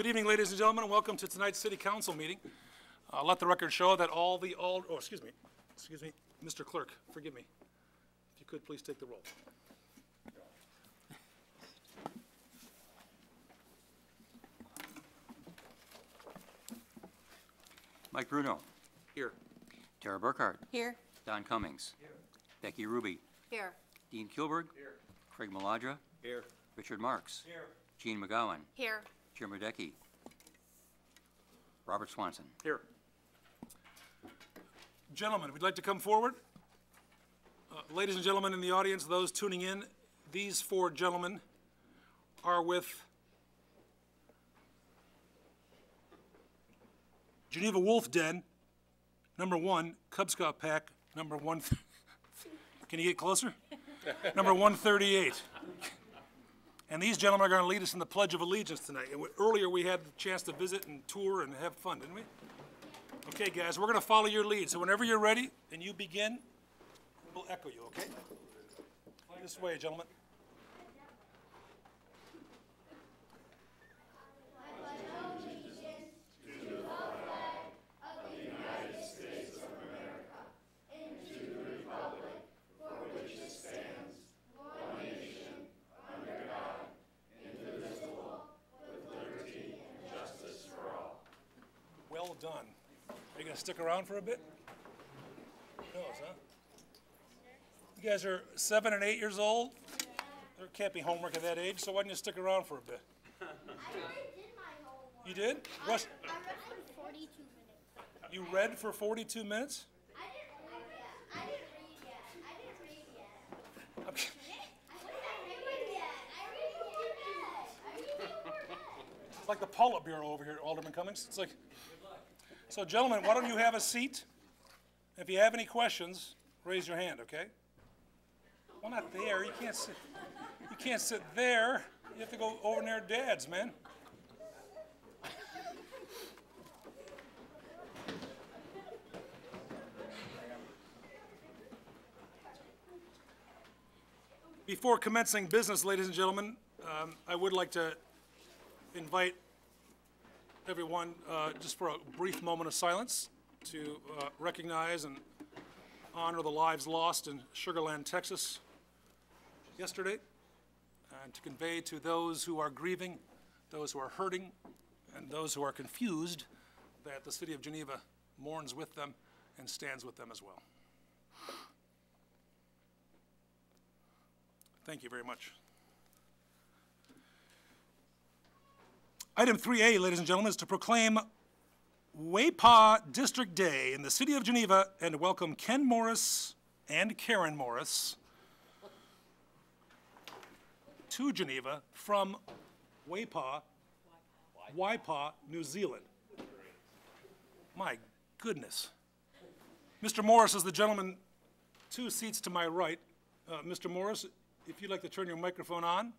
Good evening, ladies and gentlemen, and welcome to tonight's City Council meeting. Let the record show that excuse me, Mr. Clerk, forgive me. If you could, please take the roll. Mike Bruno. Here. Tara Burkhart. Here. Don Cummings. Here. Becky Ruby. Here. Dean Kilberg. Here. Craig Maladra. Here. Richard Marks. Here. Gene McGowan. Here. Jim Radecki. Robert Swanson. Here. Gentlemen, we'd like to come forward. Ladies and gentlemen in the audience, those tuning in, these four gentlemen are with Geneva Wolf Den, number 1, Cub Scout Pack, number 1. Can you get closer? Number 138. And these gentlemen are going to lead us in the Pledge of Allegiance tonight. And earlier we had the chance to visit and tour and have fun, didn't we? Okay, guys, we're going to follow your lead. So whenever you're ready and you begin, we'll echo you, okay? This way, gentlemen. Well done. Are you going to stick around for a bit? Knows, huh? You guys are 7 and 8 years old? There can't be homework at that age, so why don't you stick around for a bit? I already did my homework. You did? I read for 42 minutes. You read for 42 minutes? I didn't read yet. I didn't read yet. Okay. It's like the Politburo over here, Alderman Cummings. It's like, so gentlemen, why don't you have a seat? If you have any questions, raise your hand, okay? Well, not there. You can't sit. You can't sit there. You have to go over near Dad's, man. Before commencing business, ladies and gentlemen, I would like to invite everyone just for a brief moment of silence to recognize and honor the lives lost in Sugar Land, Texas yesterday, and to convey to those who are grieving, those who are hurting, and those who are confused that the city of Geneva mourns with them and stands with them as well. Thank you very much. Item 3A, ladies and gentlemen, is to proclaim WAPA District Day in the city of Geneva and to welcome Ken Morris and Karen Morris to Geneva from WAPA, New Zealand. My goodness. Mr. Morris is the gentleman 2 seats to my right. Mr. Morris, if you'd like to turn your microphone on.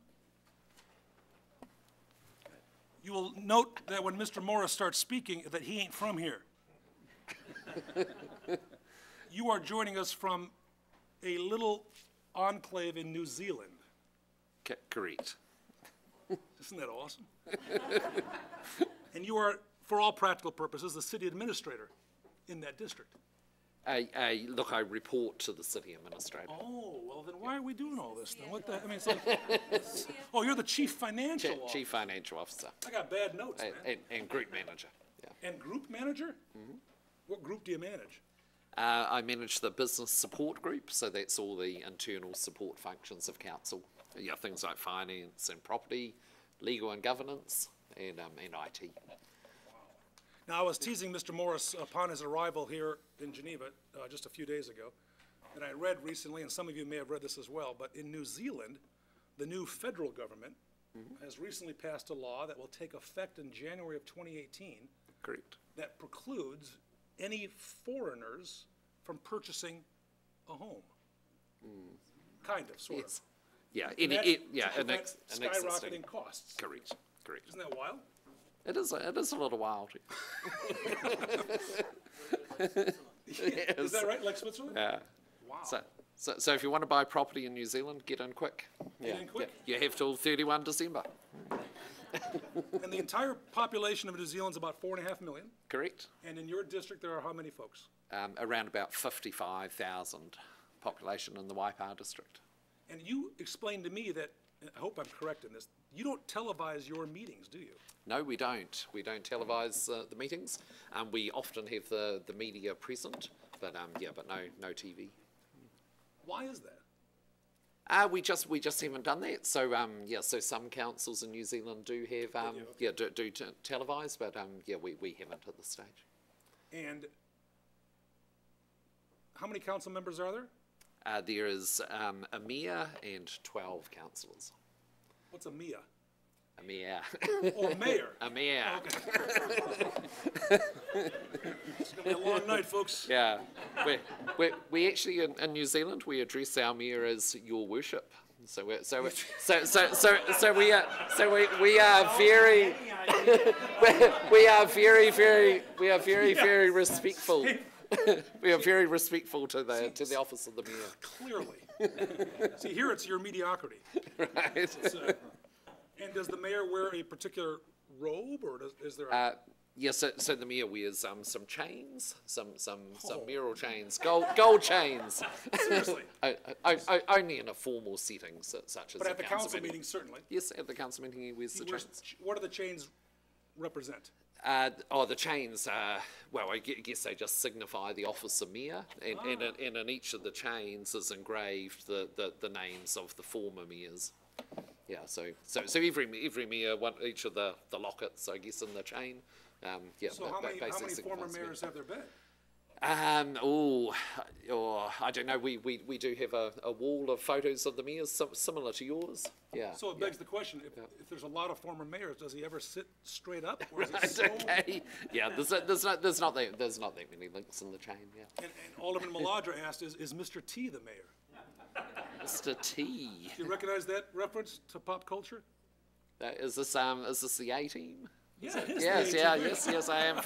You will note that when Mr. Morris starts speaking that he ain't from here. You are joining us from a little enclave in New Zealand. Correct. Isn't that awesome? And you are, for all practical purposes, the city administrator in that district. Look, I report to the city administrator. Oh, well then why are we doing all this then? What the, I mean, it's like, oh, you're the chief financial officer. Chief financial officer. I got bad notes, man. And group manager, yeah. And group manager? Mm-hmm. What group do you manage? I manage the business support group, so that's all the internal support functions of council. Yeah, things like finance and property, legal and governance, and IT. Now, I was teasing Mr. Morris upon his arrival here in Geneva just a few days ago, and I read recently, and some of you may have read this as well, but in New Zealand, the new federal government has recently passed a law that will take effect in January of 2018. Correct. That precludes any foreigners from purchasing a home. Kind of, sort of. Yeah, skyrocketing costs. Correct. Isn't that wild? It is a little wild. Yes. Is that right, like Switzerland? Yeah. Wow. So if you want to buy property in New Zealand, get in quick. Get in quick? You have till 31 December. And the entire population of New Zealand's about 4.5 million. Correct. And in your district, there are how many folks? Around about 55,000 population in the Waipa district. And you explained to me that, and I hope I'm correct in this, you don't televise your meetings, do you? No, we don't. We don't televise the meetings. We often have the media present, but no TV. Why is that? We just haven't done that. So so some councils in New Zealand do have televise, but we haven't at this stage. And how many council members are there? There is a mayor and 12 councillors. What's a MIA? A mayor. Oh, mayor. A mayor. It's gonna be a long night, folks. Yeah. We actually in New Zealand we address our mayor as Your Worship. So we are very very respectful. We are very respectful to the office of the mayor. Clearly. See, here it's your mediocrity. Right. And does the mayor wear a particular robe, or is there a... So the mayor wears some chains, some mural chains, gold chains. Seriously? Only in a formal setting such as But a at the council meeting, certainly. Yes, at the council meeting he wears the chains. What do the chains represent? The chains, well, I guess they just signify the office of mayor, and in each of the chains is engraved the names of the former mayors. Yeah, so every mayor, each of the lockets, I guess, in the chain. So how many former mayors have there been? I don't know. We do have a wall of photos of the mayors similar to yours. Yeah. So it begs the question: if there's a lot of former mayors, does he ever sit straight up, or is it Right, so? okay. Yeah. There's not that many links in the chain. Yeah. And Alderman Maladra asked, "Is Mr. T the mayor?" Mr. T. Do you recognize that reference to pop culture? Is this the A Team? Yeah. Yes, I am.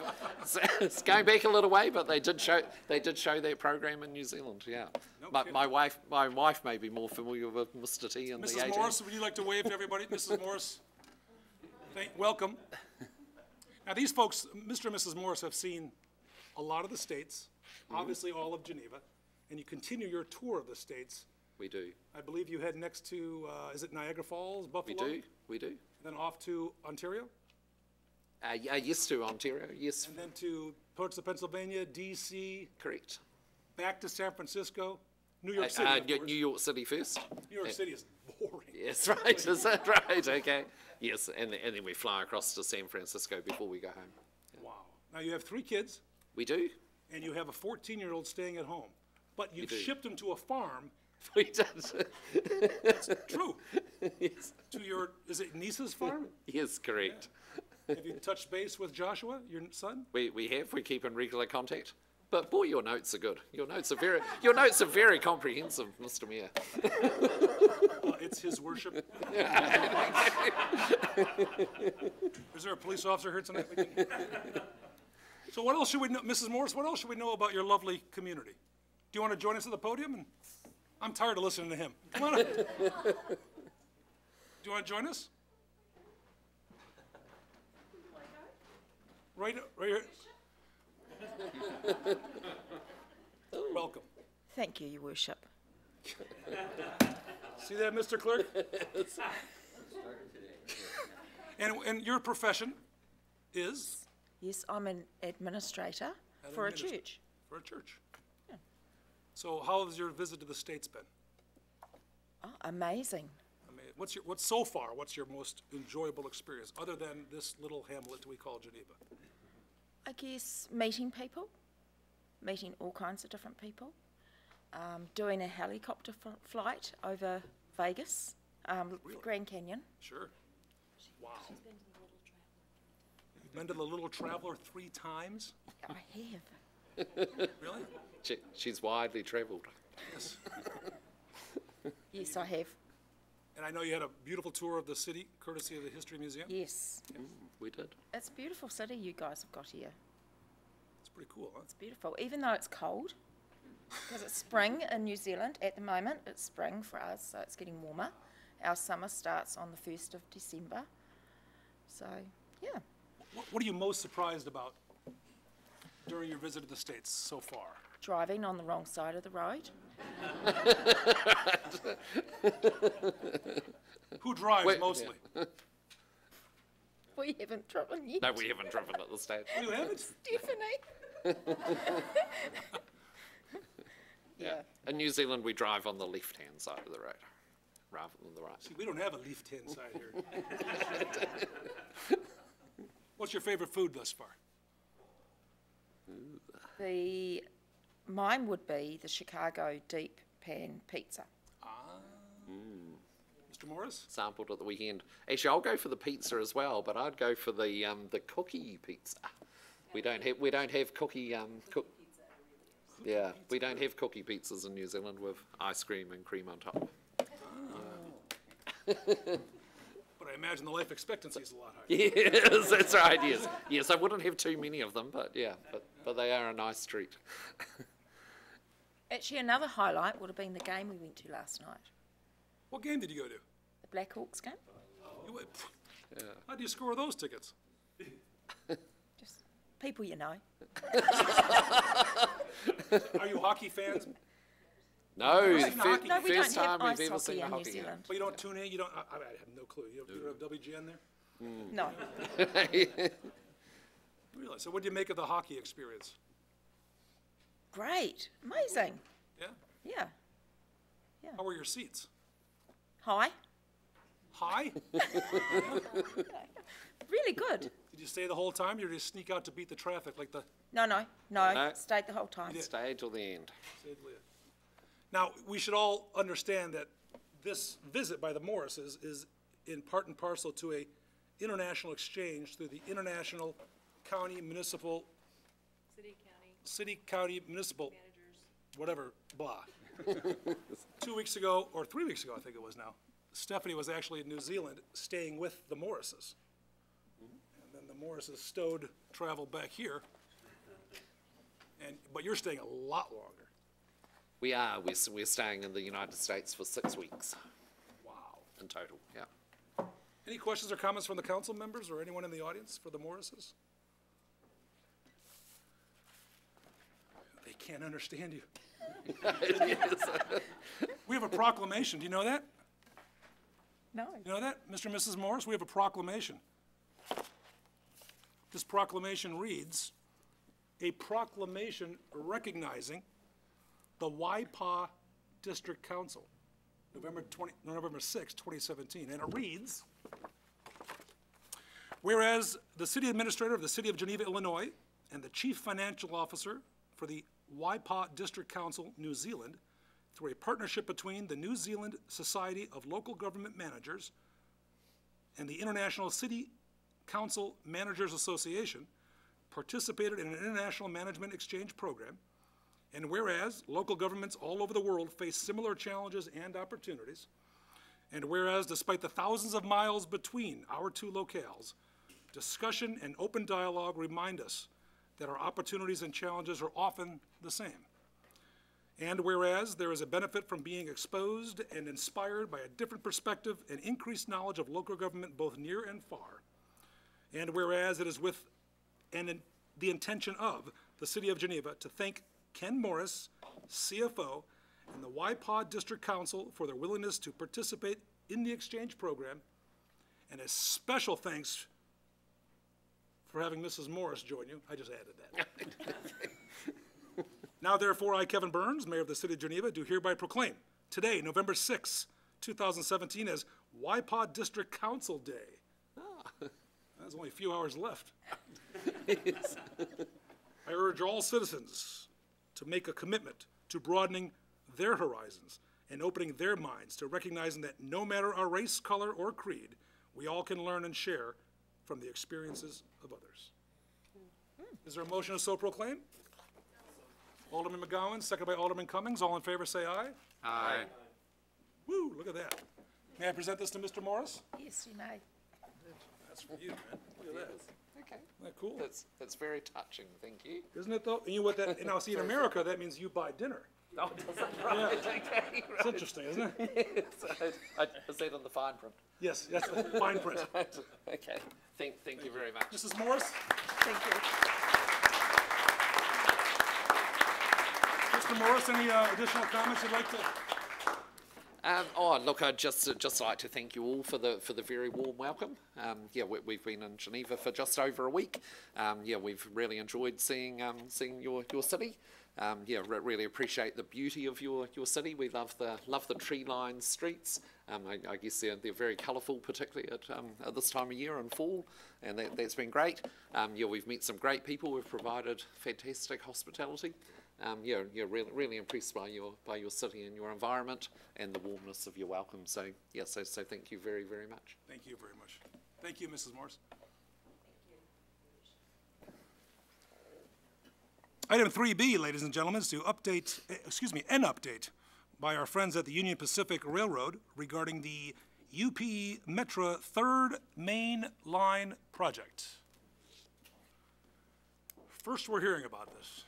It's going back a little way, but they did show that program in New Zealand. Yeah, No but kidding. my wife may be more familiar with Mr. T and the Mrs. 18. Morris, would you like to wave to everybody? Mrs. Morris, welcome. Now, these folks, Mr. and Mrs. Morris, have seen a lot of the states, obviously all of Geneva, and you continue your tour of the states. We do. I believe you head next to, is it Niagara Falls, Buffalo? We do. Then off to Ontario? Yes, to Ontario. Yes, And then to parts of Pennsylvania, D.C., correct. back to San Francisco, New York City, of course. New York City first. New York City is boring. Yes, right. Is that right? Okay. Yes, and then we fly across to San Francisco before we go home. Wow. Now, you have 3 kids, We do. and you have a 14-year-old staying at home, but you've do. shipped him to a farm. We did. True. Yes. To your, is it niece's farm? Yes, correct. Have you touched base with Joshua, your son? We have. We keep in regular contact. But boy, your notes are good. Your notes are very comprehensive, Mr. Mayor. It's his worship. Is there a police officer here tonight? So what else should we know, Mrs. Morris, what else should we know about your lovely community? Do you want to join us at the podium? And I'm tired of listening to him. Come on up. Do you want to join us? Right here. Welcome. Thank you, Your Worship. See that, Mr. Clerk? And your profession is? Yes, I'm an administrator for a church. For a church. So how has your visit to the States been? Oh, amazing. I mean, what's your most enjoyable experience, other than this little hamlet we call Geneva? I guess meeting people, meeting all kinds of different people, doing a helicopter flight over Vegas, Grand Canyon. Sure. Wow. You've been to the Little Traveler 3 times? I have. Really? She's widely travelled. Yes. Yes, I have. And I know you had a beautiful tour of the city, courtesy of the History Museum. Yes. We did. It's a beautiful city you guys have got here. It's pretty cool, huh? It's beautiful, even though it's cold, because it's spring in New Zealand at the moment. It's spring for us, so it's getting warmer. Our summer starts on the 1st of December. So, yeah. What are you most surprised about during your visit to the States so far? Driving on the wrong side of the road. Who drives Wait, mostly? We haven't driven yet. No, we haven't driven at this stage. You haven't? Stephanie. Yeah. In New Zealand, we drive on the left-hand side of the road rather than the right. See, we don't have a left-hand side here. What's your favorite food thus far? Mine would be the Chicago deep pan pizza. Mr. Morris? Sampled at the weekend. Actually, I'll go for the pizza as well, but I'd go for the cookie pizza. We don't have cookie Yeah, we don't have cookie pizzas in New Zealand with ice cream and cream on top. But I imagine the life expectancy is a lot higher. Yes, that's right. Yes, yes. I wouldn't have too many of them, but yeah, but they are a nice treat. Actually, another highlight would have been the game we went to last night. What game did you go to? The Blackhawks game. You went, how do you score those tickets? Just people you know. Are you hockey fans? No, No, we first don't time have we've ice ever hockey seen a in New hockey game. Zealand. But you don't tune in? You don't? I have no clue. You don't have WGN there? No. Really? So what do you make of the hockey experience? Great. Amazing. Yeah? Yeah. How were your seats? Hi. High? Really good. Did you stay the whole time, or did you sneak out to beat the traffic like the... No. No. Stayed the whole time. Stay till the end. Now, we should all understand that this visit by the Morrises is in part and parcel to a international exchange through the International County Municipal... City, county, municipal... Whatever, blah. 2 weeks ago, or 3 weeks ago, I think it was now, Stephanie was actually in New Zealand staying with the Morrises. And then the Morrises stowed travel back here. But you're staying a lot longer. We are. We're staying in the United States for 6 weeks. Wow. In total, yeah. Any questions or comments from the council members or anyone in the audience for the Morrises? They can't understand you. We have a proclamation. Do you know that? No. You know that, Mr. and Mrs. Morris? We have a proclamation. This proclamation reads, a proclamation recognizing the Waipa District Council, November 6, 2017. And it reads, whereas the City Administrator of the City of Geneva, Illinois, and the Chief Financial Officer for the Waipa District Council, New Zealand, through a partnership between the New Zealand Society of Local Government Managers and the International City Council Managers Association, participated in an international management exchange program, and whereas local governments all over the world face similar challenges and opportunities, and whereas despite the thousands of miles between our two locales, discussion and open dialogue remind us that our opportunities and challenges are often the same. And whereas there is a benefit from being exposed and inspired by a different perspective and increased knowledge of local government both near and far, and whereas it is with the intention of the City of Geneva to thank Ken Morris, CFO, and the Waipa District Council for their willingness to participate in the exchange program, and a special thanks for having Mrs. Morris join you. I just added that. Now, therefore, I, Kevin Burns, Mayor of the City of Geneva, do hereby proclaim today, November 6, 2017, as Waipa District Council Day. There's only a few hours left. I urge all citizens to make a commitment to broadening their horizons and opening their minds to recognizing that no matter our race, color, or creed, we all can learn and share from the experiences of others. Is there a motion to so proclaim? Alderman McGowan, seconded by Alderman Cummings. All in favor say aye. Aye. Woo, look at that. May I present this to Mr. Morris? Yes, you may. That's for you, man. Look at that. Okay. Isn't that cool? That's very touching. Thank you. Isn't it though? And you know what that, and now see in America, that means you buy dinner. Oh, does it? Right, okay, It's interesting, isn't it? is that in the fine print? Yes, that's the fine print. Okay, thank you very much. Mrs. Morris? Thank you. Mr. Morris, any additional comments you'd like to? Look, I'd just like to thank you all for the very warm welcome. Yeah, we've been in Geneva for just over a week. Yeah, we've really enjoyed seeing your city. Yeah, really appreciate the beauty of your city. We love the tree-lined streets. I guess they're very colourful, particularly at this time of year in fall, and that's been great. Yeah, we've met some great people. We've provided fantastic hospitality. Yeah, really impressed by your city and your environment and the warmness of your welcome. So yeah, so thank you very, very much. Thank you very much. Thank you, Mrs. Morris. Item 3B, ladies and gentlemen, is to update, an update by our friends at the Union Pacific Railroad regarding the UP Metra Third Main Line project. First, we're hearing about this.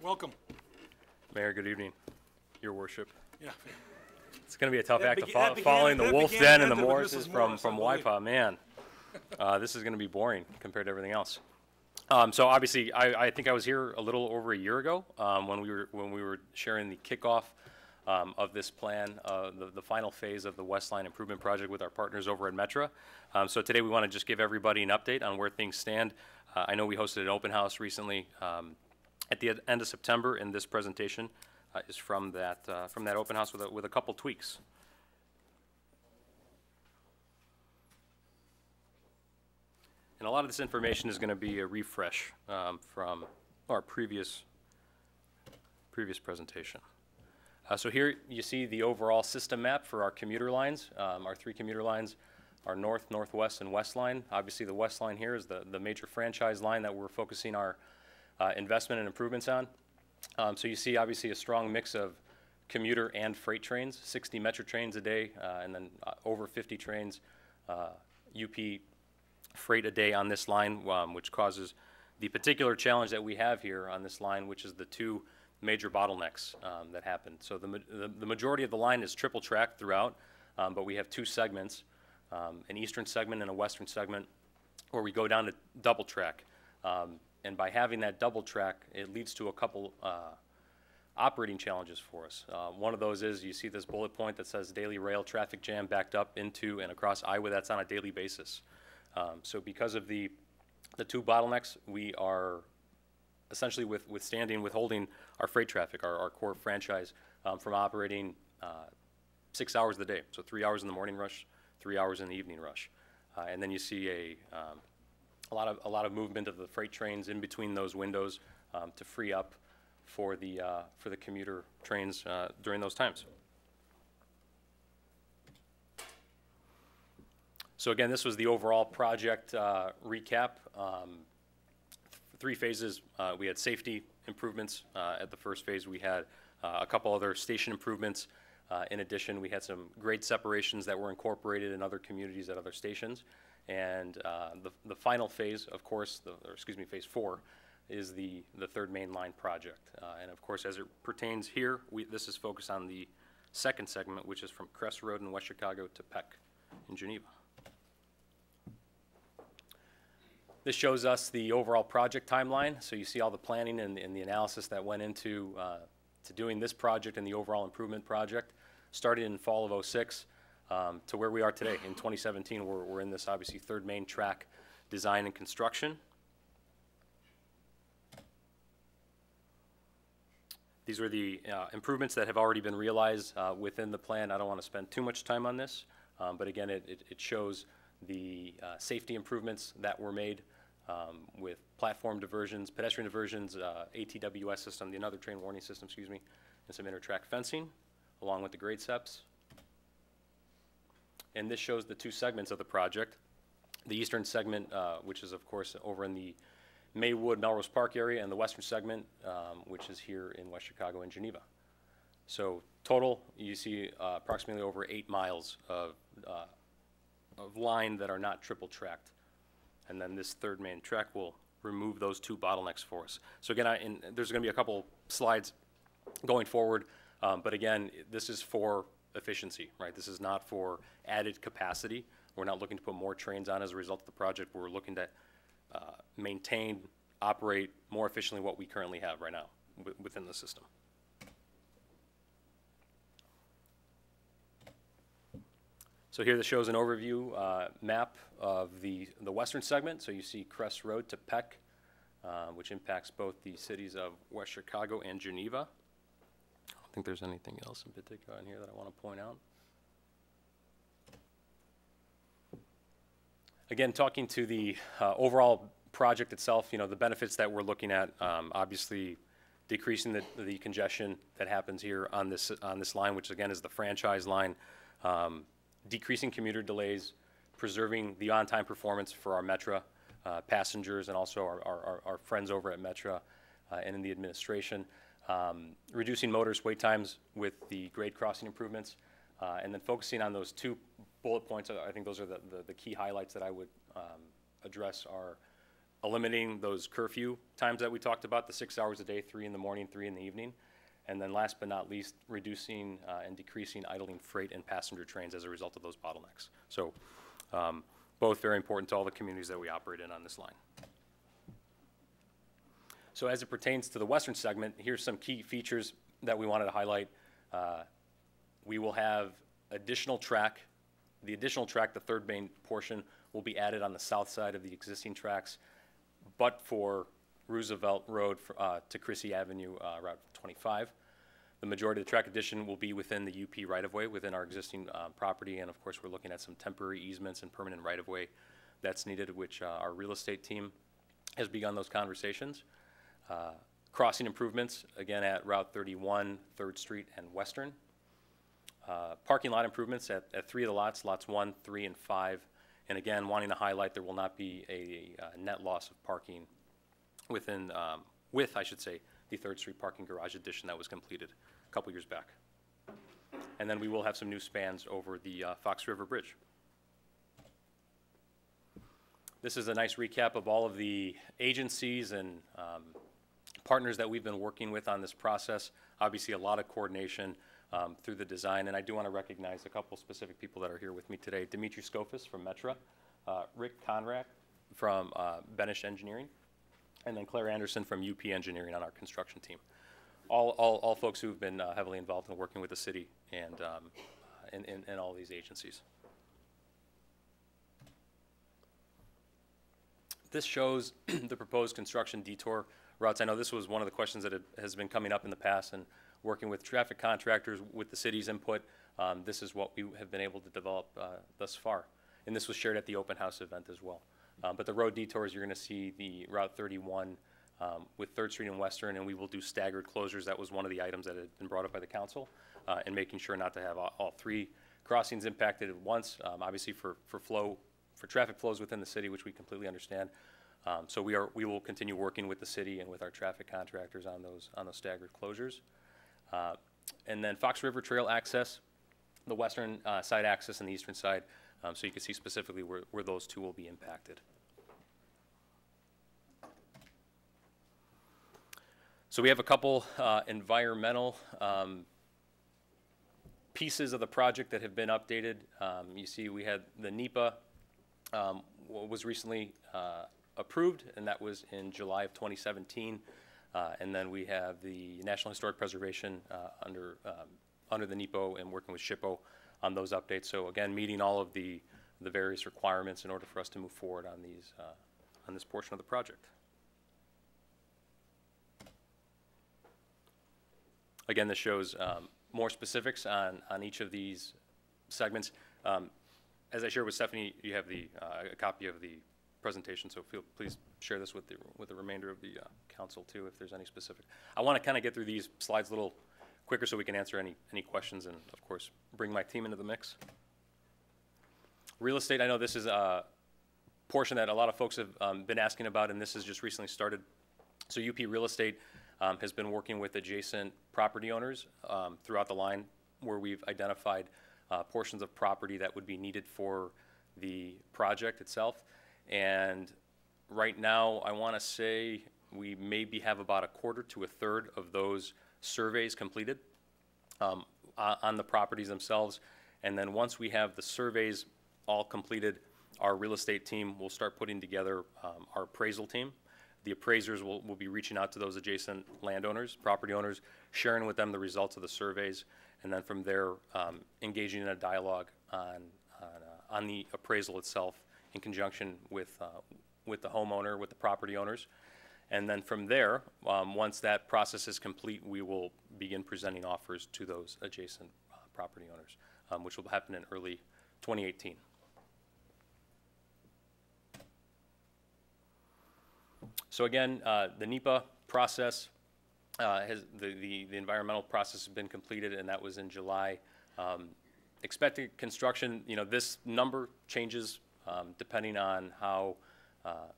Welcome. Mayor, good evening, Your Worship. Yeah. It's going to be a tough act that following the began- Wolf that Den and the began with Morrises Mrs. from Morris, I believe. Waipa. Man, this is going to be boring compared to everything else. So obviously, I think I was here a little over a year ago when we were sharing the kickoff of this plan, the final phase of the West Line Improvement Project with our partners over at Metra. So today we want to just give everybody an update on where things stand. I know we hosted an open house recently at the end of September, and this presentation is from that open house with a couple tweaks. And a lot of this information is going to be a refresh from our previous presentation. So here you see the overall system map for our commuter lines. Our three commuter lines are North, Northwest, and West Line. Obviously, the West Line here is the major franchise line that we're focusing our investment and improvements on. So you see, obviously, a strong mix of commuter and freight trains, 60 Metro trains a day, and then over 50 trains UP freight a day on this line, which causes the particular challenge that we have here on this line, which is the two major bottlenecks that happen. So the majority of the line is triple track throughout, but we have two segments, an eastern segment and a western segment, where we go down to double track. And by having that double track, it leads to a couple operating challenges for us. One of those is you see this bullet point that says daily rail traffic jam backed up into and across Iowa. That's on a daily basis. So because of the two bottlenecks, we are essentially withholding our freight traffic, our core franchise, from operating 6 hours of the day. So 3 hours in the morning rush, 3 hours in the evening rush. And then you see a lot of movement of the freight trains in between those windows to free up for the commuter trains during those times. So again, this was the overall project recap. 3 phases. We had safety improvements at the first phase. We had a couple other station improvements. In addition, we had some grade separations that were incorporated in other communities at other stations. And the final phase, of course, phase 4, is the third main line project. And of course, as it pertains here, this is focused on the second segment, which is from Crest Road in West Chicago to Peck in Geneva. This shows us the overall project timeline. So you see all the planning and the analysis that went into to doing this project and the overall improvement project. Started in fall of '06 to where we are today in 2017. We're in this obviously third main track design and construction. These are the improvements that have already been realized within the plan. I don't want to spend too much time on this, but again, it shows the safety improvements that were made with platform diversions, pedestrian diversions, ATWS system, another train warning system, and some inter-track fencing, along with the grade seps. And this shows the 2 segments of the project. The eastern segment, which is of course over in the Maywood, Melrose Park area, and the western segment, which is here in West Chicago and Geneva. So total, you see approximately over 8 miles of line that are not triple tracked. And then this third main track will remove those two bottlenecks for us. So again, there's going to be a couple slides going forward, but again, this is for efficiency, right? This is not for added capacity. We're not looking to put more trains on as a result of the project. We're looking to maintain, operate more efficiently what we currently have right now within the system. So here this shows an overview map of the western segment. So you see Crest Road to Peck, which impacts both the cities of West Chicago and Geneva. I don't think there's anything else in particular in here that I want to point out. Again, talking to the overall project itself, you know, the benefits that we're looking at, obviously decreasing the congestion that happens here on this line, which again is the franchise line, decreasing commuter delays, preserving the on-time performance for our Metra passengers and also our friends over at Metra and in the administration, reducing motorist wait times with the grade crossing improvements, and then focusing on those two bullet points. I think those are the key highlights that I would address are eliminating those curfew times that we talked about, the 6 hours a day, 3 in the morning, 3 in the evening. And then last but not least, reducing and decreasing idling freight and passenger trains as a result of those bottlenecks. So both very important to all the communities that we operate in on this line. So as it pertains to the western segment, here's some key features that we wanted to highlight. We will have additional track. The additional track, the third main portion, will be added on the south side of the existing tracks, but for Roosevelt Road to Crissy Avenue, Route 25. The majority of the track addition will be within the UP right-of-way, within our existing property, and of course we're looking at some temporary easements and permanent right-of-way that's needed, which our real estate team has begun those conversations. Crossing improvements, again at Route 31, 3rd Street, and Western. Parking lot improvements at 3 of the lots, lots 1, 3, and 5. And again, wanting to highlight there will not be a net loss of parking within, I should say, the 3rd Street parking garage addition that was completed a couple years back. And then we will have some new spans over the Fox River Bridge. This is a nice recap of all of the agencies and partners that we've been working with on this process. Obviously, a lot of coordination through the design, and I do want to recognize a couple specific people that are here with me today. Dimitri Skofis from Metra, Rick Conrack from Benish Engineering, and then Claire Anderson from UP Engineering on our construction team. All folks who've been heavily involved in working with the city and all these agencies. This shows the proposed construction detour routes. I know this was one of the questions that has been coming up in the past, and working with traffic contractors with the city's input, this is what we have been able to develop thus far. And this was shared at the open house event as well. But the road detours, you're going to see the Route 31 with 3rd Street and Western, and we will do staggered closures. That was one of the items that had been brought up by the council, and making sure not to have all 3 crossings impacted at once, obviously for traffic flows within the city, which we completely understand. So we will continue working with the city and with our traffic contractors on those staggered closures. And then Fox River Trail access, the western side access and the eastern side, so you can see specifically where those two will be impacted. So we have a couple environmental pieces of the project that have been updated. You see we had the NEPA was recently approved, and that was in July of 2017. And then we have the National Historic Preservation under the NEPO and working with SHPO on those updates. So again, meeting all of the various requirements in order for us to move forward on these on this portion of the project. Again, this shows more specifics on each of these segments. As I shared with Stephanie, you have a copy of the presentation, so please share this with the remainder of the council too, if there's any specific. I want to kind of get through these slides a little quicker so we can answer any questions, and of course bring my team into the mix. Real estate, I know this is a portion that a lot of folks have been asking about, and this has just recently started. So UP Real Estate has been working with adjacent property owners throughout the line, where we've identified portions of property that would be needed for the project itself. And Right now, I want to say we maybe have about a quarter to a third of those surveys completed on the properties themselves. And then once we have the surveys all completed, our real estate team will start putting together our appraisal team. The appraisers will be reaching out to those adjacent landowners, property owners, sharing with them the results of the surveys, and then from there, engaging in a dialogue on the appraisal itself in conjunction with the homeowner, with the property owners. And then from there, once that process is complete, we will begin presenting offers to those adjacent property owners, which will happen in early 2018. So again, the NEPA process, the environmental process has been completed, and that was in July. Expected construction, this number changes depending on how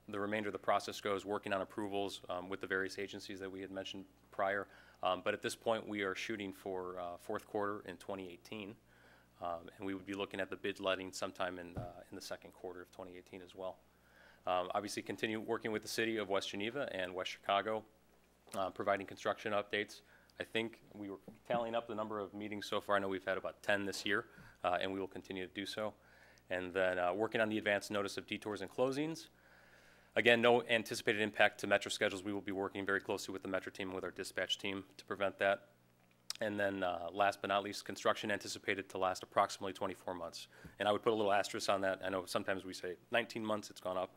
the remainder of the process goes, working on approvals with the various agencies that we had mentioned prior. But at this point, we are shooting for fourth quarter in 2018, and we would be looking at the bid letting sometime in the second quarter of 2018 as well. Obviously, continue working with the city of West Geneva and West Chicago, providing construction updates. I think we were tallying up the number of meetings so far. I know we've had about 10 this year, and we will continue to do so. And then working on the advance notice of detours and closings. Again, no anticipated impact to Metro schedules. We will be working very closely with the Metro team and with our dispatch team to prevent that. And then last but not least, construction anticipated to last approximately 24 months. And I would put a little asterisk on that. I know sometimes we say 19 months, it's gone up.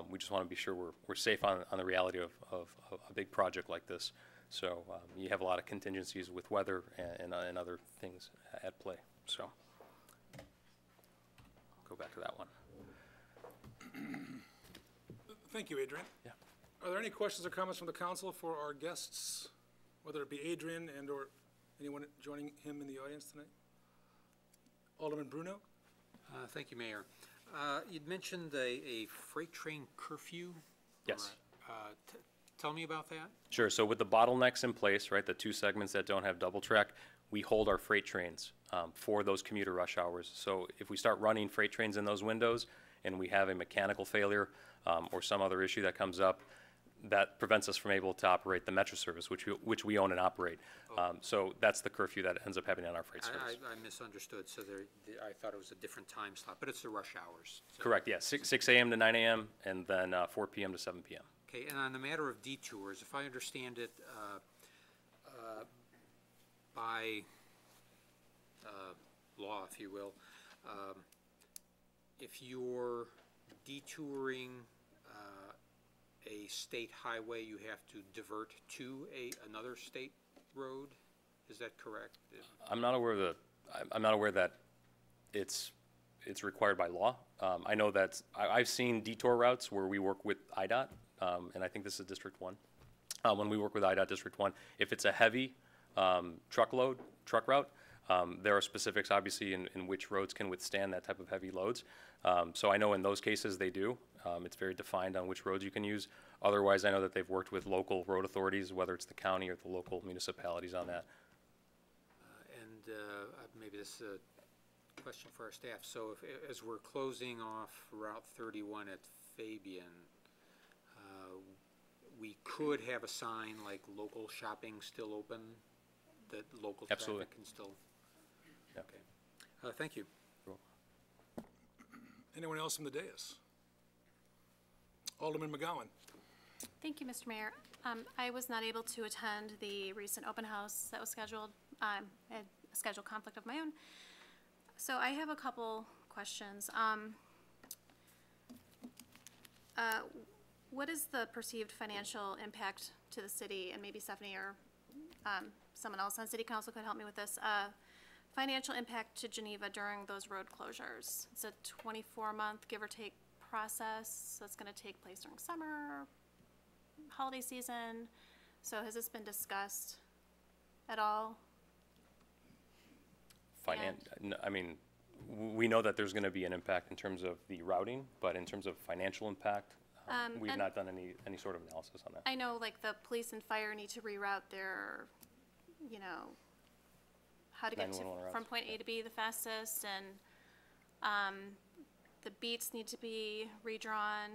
We just want to be sure we're safe on the reality of a big project like this. So you have a lot of contingencies with weather and other things at play. So go back to that one. Thank you, Adrian. Yeah. Are there any questions or comments from the council for our guests, whether it be Adrian and or anyone joining him in the audience tonight? Alderman Bruno? Thank you, Mayor. You'd mentioned a freight train curfew. Yes. Tell me about that. Sure. So with the bottlenecks in place, right, the two segments that don't have double track, we hold our freight trains for those commuter rush hours. So if we start running freight trains in those windows and we have a mechanical failure or some other issue that comes up, that prevents us from able to operate the Metro service, which we own and operate. So that's the curfew that ends up happening on our freight service. I misunderstood. So I thought it was a different time slot, but it's the rush hours. So. Correct. Yeah. 6 a.m. to 9 a.m. and then 4 p.m. to 7 p.m. Okay. And on the matter of detours, if I understand it, by law, if you will, if you're detouring a state highway, you have to divert to another state road. Is that correct? I'm not aware that it's required by law. I know that I've seen detour routes where we work with IDOT, and I think this is District 1. When we work with IDOT District 1, if it's a heavy truck route, there are specifics, obviously, in which roads can withstand that type of heavy loads. So I know in those cases they do. It's very defined on which roads you can use. Otherwise, I know that they've worked with local road authorities, whether it's the county or the local municipalities on that. Maybe this is a question for our staff. So as we're closing off Route 31 at Fabian, we could have a sign like local shopping still open, that local Absolutely. traffic can still. Yeah. Okay. Thank you. Anyone else from the dais? Alderman McGowan. Thank you, Mr. Mayor. I was not able to attend the recent open house that was scheduled. I had a scheduled conflict of my own. So I have a couple questions. What is the perceived financial impact to the city, and maybe Stephanie or someone else on city council could help me with this, financial impact to Geneva during those road closures? It's a 24-month, give or take, process that's going to take place during summer, holiday season. So has this been discussed at all? I mean, we know that there's going to be an impact in terms of the routing, but in terms of financial impact, we've not done any sort of analysis on that. I know, like, the police and fire need to reroute their, how to get from point A to B the fastest, and the beats need to be redrawn.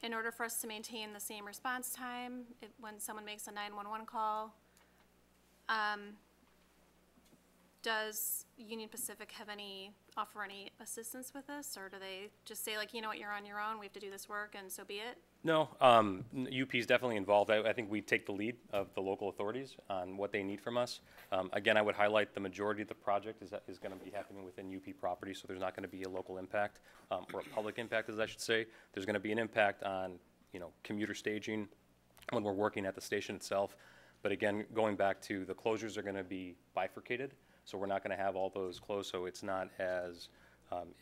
in order for us to maintain the same response time, when someone makes a 911 call, does Union Pacific offer any assistance with this, or do they just say like, you know what, you're on your own, we have to do this work, and so be it? No, UP is definitely involved. I think we take the lead of the local authorities on what they need from us. Again, I would highlight the majority of the project is going to be happening within UP property, so there's not going to be a local impact, or a public impact, as I should say. There's going to be an impact on, commuter staging when we're working at the station itself. But again, going back to the closures are going to be bifurcated, so we're not going to have all those closed, so it's not as,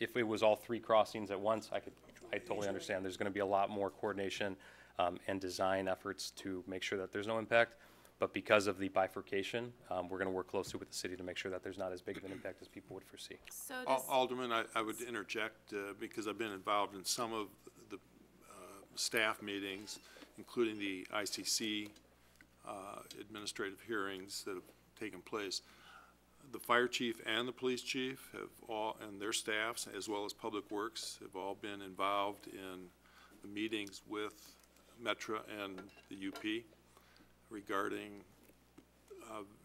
if it was all 3 crossings at once, I totally understand. There's going to be a lot more coordination and design efforts to make sure that there's no impact. But because of the bifurcation, we're going to work closely with the city to make sure that there's not as big of an impact as people would foresee. So does, Alderman, I would interject because I've been involved in some of the staff meetings, including the ICC administrative hearings that have taken place. The fire chief and the police chief have all, and their staffs, as well as Public Works, have all been involved in the meetings with Metra and the UP regarding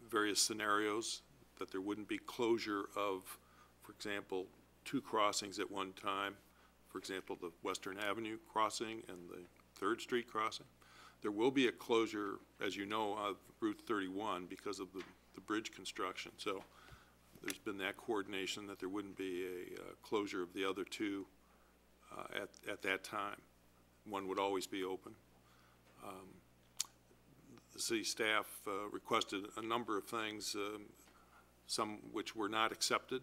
various scenarios, that there wouldn't be closure of, for example, 2 crossings at one time, for example, the Western Avenue crossing and the 3rd Street crossing. There will be a closure, as you know, of Route 31 because of the bridge construction. So there's been that coordination that there wouldn't be a closure of the other 2 at that time. One would always be open. The city staff requested a number of things, some which were not accepted.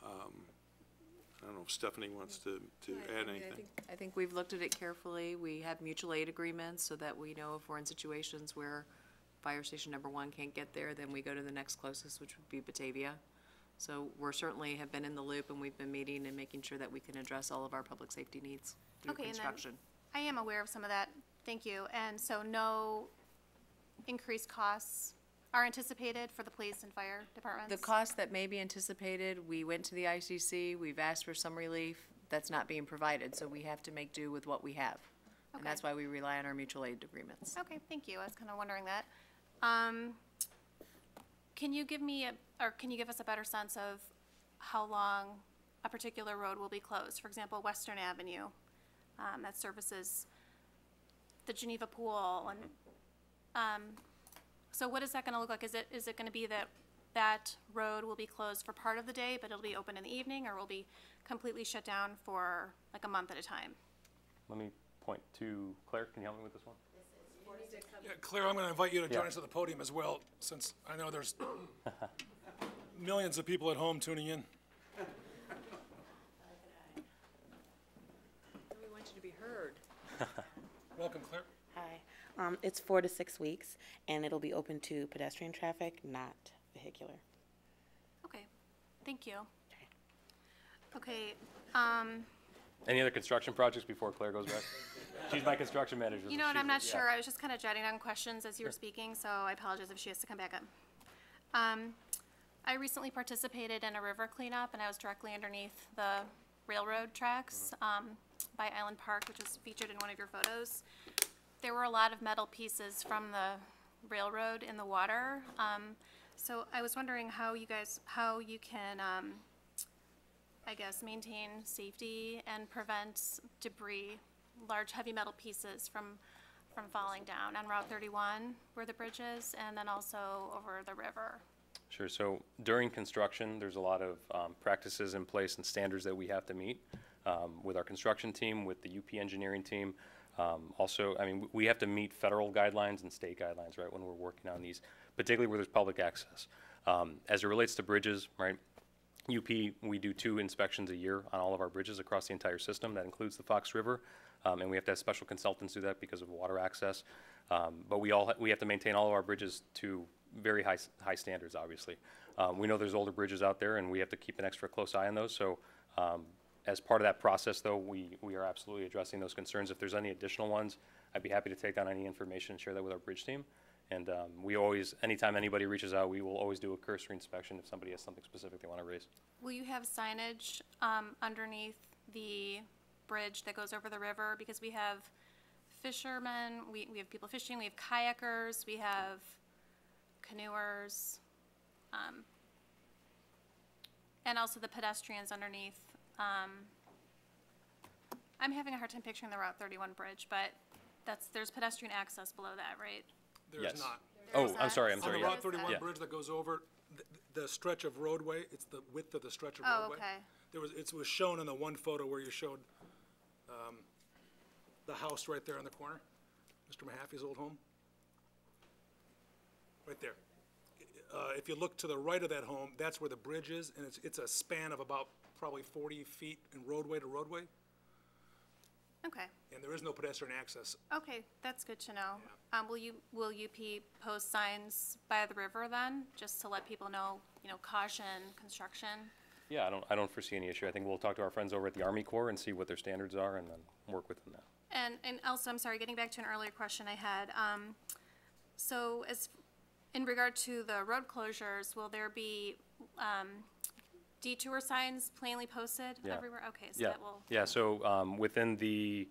I don't know if Stephanie wants to add anything. I think we've looked at it carefully. We have mutual aid agreements so that we know if we're in situations where fire station number 1 can't get there, then we go to the next closest, which would be Batavia. So we're certainly have been in the loop, and we've been meeting and making sure that we can address all of our public safety needs through construction. And then I am aware of some of that. Thank you. And so no increased costs are anticipated for the police and fire departments? The cost that may be anticipated, we went to the ICC, we've asked for some relief. That's not being provided, so we have to make do with what we have. And that's why we rely on our mutual aid agreements. Okay, thank you. I was kind of wondering that. Can you give me can you give us a better sense of how long a particular road will be closed? For example, Western Avenue, that services the Geneva pool, and so what is that going to look like? Is it going to be that road will be closed for part of the day, but it'll be open in the evening, or will be completely shut down for like a month at a time? Let me point to Claire. Can you help me with this one? Yeah, Claire, I'm going to invite you to join us at the podium as well, since I know there's millions of people at home tuning in. We want you to be heard. Welcome, Claire. Hi. It's 4 to 6 weeks, and it'll be open to pedestrian traffic, not vehicular. Okay, thank you. Okay, Any other construction projects before Claire goes back? She's my construction manager. you know what, I'm not sure. I was just kind of jotting down questions as you were speaking, so I apologize if she has to come back up. I recently participated in a river cleanup, and I was directly underneath the railroad tracks by Island Park, which is featured in one of your photos. There were a lot of metal pieces from the railroad in the water. So I was wondering how you can, I guess, maintain safety and prevent debris, large heavy metal pieces from falling down on Route 31 where the bridge is, and then also over the river. Sure. So during construction, there's a lot of practices in place and standards that we have to meet with our construction team, with the UP engineering team. Also, I mean, we have to meet federal guidelines and state guidelines, right, when we're working on these, particularly where there's public access. As it relates to bridges, right, UP, we do 2 inspections a year on all of our bridges across the entire system. That includes the Fox River, and we have to have special consultants do that because of water access. But we have to maintain all of our bridges to very high standards, obviously. We know there's older bridges out there, and we have to keep an extra close eye on those. So as part of that process, though, we are absolutely addressing those concerns. If there's any additional ones, I'd be happy to take down any information and share that with our bridge team. And we always, anytime anybody reaches out, we will always do a cursory inspection if somebody has something specific they want to raise. Will you have signage underneath the bridge that goes over the river, because we have fishermen, we have people fishing, we have kayakers, we have canoers, and also the pedestrians underneath. I'm having a hard time picturing the Route 31 bridge, but there's pedestrian access below that, right? There's Yes. not. Oh, There's I'm that. sorry, I'm On sorry, the yeah. Route 31 Yeah. bridge that goes over the stretch of roadway, it's the width of the stretch of Oh, roadway. okay. It was shown in the one photo where you showed the house right there in the corner, Mr. Mahaffey's old home. Right there. If you look to the right of that home, that's where the bridge is, and it's a span of about probably 40 feet in roadway to roadway, Okay. and there is no pedestrian access. Okay, that's good to know. Will UP post signs by the river then, just to let people know, caution, construction? Yeah, I don't foresee any issue. I think we'll talk to our friends over at the Army Corps and see what their standards are and then work within that. And also, I'm sorry, getting back to an earlier question I had, so in regard to the road closures, will there be, detour signs plainly posted Yeah. everywhere? Okay, so Yeah, that will, yeah, so within the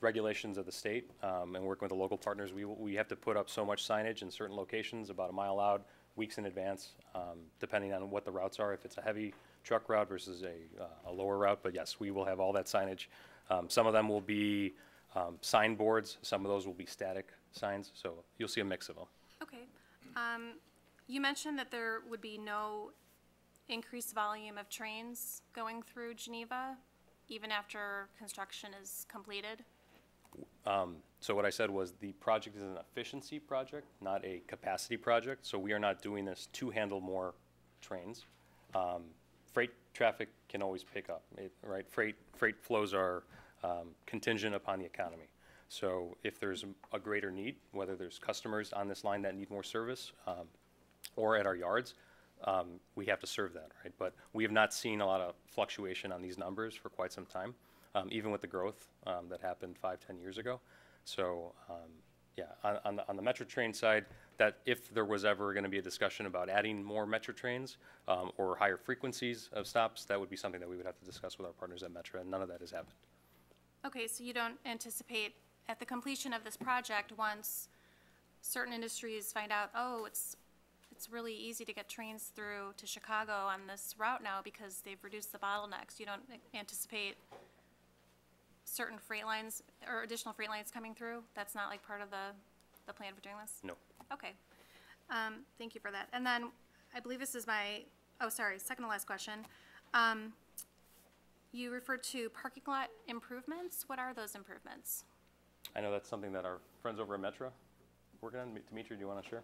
regulations of the state and working with the local partners, we have to put up so much signage in certain locations, about a mile out, weeks in advance, depending on what the routes are, if it's a heavy truck route versus a lower route. But yes, we will have all that signage. Some of them will be signboards, some of those will be static signs, so you'll see a mix of them. okay. You mentioned that there would be no increased volume of trains going through Geneva, even after construction is completed? So what I said was the project is an efficiency project, not a capacity project. So we are not doing this to handle more trains. Freight traffic can always pick up, right? Freight flows are contingent upon the economy. So if there's a greater need, whether there's customers on this line that need more service or at our yards, we have to serve that, right? But we have not seen a lot of fluctuation on these numbers for quite some time, even with the growth that happened 5-10 years ago. So yeah, on the Metro train side, that if there was ever going to be a discussion about adding more Metro trains or higher frequencies of stops, that would be something that we would have to discuss with our partners at Metro, and none of that has happened. Okay, so you don't anticipate, at the completion of this project, once certain industries find out, oh, it's really easy to get trains through to Chicago on this route now because they've reduced the bottlenecks, you don't anticipate certain freight lines or additional freight lines coming through? That's not like part of the plan for doing this? No. Okay. Thank you for that. And then, I believe this is second to last question. You referred to parking lot improvements. What are those improvements? I know that's something that our friends over at Metro working on. Dimitri, do you want to share?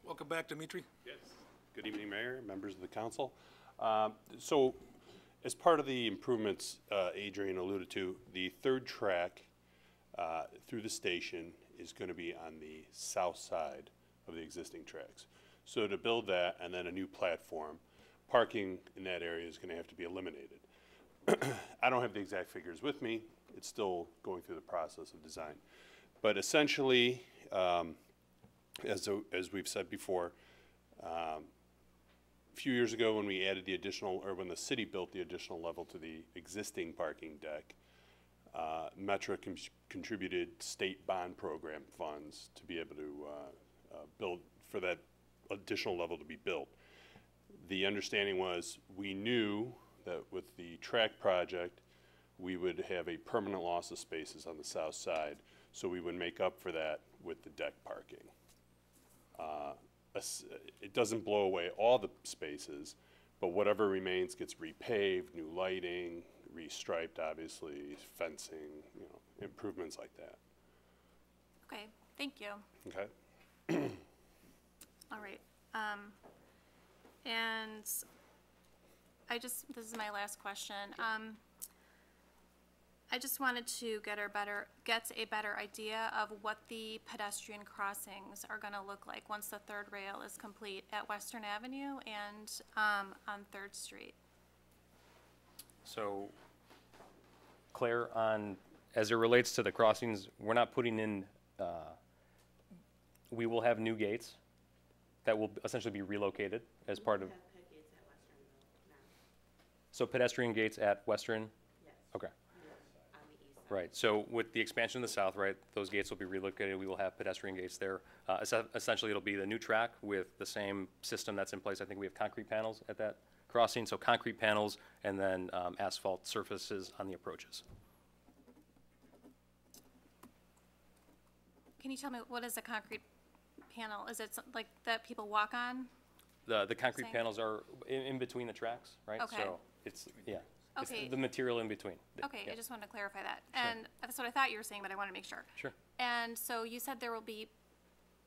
Welcome back, Dimitri. Yes. Good evening, Mayor, members of the council. So, as part of the improvements Adrian alluded to, the third track through the station is going to be on the south side of the existing tracks. So to build that and then a new platform, parking in that area is going to have to be eliminated. I don't have the exact figures with me. It's still going through the process of design. But essentially, as we've said before, a few years ago when we added the additional, or when the city built the additional level to the existing parking deck, Metro contributed state bond program funds to be able to build, for that additional level to be built. The understanding was we knew that with the track project, we would have a permanent loss of spaces on the south side, so we would make up for that with the deck parking. It doesn't blow away all the spaces, but whatever remains gets repaved, new lighting, restriped, obviously, fencing, improvements like that. Okay, thank you. Okay? All right. And this is my last question. I just wanted to get a better idea of what the pedestrian crossings are gonna look like once the third rail is complete at Western Avenue and on 3rd Street. So, Claire, as it relates to the crossings, we're not putting in, we will have new gates that will essentially be relocated as part of. So pedestrian gates at Western? Okay. Right, so with the expansion in the south, right, those gates will be relocated, we will have pedestrian gates there. Essentially, it'll be the new track with the same system that's in place. I think we have concrete panels at that crossing, so concrete panels and then asphalt surfaces on the approaches. Can you tell me, what is a concrete panel? Is it like that people walk on? The concrete Same. panels are in between the tracks, right? Okay. So it's, yeah, it's Okay. the material in between. Okay, Yeah. I just wanted to clarify that. And that's what I thought you were saying, but I want to make sure. Sure. And so you said there will be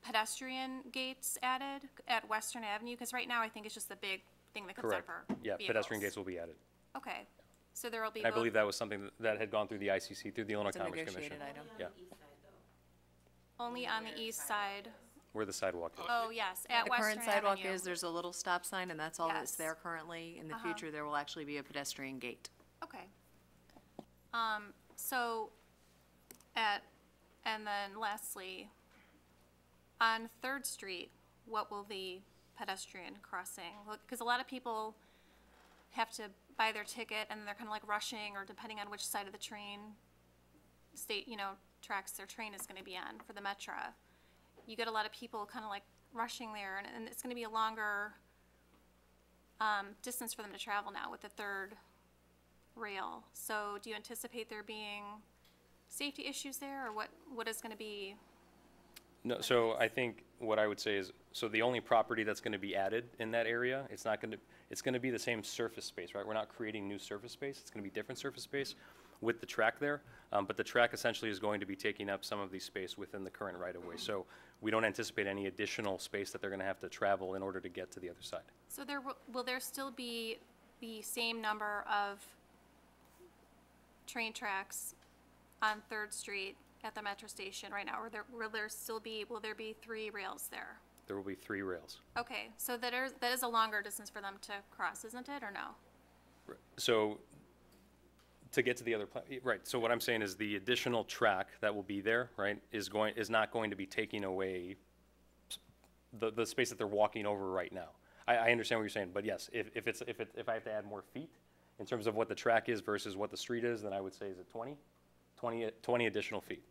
pedestrian gates added at Western Avenue? Because right now I think it's just the big thing that comes out Correct. for Yeah, vehicles. pedestrian gates will be added. Okay, so there will be And I both. believe that was something that had gone through the ICC, through the Illinois It's a Commerce Commission. negotiated item. Yeah, Only on the east side. where the sidewalk is. Oh, yes, at The Western current sidewalk Avenue. is, there's a little stop sign, and that's all that's Yes. there currently. In the future, there will actually be a pedestrian gate. Okay. So and then lastly, on Third Street, what will the pedestrian crossing look? Because a lot of people have to buy their ticket and they're kind of like rushing, or depending on which side of the train tracks their train is going to be on for the Metro. You get a lot of people kind of like rushing there, and it's going to be a longer distance for them to travel now with the third rail. So do you anticipate there being safety issues there, or what is going to be? No, so I think what I would say is, so the only property that's going to be added in that area, it's going to be the same surface space, right? We're not creating new surface space. It's going to be different surface space with the track there. But the track essentially is going to be taking up some of the space within the current right-of-way. So we don't anticipate any additional space that they're going to have to travel in order to get to the other side. So will there still be the same number of train tracks on Third Street at the Metro station right now? Or will there be 3 rails there? There will be 3 rails. Okay, so that is a longer distance for them to cross, isn't it, or no? So to get to the other, right, so what I'm saying is the additional track that will be there, right, is not going to be taking away the space that they're walking over right now. I understand what you're saying, but yes, if I have to add more feet in terms of what the track is versus what the street is, then I would say, is it 20? 20 additional feet.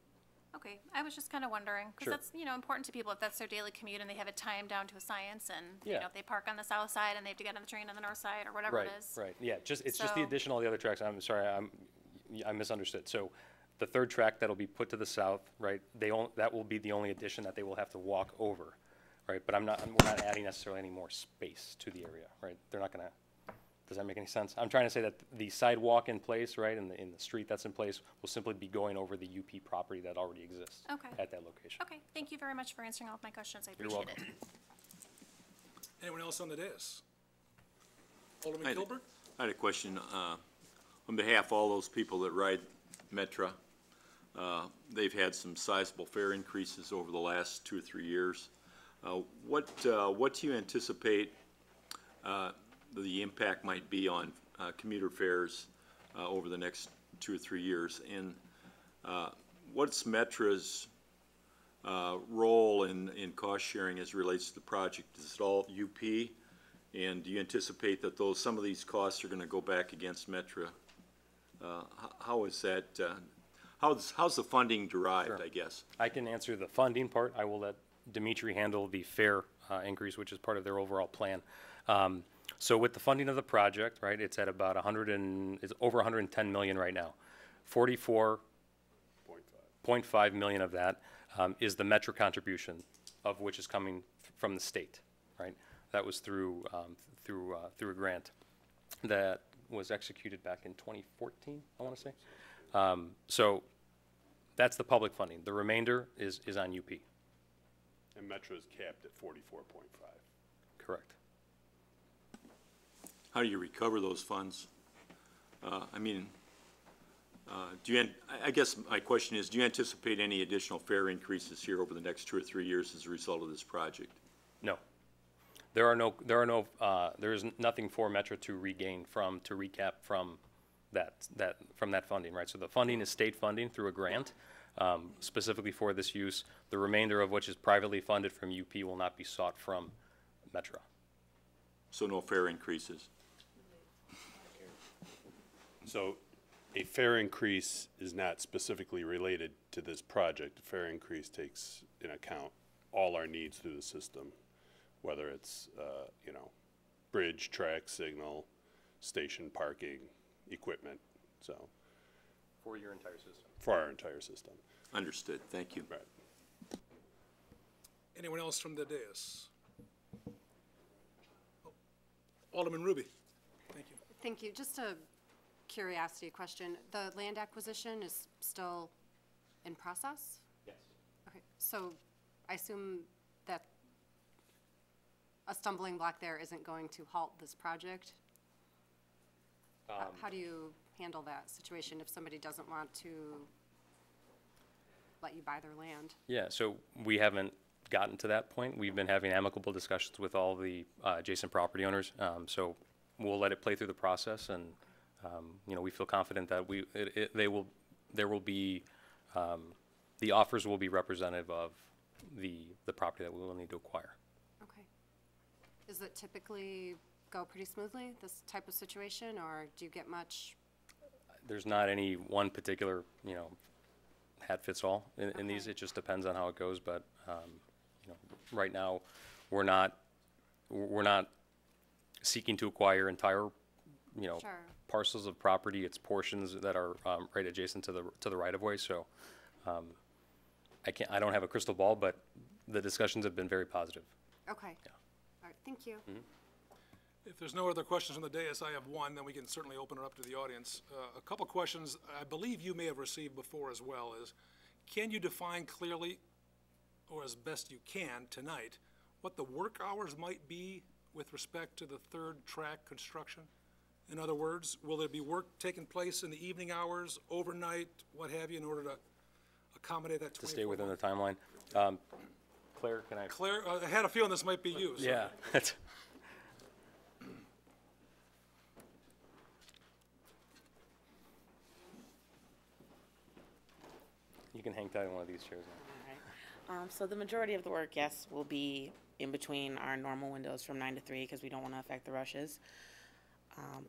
Okay, I was just kind of wondering, Sure. because that's, important to people if that's their daily commute and they have it timed down to a science, and, Yeah. if they park on the south side and they have to get on the train on the north side, or whatever Right, it is. right, yeah, it's just the So- additional of the other tracks. I'm sorry, I misunderstood. So the third track that'll be put to the south, right, that will be the only addition that they will have to walk over, right? But we're not adding necessarily any more space to the area, right? They're not gonna, does that make any sense? I'm trying to say that the sidewalk in place, right, in the street that's in place, will simply be going over the UP property that already exists Okay. at that location. Okay, thank you very much for answering all of my questions, I You're appreciate welcome. it. Anyone else on the dais? Alderman Gilbert? I had a question, on behalf of all those people that ride Metra. They've had some sizable fare increases over the last 2 or 3 years. What do you anticipate, the impact might be on, commuter fares, over the next 2 or 3 years? And, what's Metra's, role in cost sharing as it relates to the project? Is it all UP? And do you anticipate that some of these costs are gonna go back against Metra? How is that, how's the funding derived, Sure. I guess? I can answer the funding part. I will let Dimitri handle the fare increase, which is part of their overall plan. So with the funding of the project, right, it's at about it's over 110 million right now. 44.5 million of that is the Metro contribution, of which is coming from the state, right? That was through a grant that was executed back in 2014, I want to say. So that's the public funding. The remainder is on UP. And Metro is capped at 44.5. Correct. How do you recover those funds? I guess my question is, do you anticipate any additional fare increases here over the next 2 or 3 years as a result of this project? No. There is nothing for Metro to regain to recap from that funding, right? So the funding is state funding through a grant, specifically for this use. The remainder of which is privately funded from UP will not be sought from Metro. So no fare increases? So a fare increase is not specifically related to this project. A fare increase takes in account all our needs through the system, whether it's, you know, bridge, track, signal, station parking, equipment, so, For your entire system. for our entire system. Understood, thank you. Right. Anyone else from the dais? Alderman Ruby, thank you. Thank you. Just a curiosity question. The land acquisition is still in process? Yes. Okay, so I assume that a stumbling block there isn't going to halt this project? How do you handle that situation if somebody doesn't want to let you buy their land? Yeah, so we haven't gotten to that point. We've been having amicable discussions with all the adjacent property owners. So we'll let it play through the process, and you know, we feel confident that there will be the offers will be representative of the property that we will need to acquire. Okay. Does it typically go pretty smoothly, this type of situation, or do you get much? There's not any one particular, you know, hat fits all in these. It just depends on how it goes, but you know, right now we're not seeking to acquire entire, you know, Sure. parcels of property. It's portions that are right adjacent to the right of way. So I don't have a crystal ball, but the discussions have been very positive. Okay. Yeah. All right, thank you. If there's no other questions from the dais, I have one, then we can certainly open it up to the audience. A couple questions I believe you may have received before as well is, can you define clearly, or as best you can tonight, what the work hours might be with respect to the third track construction? In other words, will there be work taking place in the evening hours, overnight, what have you, in order to accommodate that 24? To stay within the timeline. Claire, can I? Claire, I had a feeling this might be you. So. Yeah. You can hang tight in one of these chairs. So the majority of the work, yes, will be in between our normal windows from 9 to 3 because we don't want to affect the rushes.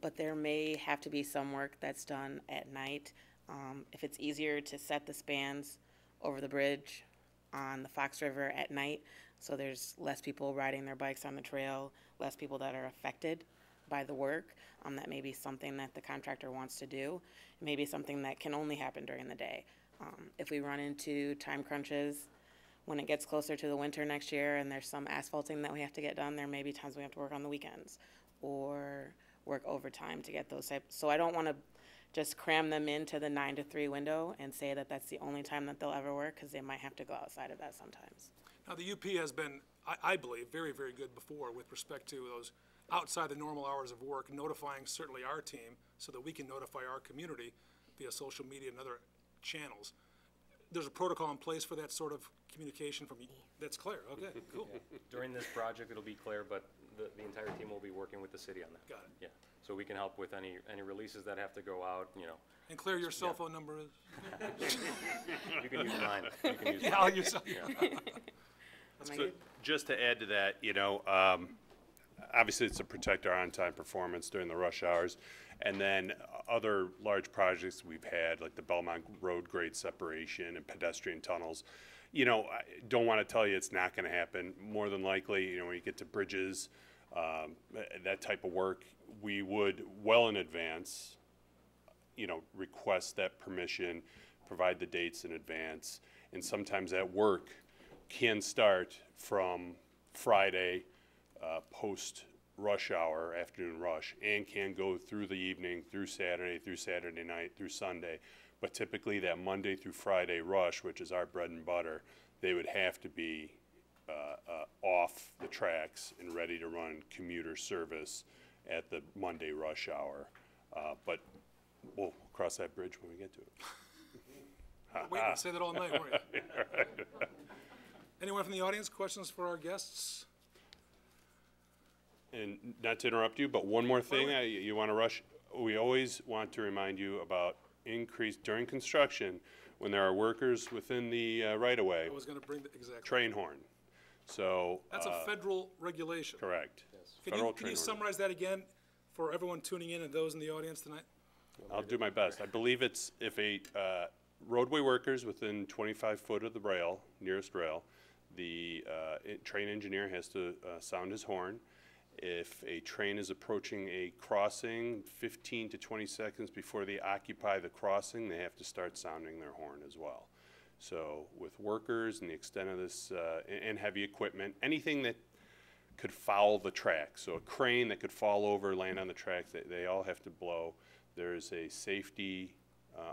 But there may have to be some work that's done at night. If it's easier to set the spans over the bridge on the Fox River at night, so there's less people riding their bikes on the trail, less people that are affected by the work, that may be something that the contractor wants to do. It may be something that can only happen during the day. If we run into time crunches, when it gets closer to the winter next year and there's some asphalting that we have to get done, there may be times we have to work on the weekends or work overtime to get those types. So I don't want to just cram them into the 9 to 3 window and say that that's the only time that they'll ever work, because they might have to go outside of that sometimes. Now, the UP has been, I believe, very, very good before with respect to those outside the normal hours of work, notifying certainly our team so that we can notify our community via social media and other channels. There's a protocol in place for that sort of communication from you. That's clear. Okay, cool. Yeah. During this project, it'll be Claire, but the entire team will be working with the city on that. Got it. Yeah. So we can help with any releases that have to go out, you know. And Claire, your cell phone number is? You can use mine. You can use Yeah, mine. I'll use it. So just to add to that, you know, obviously it's to protect our on-time performance during the rush hours. And then other large projects we've had, like the Belmont Road grade separation and pedestrian tunnels, you know, I don't want to tell you it's not going to happen. More than likely, you know, when you get to bridges, that type of work, we would well in advance, you know, request that permission, provide the dates in advance. And sometimes that work can start from Friday post rush hour, afternoon rush, and can go through the evening, through Saturday night, through Sunday. But typically that Monday through Friday rush, which is our bread and butter, they would have to be off the tracks and ready to run commuter service at the Monday rush hour. But we'll cross that bridge when we get to it. Wait, I'll say that all night, weren't you? Anyone from the audience, questions for our guests? And not to interrupt you, but one more thing, you want to rush, we always want to remind you about increase during construction when there are workers within the right-of-way. I was going to bring the, exactly. Train horn. So. That's a federal regulation. Correct. Can you summarize that again for everyone tuning in and those in the audience tonight? I'll do my best. I believe it's if a roadway workers within 25 foot of the rail, nearest rail, the train engineer has to sound his horn. If a train is approaching a crossing 15 to 20 seconds before they occupy the crossing, they have to start sounding their horn as well. So with workers and the extent of this, and heavy equipment, anything that could foul the track, so a crane that could fall over, land on the track, they all have to blow. There's a safety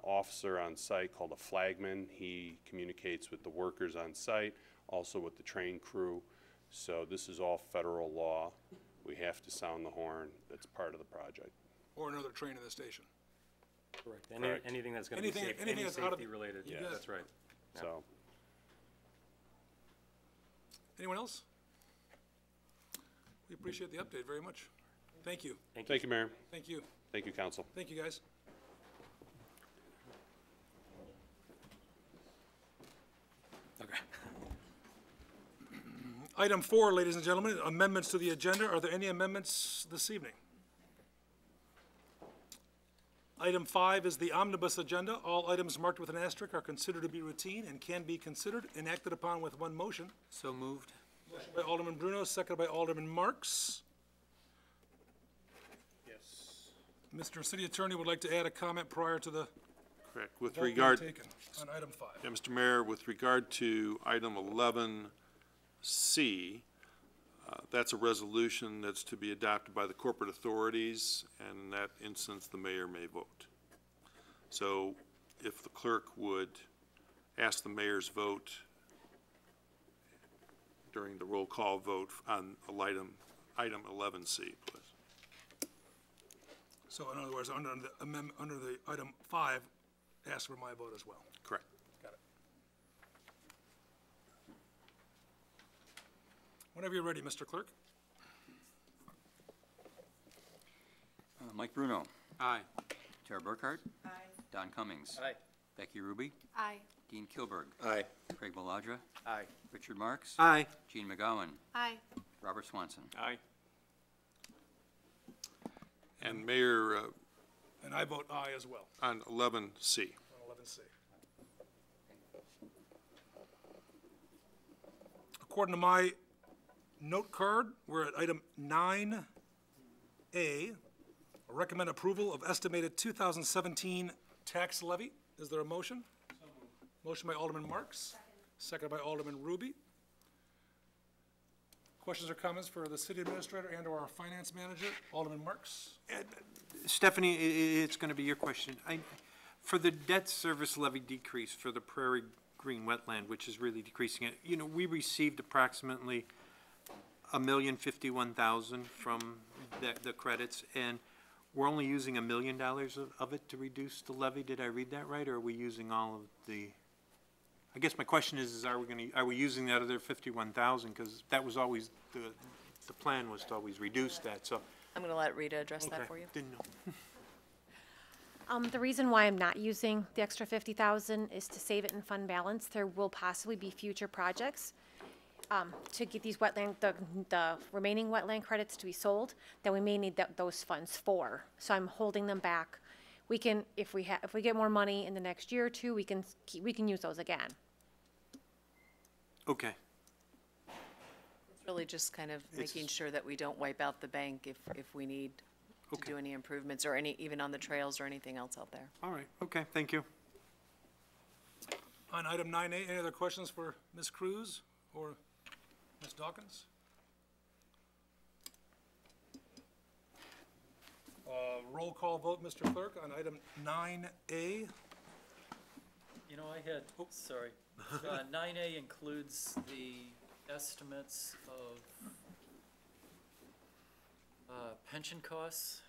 officer on site called a flagman. He communicates with the workers on site, also with the train crew. So this is all federal law. We have to sound the horn. That's part of the project. Or another train in the station. Correct. Correct. Anything that's going to be Anything- safe, anything any that's out of- safety related. You Yeah, got it. that's right. Yeah. So. Anyone else? We appreciate the update very much. Thank you. Thank you, Mayor. Thank you. Thank you, Council. Thank you, guys. Okay. Item 4, ladies and gentlemen, amendments to the agenda. Are there any amendments this evening? Item 5 is the omnibus agenda. All items marked with an asterisk are considered to be routine and can be considered and acted upon with one motion. So moved. Motion by Alderman Bruno, seconded by Alderman Marks. Yes. Mr. City Attorney would like to add a comment prior to the Correct. With vote being regard, taken on item 5. yeah, Mr. Mayor, with regard to item 11C, that's a resolution that's to be adopted by the corporate authorities, and in that instance, the mayor may vote. So if the clerk would ask the mayor's vote during the roll call vote on item 11C, please. So in other words, under the amendment, under the item 5, ask for my vote as well. Correct. Got it. Whenever you're ready, Mr. Clerk. Mike Bruno. Aye. Tara Burkhart. Aye. Don Cummings. Aye. Becky Ruby. Aye. Dean Kilburg. Aye. Craig Maladra. Aye. Richard Marks. Aye. Gene McGowan. Aye. Robert Swanson. Aye. And Mayor, And I vote aye as well on 11C. on 11C. According to my note card, we're at item 9A, recommend approval of estimated 2017 tax levy. Is there a motion? Motion by Alderman Marks, seconded by Alderman Ruby. Questions or comments for the city administrator and/or our finance manager? Alderman Marks? Stephanie, it's going to be your question. For the debt service levy decrease for the Prairie Green wetland, which is really decreasing it, you know, we received approximately $1,051,000 from the credits, and we're only using $1 million of it to reduce the levy. Did I read that right, or are we using all of the? I guess my question is are we using that other 51,000? Because that was always the plan was to always reduce that. So I'm going to let Rita address okay, that for you. didn't know. The reason why I'm not using the extra 50,000 is to save it in fund balance. There will possibly be future projects to get these the remaining wetland credits to be sold that we may need those funds for. So I'm holding them back. We can, if we get more money in the next year or two, we can use those again. Okay. It's really just kind of making sure that we don't wipe out the bank if we need to do any improvements or even on the trails or anything else out there. All right. Okay. Thank you. On item 9A, any other questions for Ms. Cruz or Ms. Dawkins? Roll call vote, Mr. Clerk, on item 9A. You know, I had, sorry, 9A includes the estimates of pension costs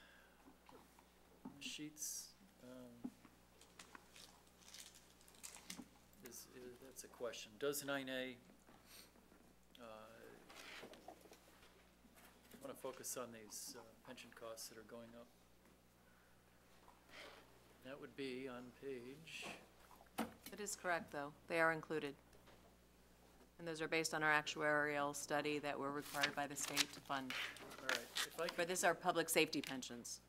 sheets. That's a question. Does 9A want to focus on these pension costs that are going up? That would be on page. It is correct, though. They are included. And those are based on our actuarial study that we're required by the state to fund. All right, if I But could, these are public safety pensions.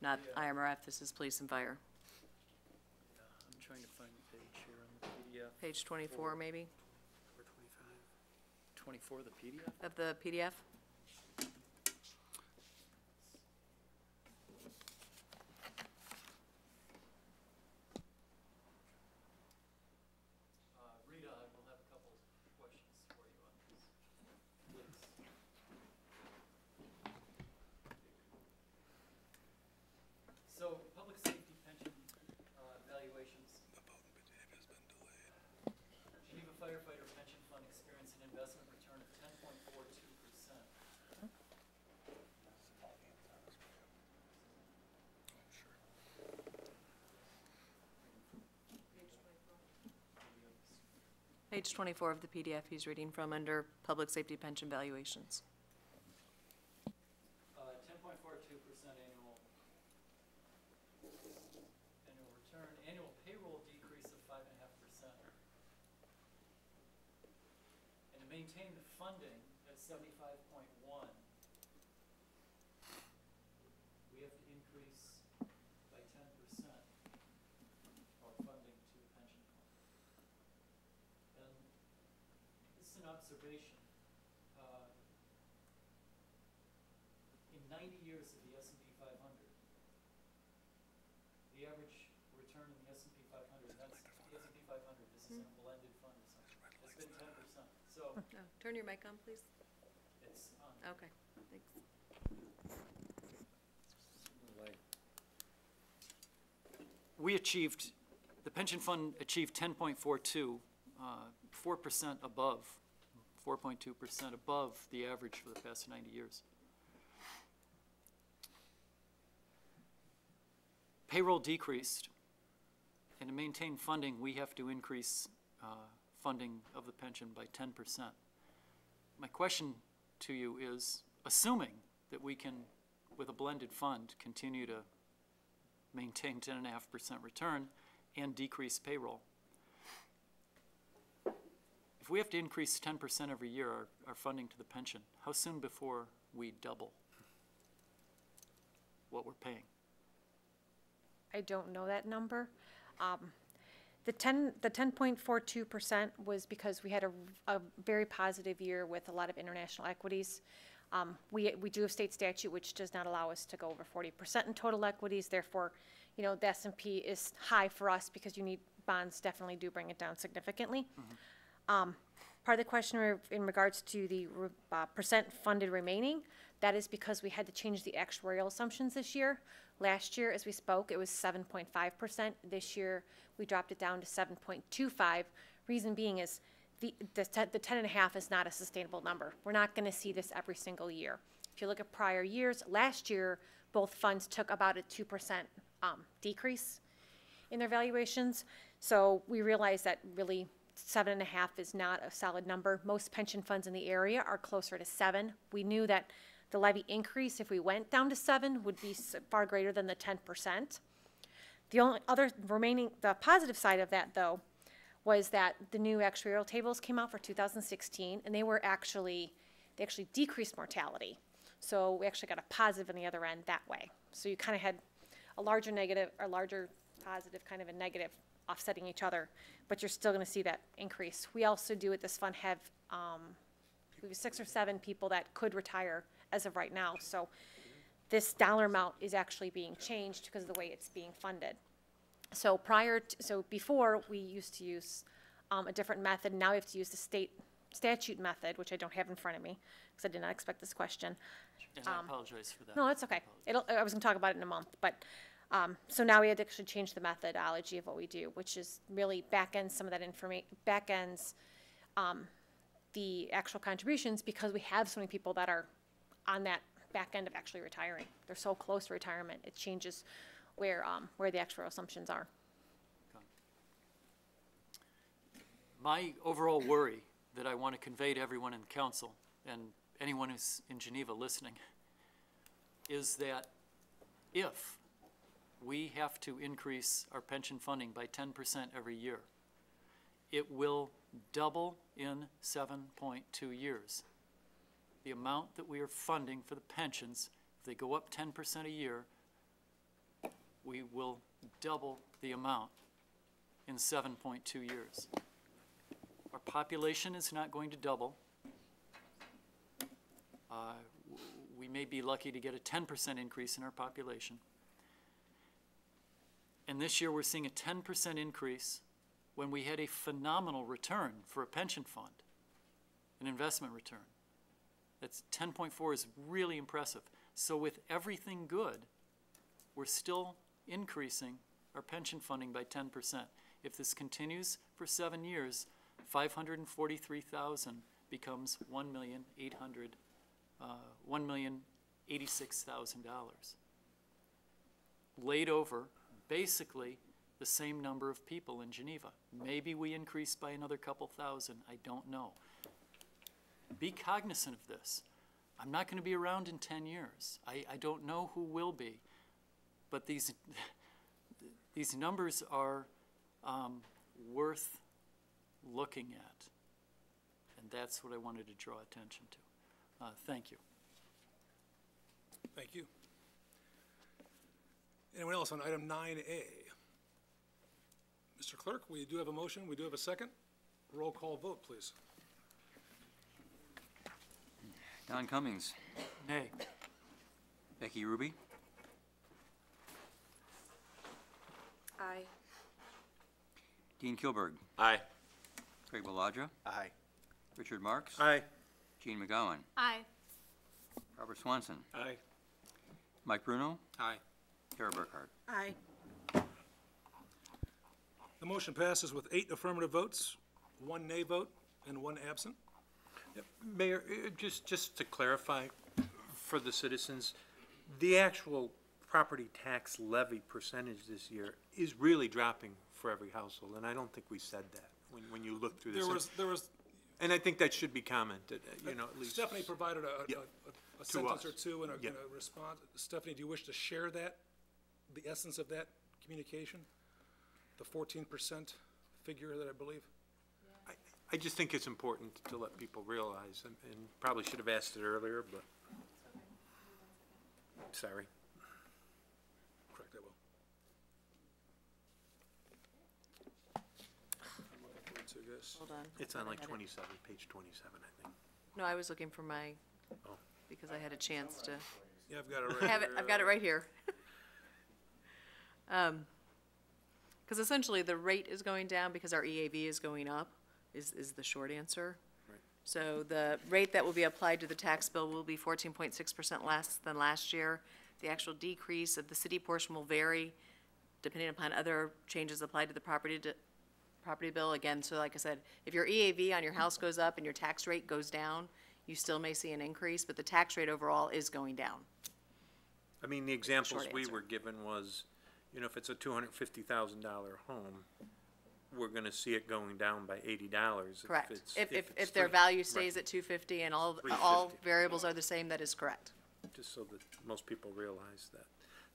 not IMRF, this is police and fire. I'm trying to find the page here on the PDF. Page 24, maybe, 24, the PDF? of the PDF? Rita, I will have a couple of questions for you on this, please. So, public safety pension valuations. Geneva firefighter pension fund experienced an investment return of 10.42%. Page 24 of the PDF he's reading from under public safety pension valuations. 10.42% annual return, annual payroll decrease of 5.5%. And to maintain the funding at 75.1, we have to increase by 10% our funding to the pension fund. And this is an observation. In 90 years of the S&P 500, the average return in the S&P 500, and that's the S&P 500, this is a blended fund, has been 10%. So Oh, turn your mic on, please. it's on. Okay, thanks. The pension fund achieved 10.42, 4% above, 4.2% above the average for the past 90 years. Payroll decreased, and to maintain funding, we have to increase funding of the pension by 10%. My question to you is, assuming that we can, with a blended fund, continue to maintain 10.5% return and decrease payroll, if we have to increase 10% every year, our funding to the pension, how soon before we double what we're paying? I don't know that number. The 10.42% was because we had a very positive year with a lot of international equities. We do have state statute which does not allow us to go over 40% in total equities. Therefore, you know, the S&P is high for us because you need bonds definitely do bring it down significantly. Part of the question in regards to the percent funded remaining, that is because we had to change the actuarial assumptions this year. Last year, as we spoke, it was 7.5%. This year, we dropped it down to 7.25. Reason being is the 10.5 is not a sustainable number. We're not going to see this every single year. If you look at prior years, last year, both funds took about a 2% decrease in their valuations. So we realized that really 7.5 is not a solid number. Most pension funds in the area are closer to 7. We knew that the levy increase, if we went down to 7, would be far greater than the 10%. The only other remaining, the positive side of that, though, was that the new actuarial tables came out for 2016, and they actually decreased mortality. So we actually got a positive on the other end that way. So you kind of had a larger negative, or larger positive, kind of a negative offsetting each other, but you're still going to see that increase. We also do at this fund have we have 6 or 7 people that could retire as of right now. So this dollar amount is actually being changed because of the way it's being funded. So before we used to use a different method, and now we have to use the state statute method, which I don't have in front of me because I did not expect this question. And I apologize for that. No, it's okay. I was going to talk about it in a month, but so now we had to actually change the methodology of what we do, which is really back-end some of that information, back-ends the actual contributions, because we have so many people that are on that back end of actually retiring. They're so close to retirement, it changes where the actual assumptions are. My overall worry that I want to convey to everyone in council and anyone who's in Geneva listening is that if we have to increase our pension funding by 10% every year, it will double in 7.2 years. The amount that we are funding for the pensions, if they go up 10% a year, we will double the amount in 7.2 years. Our population is not going to double. We may be lucky to get a 10% increase in our population. And this year we're seeing a 10% increase when we had a phenomenal return for a pension fund, an investment return. That's 10.4 is really impressive. So with everything good, we're still increasing our pension funding by 10%. If this continues for 7 years, 543,000 becomes $1,086,000. Laid over basically the same number of people in Geneva. Maybe we increase by another couple thousand, I don't know. Be cognizant of this. I'm not going to be around in 10 years. I don't know who will be, but these numbers are worth looking at, and that's what I wanted to draw attention to. Thank you. Thank you. Anyone else on item 9A? Mr. Clerk, we do have a motion. We do have a second. Roll call vote, please. Don Cummings. Nay. Becky Ruby. Aye. Dean Kilburg. Aye. Craig Maladra. Aye. Richard Marks. Aye. Gene McGowan. Aye. Robert Swanson. Aye. Mike Bruno. Aye. Tara Burkhardt. Aye. The motion passes with 8 affirmative votes, 1 nay vote, and 1 absent. Mayor, just to clarify for the citizens, the actual property tax levy percentage this year is really dropping for every household, and I don't think we said that when you look through this. There was, and I think that should be commented, at least. Stephanie provided a sentence or two in a Yeah. response. Stephanie, do you wish to share that, the essence of that communication? The 14% figure that I believe? I just think it's important to let people realize, and probably should have asked it earlier, but, sorry. Correct, I will. Hold on. It's on like I had it. 27, page 27, I think. No, I was looking for my, Oh. because I had a chance to. Yeah, I've got it right I have it, here. I've got it right here. Because essentially the rate is going down because our EAV is going up, is the short answer. Right. So the rate that will be applied to the tax bill will be 14.6% less than last year. The actual decrease of the city portion will vary depending upon other changes applied to the property bill. Again, so like I said, if your EAV on your house goes up and your tax rate goes down, you still may see an increase, but the tax rate overall is going down. I mean, the examples Short we answer. were given was, if it's a $250,000 home, we're gonna see it going down by $80. Correct. If If their value stays at 250 and all 350. variables are the same, that is correct. Just so that most people realize that.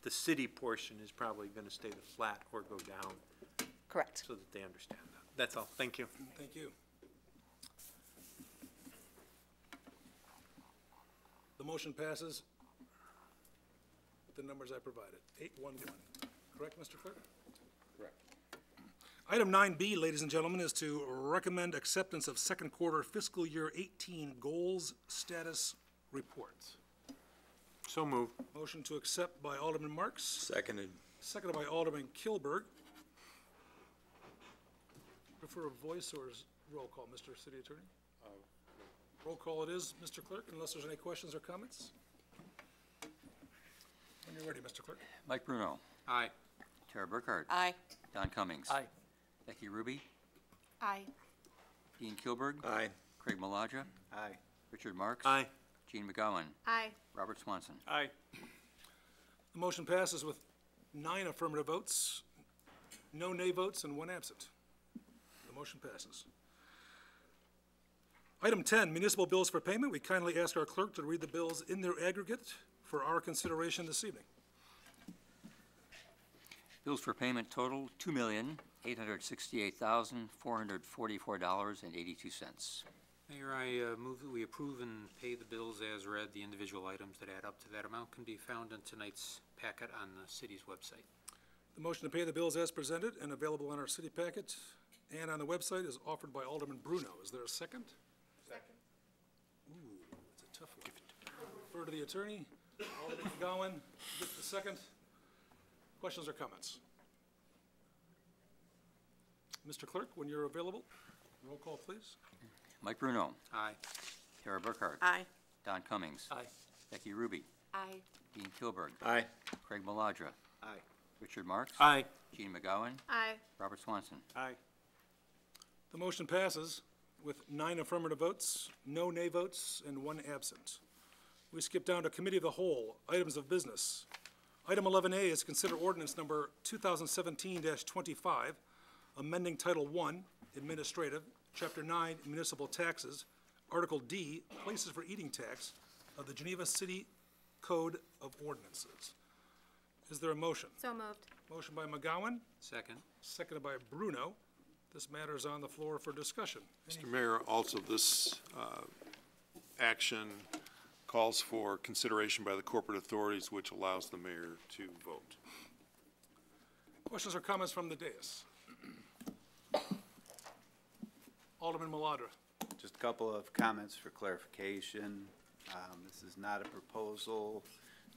The city portion is probably gonna stay the flat or go down, Correct. so that they understand that. That's all. Thank you. Thank you. The motion passes with the numbers I provided, 8-1-1. Correct, Mr. Clerk? Correct. Item 9B, ladies and gentlemen, is to recommend acceptance of second quarter fiscal year 18 goals status reports. So moved. Motion to accept by Alderman Marks, Seconded. seconded by Alderman Kilburg. Prefer a voice or roll call, Mr. City Attorney? Roll call it is, Mr. Clerk, unless there's any questions or comments. When you're ready, Mr. Clerk. Mike Bruno. Aye. Tara Burkhardt. Aye. Don Cummings. Aye. Becky Ruby. Aye. Dean Kilburg. Aye. Craig Maladra. Aye. Richard Marks. Aye. Gene McGowan. Aye. Robert Swanson. Aye. The motion passes with 9 affirmative votes, no nay votes, and 1 absent. The motion passes. Item 10, municipal bills for payment. We kindly ask our clerk to read the bills in their aggregate for our consideration this evening. Bills for payment total $2,868,444.82. Mayor, I move that we approve and pay the bills as read. The individual items that add up to that amount can be found in tonight's packet on the city's website. The motion to pay the bills as presented and available on our city packet and on the website is offered by Alderman Bruno. Is there a second? Second. Ooh, that's a tough one. Refer to the attorney. Alderman McGowan, gets the second. Questions or comments? Mr. Clerk, when you're available, roll call, please. Mike Bruno. Aye. Tara Burkhart. Aye. Don Cummings. Aye. Becky Ruby. Aye. Dean Kilburg. Aye. Craig Maladra. Aye. Richard Marks. Aye. Jean McGowan. Aye. Robert Swanson. Aye. The motion passes with 9 affirmative votes, no nay votes, and 1 absent. We skip down to Committee of the Whole, items of business. Item 11A is consider ordinance number 2017-25, amending Title I, Administrative, Chapter 9, Municipal Taxes, Article D, Places for Eating Tax of the Geneva City Code of Ordinances. Is there a motion? So moved. Motion by McGowan, Second. seconded by Bruno. This matter is on the floor for discussion. Mr. Mayor, also this action calls for consideration by the corporate authorities, which allows the mayor to vote. Questions or comments from the dais? Alderman Maladra. Just a couple of comments for clarification. This is not a proposal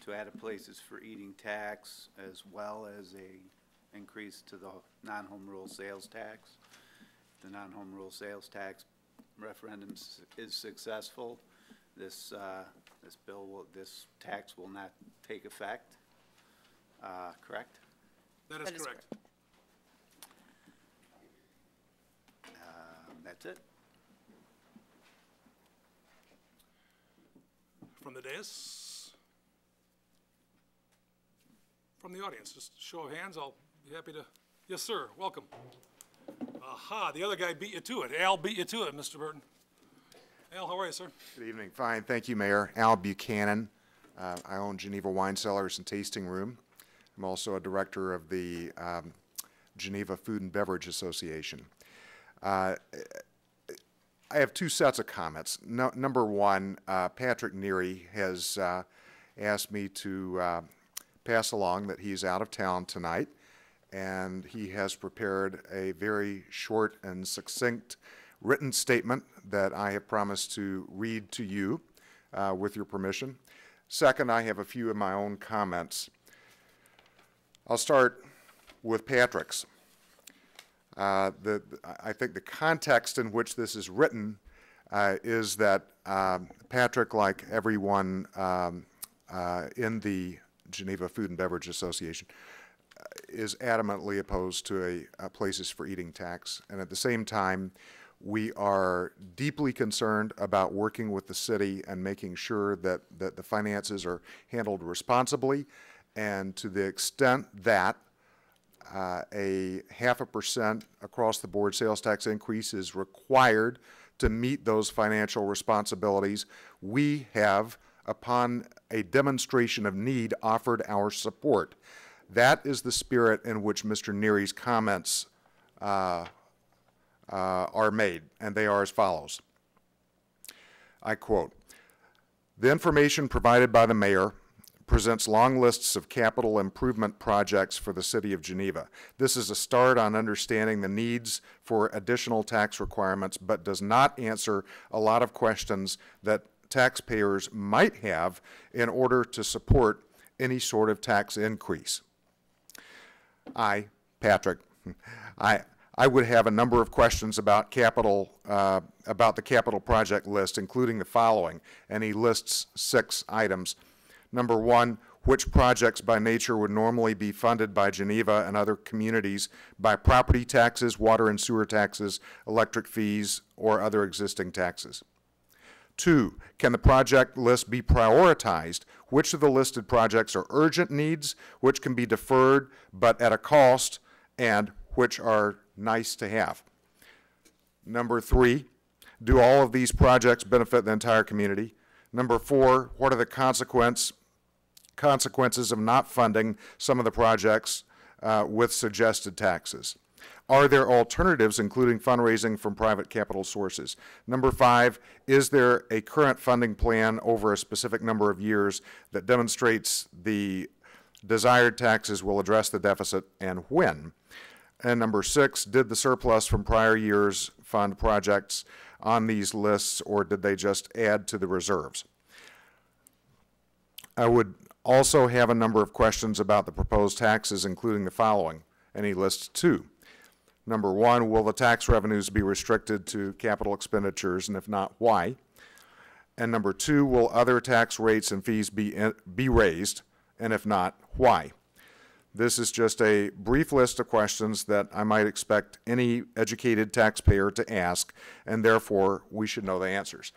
to add a places for eating tax as well as a increase to the non-home rule sales tax. If the non-home rule sales tax referendum is successful, this tax will not take effect. Correct? That is correct. That's it. From the dais? From the audience, just show of hands, I'll be happy to. Yes, sir, welcome. Aha, the other guy beat you to it. Al beat you to it, Mr. Burton. Al, how are you, sir? Good evening. Fine, thank you, Mayor. Al Buchanan. I own Geneva Wine Cellars and Tasting Room. I'm also a director of the Geneva Food and Beverage Association. I have 2 sets of comments. Number one, Patrick Neary has asked me to pass along that he's out of town tonight, and he has prepared a very short and succinct written statement that I have promised to read to you with your permission. Second, I have a few of my own comments. I'll start with Patrick's. I think the context in which this is written is that Patrick, like everyone in the Geneva Food and Beverage Association, is adamantly opposed to a places for eating tax. And at the same time, we are deeply concerned about working with the city and making sure that the finances are handled responsibly. And to the extent that a 0.5% across the board sales tax increase is required to meet those financial responsibilities, we have, upon a demonstration of need, offered our support. That is the spirit in which Mr. Neary's comments are made, and they are as follows. I quote, "The information provided by the mayor presents long lists of capital improvement projects for the city of Geneva. This is a start on understanding the needs for additional tax requirements, but does not answer a lot of questions that taxpayers might have in order to support any sort of tax increase." Patrick, I would have a number of questions about about the capital project list, including the following, and he lists 6 items. Number 1, which projects by nature would normally be funded by Geneva and other communities by property taxes, water and sewer taxes, electric fees, or other existing taxes? 2, can the project list be prioritized? Which of the listed projects are urgent needs, which can be deferred but at a cost, and which are nice to have? Number 3, do all of these projects benefit the entire community? Number 4, what are the consequences of not funding some of the projects with suggested taxes? Are there alternatives, including fundraising from private capital sources? Number 5, is there a current funding plan over a specific number of years that demonstrates the desired taxes will address the deficit and when? And number 6, did the surplus from prior years fund projects on these lists, or did they just add to the reserves? I would also have a number of questions about the proposed taxes, including the following, and he lists 2. Number 1, will the tax revenues be restricted to capital expenditures, and if not, why? And number 2, will other tax rates and fees be raised, and if not, why? This is just a brief list of questions that I might expect any educated taxpayer to ask, and therefore we should know the answers.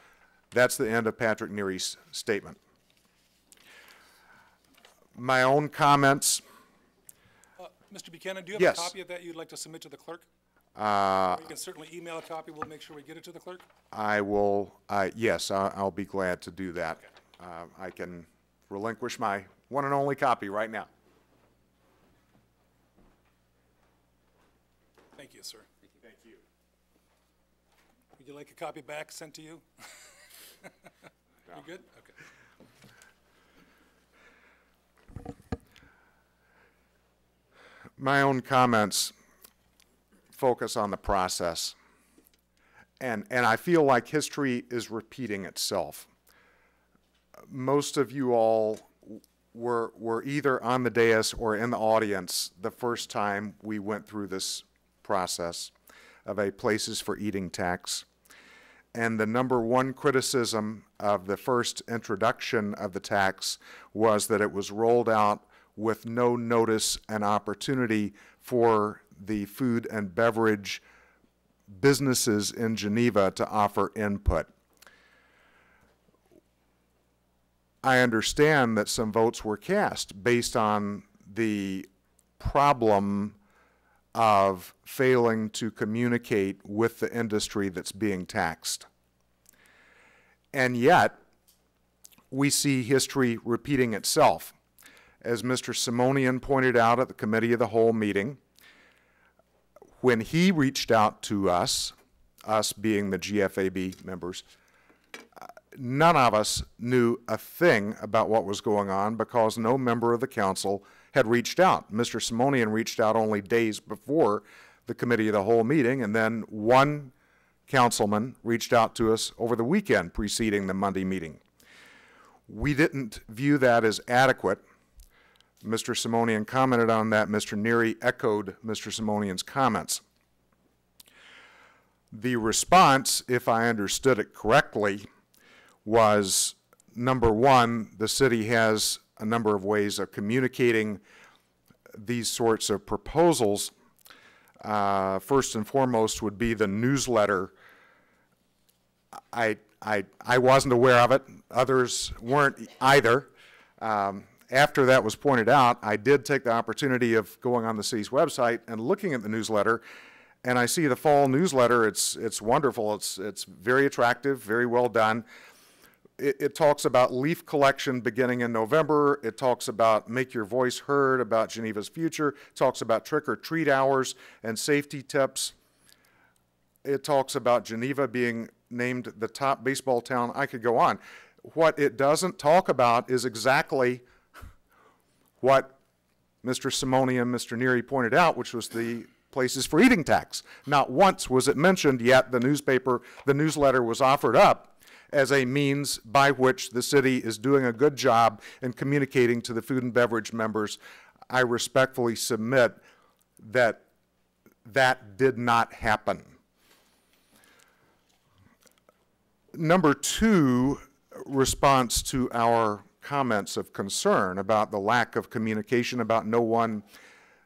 That's the end of Patrick Neary's statement. My own comments. Mr. Buchanan, do you have Yes. a copy of that you'd like to submit to the clerk? You can certainly email a copy. We'll make sure we get it to the clerk. I will, yes, I'll be glad to do that. I can relinquish my one and only copy right now. Thank you, sir. Thank you. Would you like a copy back sent to you? You good? Okay. My own comments focus on the process. And I feel like history is repeating itself. Most of you all were either on the dais or in the audience the first time we went through this process of a places for eating tax. And the number one criticism of the first introduction of the tax was that it was rolled out with no notice and opportunity for the food and beverage businesses in Geneva to offer input. I understand that some votes were cast based on the problem of failing to communicate with the industry that's being taxed. And yet, we see history repeating itself. As Mr. Simonian pointed out at the Committee of the Whole meeting, when he reached out to us being the GFAB members, none of us knew a thing about what was going on because no member of the council had reached out. Mr. Simonian reached out only days before the Committee of the Whole meeting, and then one councilman reached out to us over the weekend preceding the Monday meeting. We didn't view that as adequate. Mr. Simonian commented on that. Mr. Neary echoed Mr. Simonian's comments. The response, if I understood it correctly, was number one, the city has a number of ways of communicating these sorts of proposals. First and foremost would be the newsletter. I wasn't aware of it. Others weren't either. After that was pointed out, I did take the opportunity of going on the city's website and looking at the newsletter, and I see the fall newsletter. It's wonderful. It's very attractive, very well done. It talks about leaf collection beginning in November. It talks about make your voice heard about Geneva's future. It talks about trick-or-treat hours and safety tips. It talks about Geneva being named the top baseball town. I could go on. What it doesn't talk about is exactly what Mr. Simonian and Mr. Neary pointed out, which was the places for eating tax. Not once was it mentioned, yet the newsletter was offered up as a means by which the city is doing a good job in communicating to the food and beverage members. I respectfully submit that that did not happen. Number two, response to our comments of concern about the lack of communication, about no one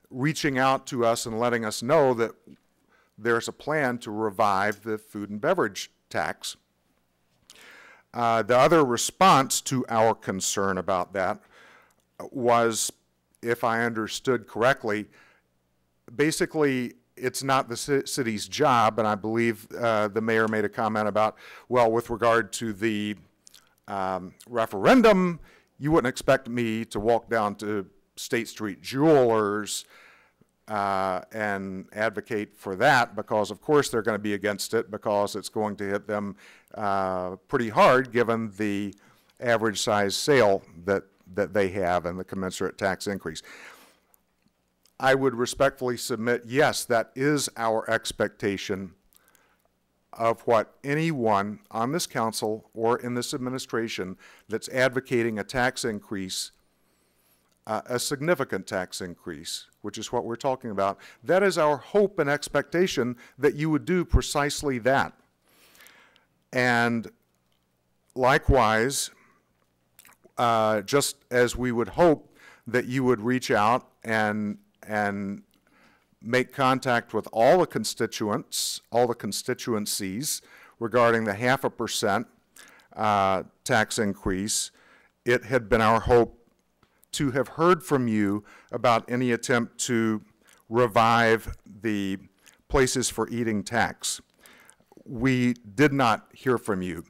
reaching out to us and letting us know that there's a plan to revive the food and beverage tax. The other response to our concern about that was, if I understood correctly, basically it's not the city's job, and I believe the mayor made a comment about, well, with regard to the referendum, you wouldn't expect me to walk down to State Street Jewelers and advocate for that, because of course they're going to be against it, because it's going to hit them pretty hard given the average size sale that that they have and the commensurate tax increase. I would respectfully submit, yes, that is our expectation of what anyone on this council or in this administration that's advocating a tax increase, a significant tax increase, which is what we're talking about, that is our hope and expectation that you would do precisely that. And likewise, just as we would hope that you would reach out and make contact with all the constituents, all the constituencies regarding the 0.5% tax increase, it had been our hope to have heard from you about any attempt to revive the places for eating tax. We did not hear from you.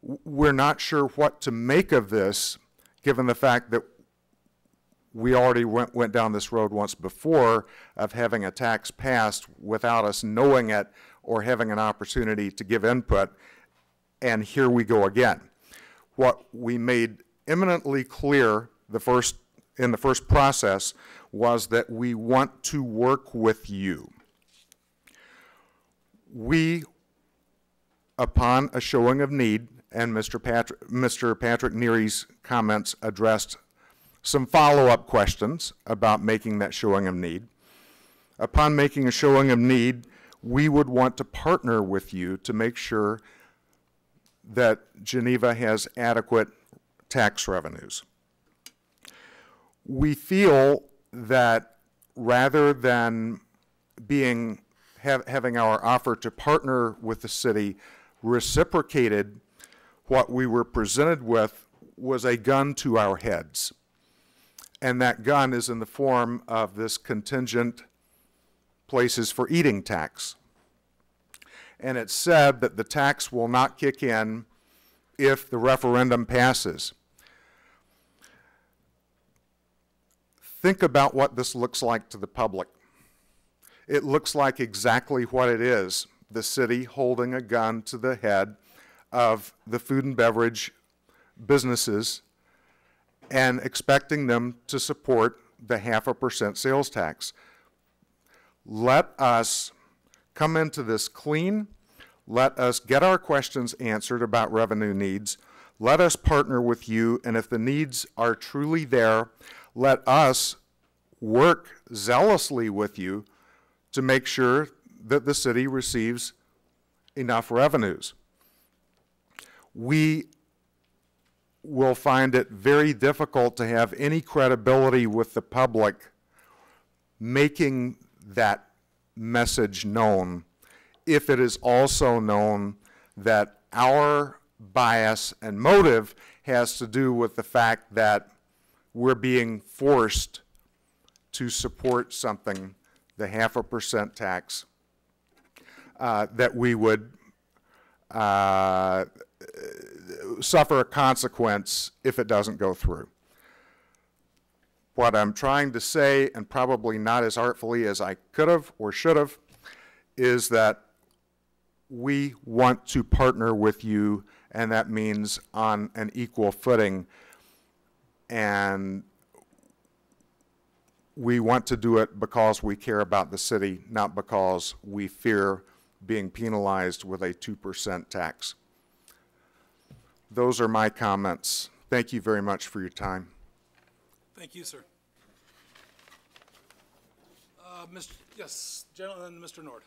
We're not sure what to make of this, given the fact that we already went down this road once before of having a tax passed without us knowing it or having an opportunity to give input, and here we go again. What we made eminently clear in the first process was that we want to work with you. We, upon a showing of need, and Mr. Patrick Neary's comments addressed some follow-up questions about making that showing of need. Upon making a showing of need, we would want to partner with you to make sure that Geneva has adequate tax revenues. We feel that rather than having our offer to partner with the city reciprocated, what we were presented with was a gun to our heads. And that gun is in the form of this contingent places for eating tax. And it said that the tax will not kick in if the referendum passes. Think about what this looks like to the public. It looks like exactly what it is, the city holding a gun to the head of the food and beverage businesses and expecting them to support the 0.5% sales tax. Let us come into this clean. Let us get our questions answered about revenue needs. Let us partner with you, and if the needs are truly there, let us work zealously with you to make sure that the city receives enough revenues. We will find it very difficult to have any credibility with the public making that message known if it is also known that our bias and motive has to do with the fact that we're being forced to support something, the 0.5% tax, that we would suffer a consequence if it doesn't go through. What I'm trying to say, and probably not as artfully as I could have or should have, is that we want to partner with you, and that means on an equal footing, and we want to do it because we care about the city, not because we fear being penalized with a 2% tax. Those are my comments. Thank you very much for your time. Thank you, sir. Yes, gentleman, Mr. Nord.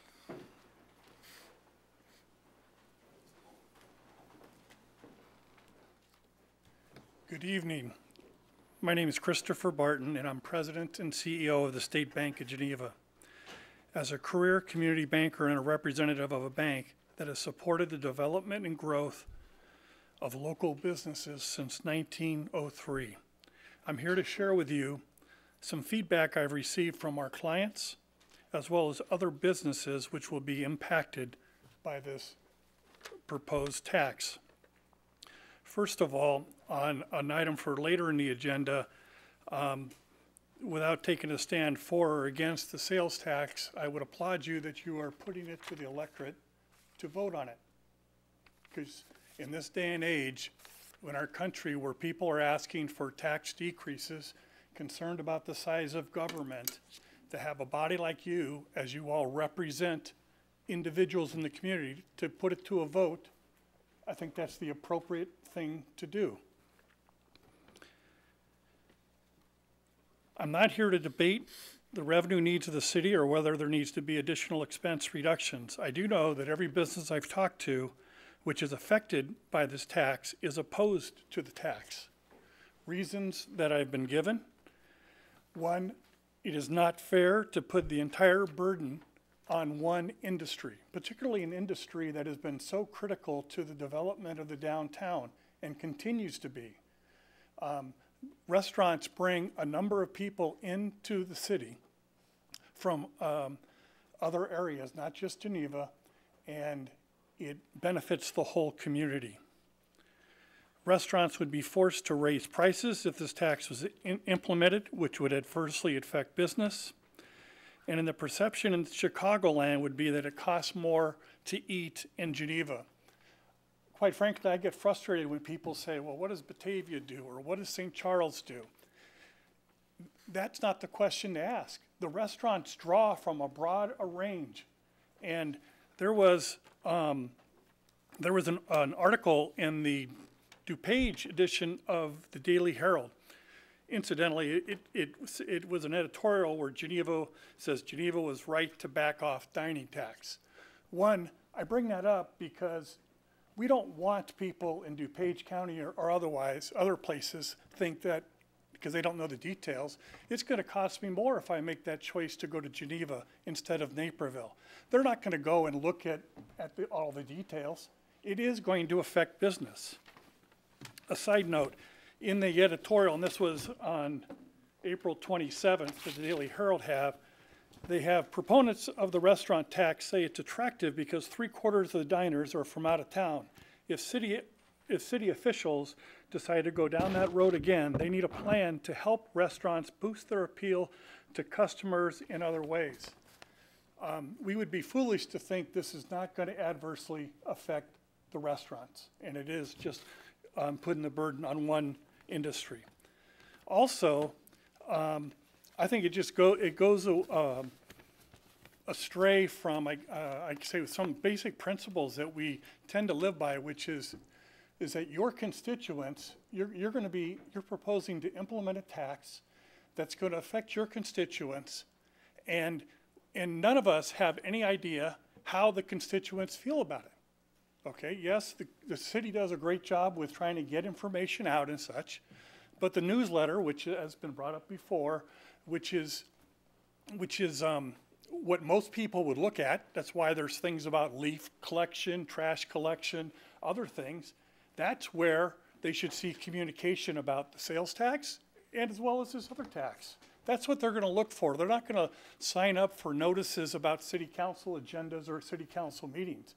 Good evening. My name is Christopher Barton, and I'm President and CEO of the State Bank of Geneva. As a career community banker and a representative of a bank that has supported the development and growth of local businesses since 1903, I'm here to share with you some feedback I've received from our clients, as well as other businesses which will be impacted by this proposed tax. First of all, on an item for later in the agenda, without taking a stand for or against the sales tax, I would applaud you that you are putting it to the electorate to vote on it. Because in this day and age, in our country where people are asking for tax decreases, concerned about the size of government, to have a body like you, as you all represent individuals in the community, to put it to a vote, I think that's the appropriate thing to do. I'm not here to debate the revenue needs of the city or whether there needs to be additional expense reductions. I do know that every business I've talked to which is affected by this tax is opposed to the tax. Reasons that I've been given: one, it is not fair to put the entire burden on one industry, particularly an industry that has been so critical to the development of the downtown and continues to be. Restaurants bring a number of people into the city from other areas, not just Geneva, and it benefits the whole community. Restaurants would be forced to raise prices if this tax was implemented, which would adversely affect business. And in the perception in Chicagoland would be that it costs more to eat in Geneva. Quite frankly, I get frustrated when people say, well, what does Batavia do, or what does St. Charles do? That's not the question to ask. The restaurants draw from a broad range. And there was an article in the DuPage edition of the Daily Herald. Incidentally, it was an editorial where Geneva says Geneva was right to back off dining tax. One, I bring that up because we don't want people in DuPage County or otherwise, other places, think that, because they don't know the details, it's going to cost me more if I make that choice to go to Geneva instead of Naperville. They're not going to go and look at all the details. It is going to affect business. A side note, in the editorial, and this was on April 27th, that the Daily Herald they have proponents of the restaurant tax say it's attractive because 3/4 of the diners are from out of town. If city officials decide to go down that road again, they need a plan to help restaurants boost their appeal to customers in other ways. We would be foolish to think this is not going to adversely affect the restaurants, and it is just putting the burden on one industry. Also, I think it goes astray from, I'd say, some basic principles that we tend to live by, which is that your constituents, you're proposing to implement a tax that's going to affect your constituents, and none of us have any idea how the constituents feel about it. Okay, yes, the city does a great job with trying to get information out and such, but the newsletter, which has been brought up before, which is what most people would look at, that's why there's things about leaf collection, trash collection, other things, that's where they should see communication about the sales tax and as well as this other tax. That's what they're going to look for. They're not going to sign up for notices about city council agendas or city council meetings.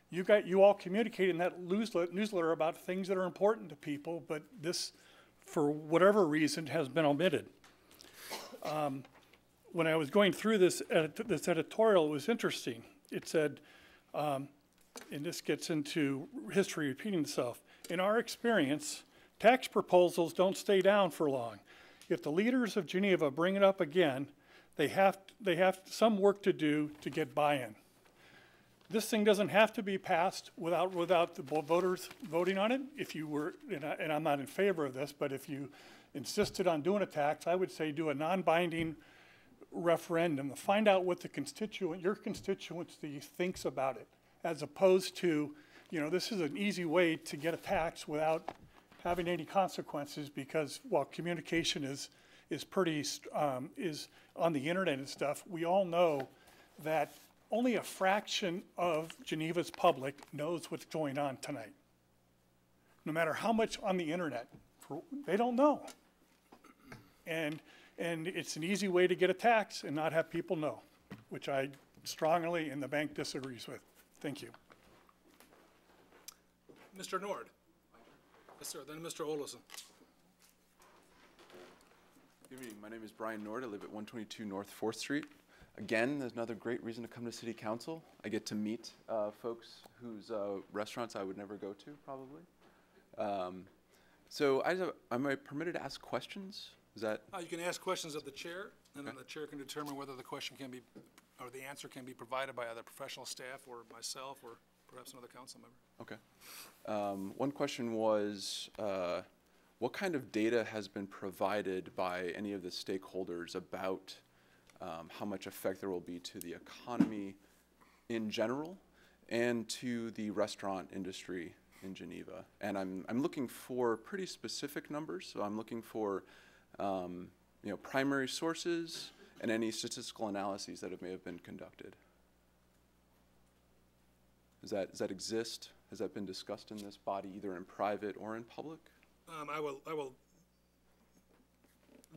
You all communicate in that newsletter about things that are important to people, but this, for whatever reason, has been omitted. When I was going through this editorial, it was interesting. It said, and this gets into history repeating itself, in our experience, tax proposals don't stay down for long. If the leaders of Geneva bring it up again, they have some work to do to get buy-in. This thing doesn't have to be passed without the voters voting on it. If you were, and I'm not in favor of this, but if you insisted on doing a tax, I would say do a non-binding referendum to find out what your constituency thinks about it, as opposed to, this is an easy way to get a tax without having any consequences, because while communication is on the internet and stuff, we all know that only a fraction of Geneva's public knows what's going on tonight. No matter how much on the internet, they don't know. And it's an easy way to get a tax and not have people know, which I strongly, and the bank disagrees with. Thank you. Mr. Nord. Yes, sir. Then Mr. Olesen. Good evening. My name is Brian Nord. I live at 122 North 4th Street. Again, there's another great reason to come to City Council. I get to meet folks whose restaurants I would never go to, probably. So am I permitted to ask questions? Is that? You can ask questions of the chair, and then the chair can determine whether the question can be, or the answer can be provided by either professional staff or myself or perhaps another council member. Okay. One question was, what kind of data has been provided by any of the stakeholders about how much effect there will be to the economy in general and to the restaurant industry in Geneva? And I'm looking for pretty specific numbers. So I'm looking for primary sources and any statistical analyses that may have been conducted. Does that exist? Has that been discussed in this body, either in private or in public? I will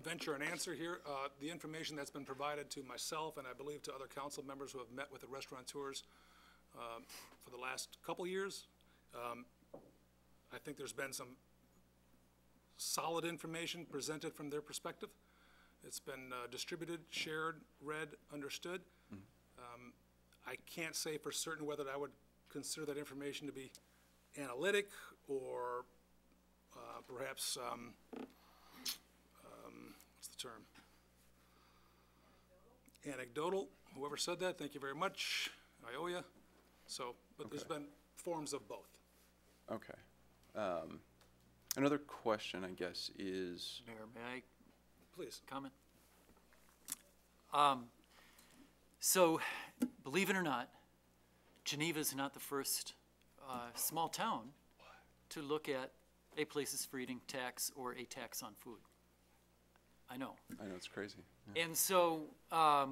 venture an answer here. The information that's been provided to myself and I believe to other council members who have met with the restaurateurs for the last couple years, I think there's been some solid information presented from their perspective. It's been distributed, shared, read, understood. I can't say for certain whether I would consider that information to be analytic or perhaps, what's the term? Anecdotal. Whoever said that, thank you very much. I owe you. So, but there's been forms of both. Okay. Another question, I guess, is... Mayor, may I please comment? So, believe it or not, Geneva is not the first small town to look at a places for eating tax or a tax on food. I know. I know, it's crazy. Yeah. And so I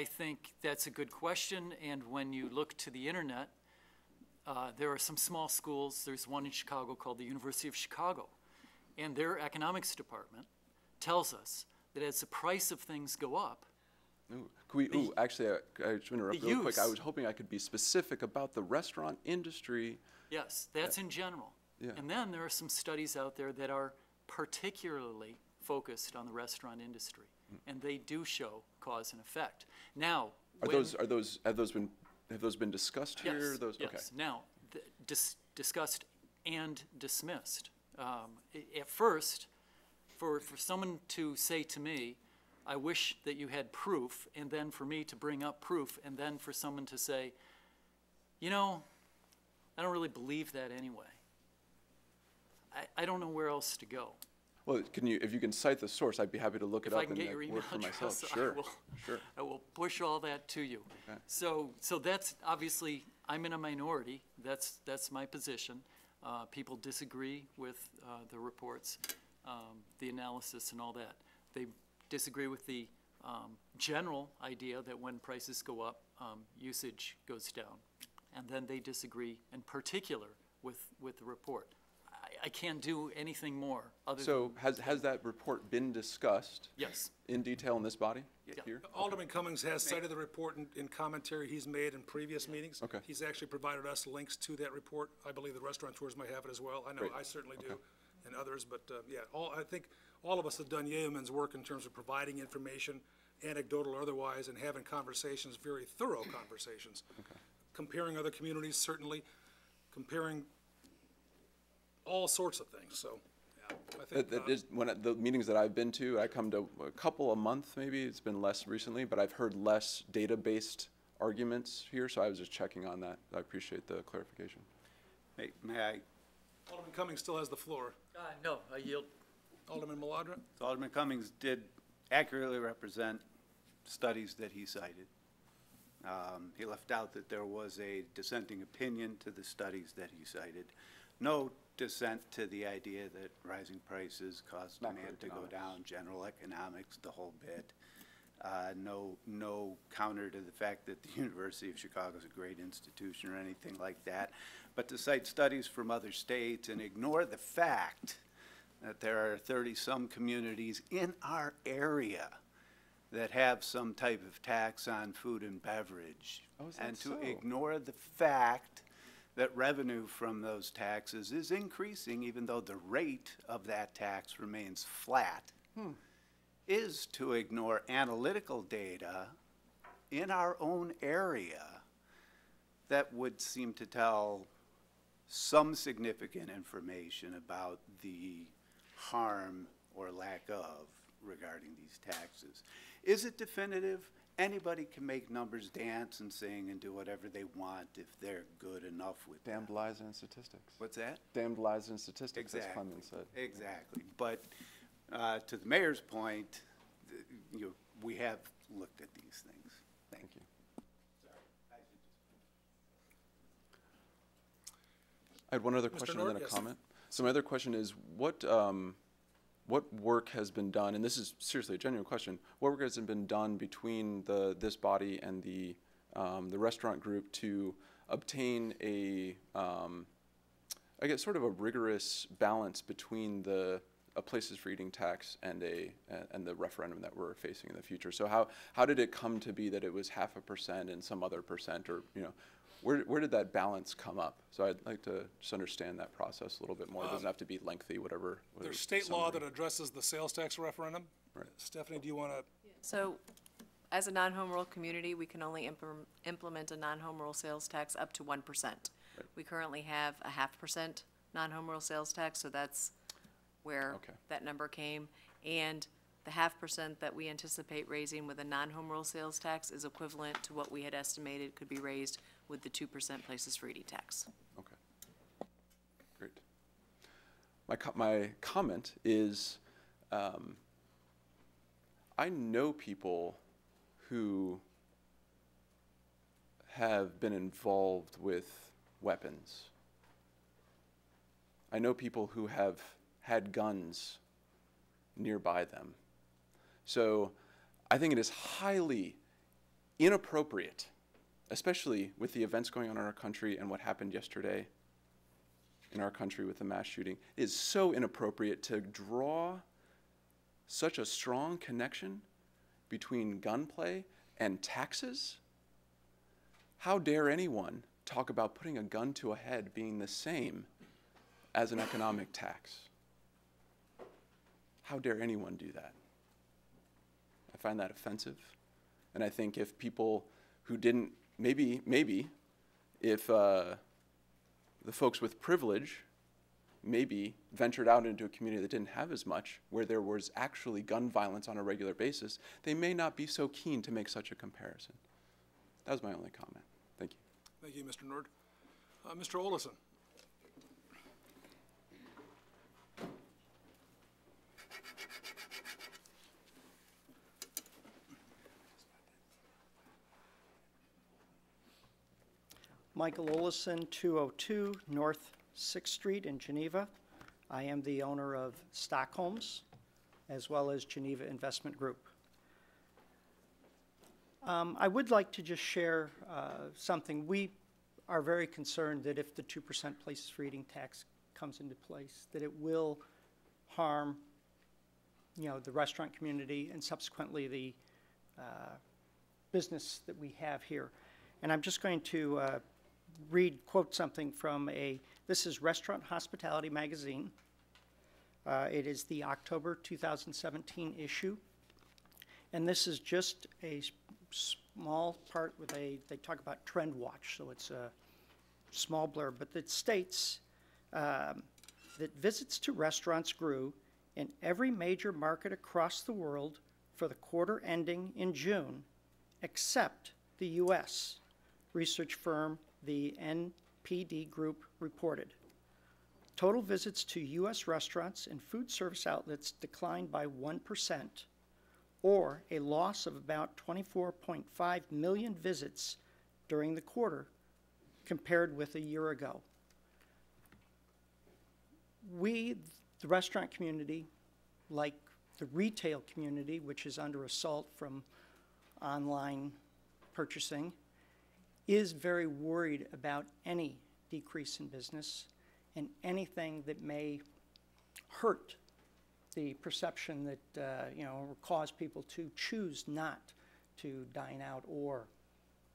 think that's a good question. And when you look to the internet, there are some small schools. There's one in Chicago called the University of Chicago. And their economics department tells us that as the price of things go up, actually, I just interrupt real quick. I was hoping I could be specific about the restaurant industry. Yes, that's in general. Yeah. And then there are some studies out there that are particularly focused on the restaurant industry, and they do show cause and effect. Now, have those been discussed here? Yes, Those, yes. okay. Now, discussed and dismissed. At first, for someone to say to me, I wish that you had proof, and then for me to bring up proof, and then for someone to say, you know, I don't really believe that anyway. I don't know where else to go. Well, if you can cite the source, I'd be happy to look it If up I can and get your email work for myself. address, Sure, sure. I will push all that to you. Okay. So that's obviously, I'm in a minority. That's my position. People disagree with the reports, the analysis and all that. They disagree with the general idea that when prices go up, usage goes down. And then they disagree in particular with the report. I can't do anything more other So than... has that report been discussed? Yes. In detail in this body? Yeah. Here? Alderman Cummings has cited the report in commentary he's made in previous meetings. Okay. He's actually provided us links to that report. I believe the restaurateurs might have it as well. I know Great. I certainly do, and others, but yeah, I think all of us have done yeoman's work in terms of providing information, anecdotal or otherwise, and having conversations, very thorough conversations. Okay. Comparing other communities, certainly, comparing all sorts of things, so, yeah. I think, The meetings that I've been to, I come to a couple a month maybe, it's been less recently, but I've heard less data-based arguments here, so I was just checking on that. I appreciate the clarification. May I? Alderman Cummings still has the floor. No, I yield. Alderman Maladra? So Alderman Cummings did accurately represent studies that he cited. He left out that there was a dissenting opinion to the studies that he cited. No dissent to the idea that rising prices cause demand to go down, general economics, the whole bit. No counter to the fact that the University of Chicago is a great institution or anything like that. But to cite studies from other states and ignore the fact that there are 30-some communities in our area that have some type of tax on food and beverage. Oh, is that and to so? ignore the fact that revenue from those taxes is increasing even though the rate of that tax remains flat, is to ignore analytical data in our own area that would seem to tell some significant information about the harm or lack of regarding these taxes. Is it definitive? Anybody can make numbers dance and sing and do whatever they want if they're good enough with Damned lies and statistics. What's that? Damned lies and statistics, as Exactly. Clemens said. Exactly. But to the mayor's point, we have looked at these things. Thank you. I had one other Mr. question Nord, and then a yes. comment. So my other question is, what work has been done, and this is seriously a genuine question, what work has been done between this body and the restaurant group to obtain I guess sort of a rigorous balance between a places for eating tax and the referendum that we're facing in the future? So how did it come to be that it was 0.5% and some other percent, or where did that balance come up? So I'd like to just understand that process a little bit more. It doesn't have to be lengthy, whatever. There's state law that addresses the sales tax referendum. Right. Stephanie, do you want to? So, as a non-home rule community, we can only implement a non-home rule sales tax up to 1%. We currently have a 0.5% non-home rule sales tax, so that's where that number came. And the 0.5% that we anticipate raising with a non-home rule sales tax is equivalent to what we had estimated could be raised with the 2% places for eating tax. Okay. Great. My comment is, I know people who have been involved with weapons. I know people who have had guns nearby them. So I think it is highly inappropriate, especially with the events going on in our country and what happened yesterday in our country with the mass shooting. It is so inappropriate to draw such a strong connection between gunplay and taxes. How dare anyone talk about putting a gun to a head being the same as an economic tax? How dare anyone do that? I find that offensive. And I think if people who didn't, maybe if the folks with privilege maybe ventured out into a community that didn't have as much, where there was actually gun violence on a regular basis, they may not be so keen to make such a comparison. That was my only comment. Thank you. Thank you, Mr. Nord. Mr. Olison. Michael Olison, 202 North 6th Street in Geneva. I am the owner of Stockholms, as well as Geneva Investment Group. I would like to just share something. We are very concerned that if the 2% places for eating tax comes into place, that it will harm, the restaurant community and subsequently the business that we have here. And I'm just going to quote something from this is Restaurant Hospitality Magazine. It is the October 2017 issue. And this is just a small part where they talk about trend watch, so it's a small blurb, but it states that visits to restaurants grew in every major market across the world for the quarter ending in June, except the U.S. Research firm the NPD Group reported. Total visits to U.S. restaurants and food service outlets declined by 1%, or a loss of about 24.5 million visits during the quarter compared with a year ago. We, the restaurant community, like the retail community, which is under assault from online purchasing, is very worried about any decrease in business and anything that may hurt the perception that, or cause people to choose not to dine out or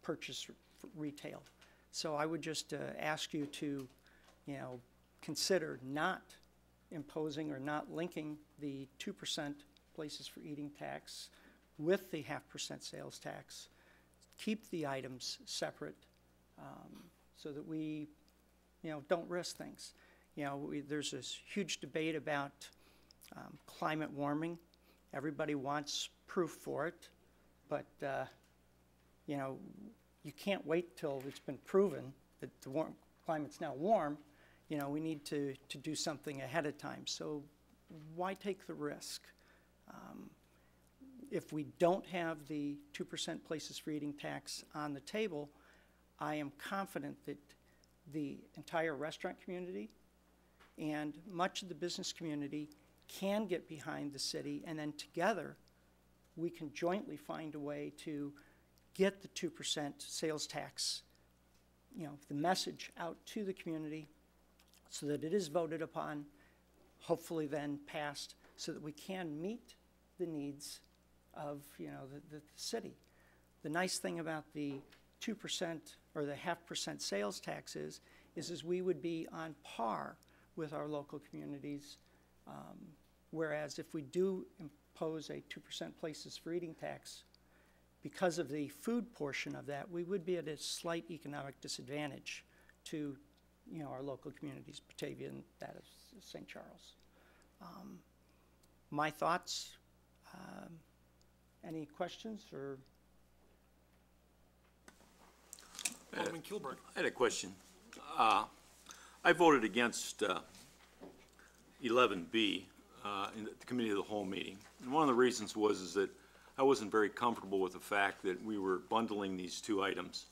purchase retail. So I would just ask you to, consider not imposing or not linking the 2% places for eating tax with the 0.5% sales tax. Keep the items separate so that we don't risk things. There's this huge debate about climate warming. Everybody wants proof for it, but you can't wait till it's been proven that the climate's now warm. We need to do something ahead of time. So why take the risk? If we don't have the 2% places for eating tax on the table, I am confident that the entire restaurant community and much of the business community can get behind the city, and then together we can jointly find a way to get the 2% sales tax, the message out to the community so that it is voted upon, hopefully then passed, so that we can meet the needs of the city. The nice thing about the 2% or the 0.5% sales tax is we would be on par with our local communities, whereas if we do impose a 2% places for eating tax, because of the food portion of that, we would be at a slight economic disadvantage to our local communities, Batavia and that of St. Charles. My thoughts. Any questions or? Alderman Kilburg. I had a question. I voted against 11B in the Committee of the Whole meeting. And one of the reasons is that I wasn't very comfortable with the fact that we were bundling these two items.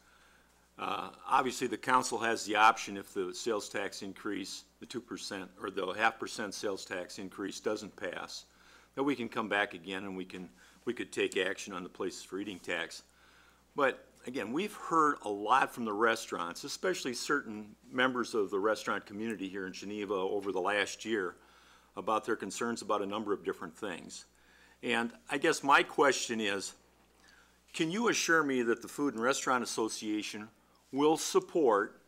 Obviously, the council has the option, if the sales tax increase, the 2% or the 0.5% sales tax increase doesn't pass, that we can come back again and we could take action on the places for eating tax. But again, we've heard a lot from the restaurants, especially certain members of the restaurant community here in Geneva over the last year, about their concerns about a number of different things. And I guess my question is, can you assure me that the Food and Restaurant Association will support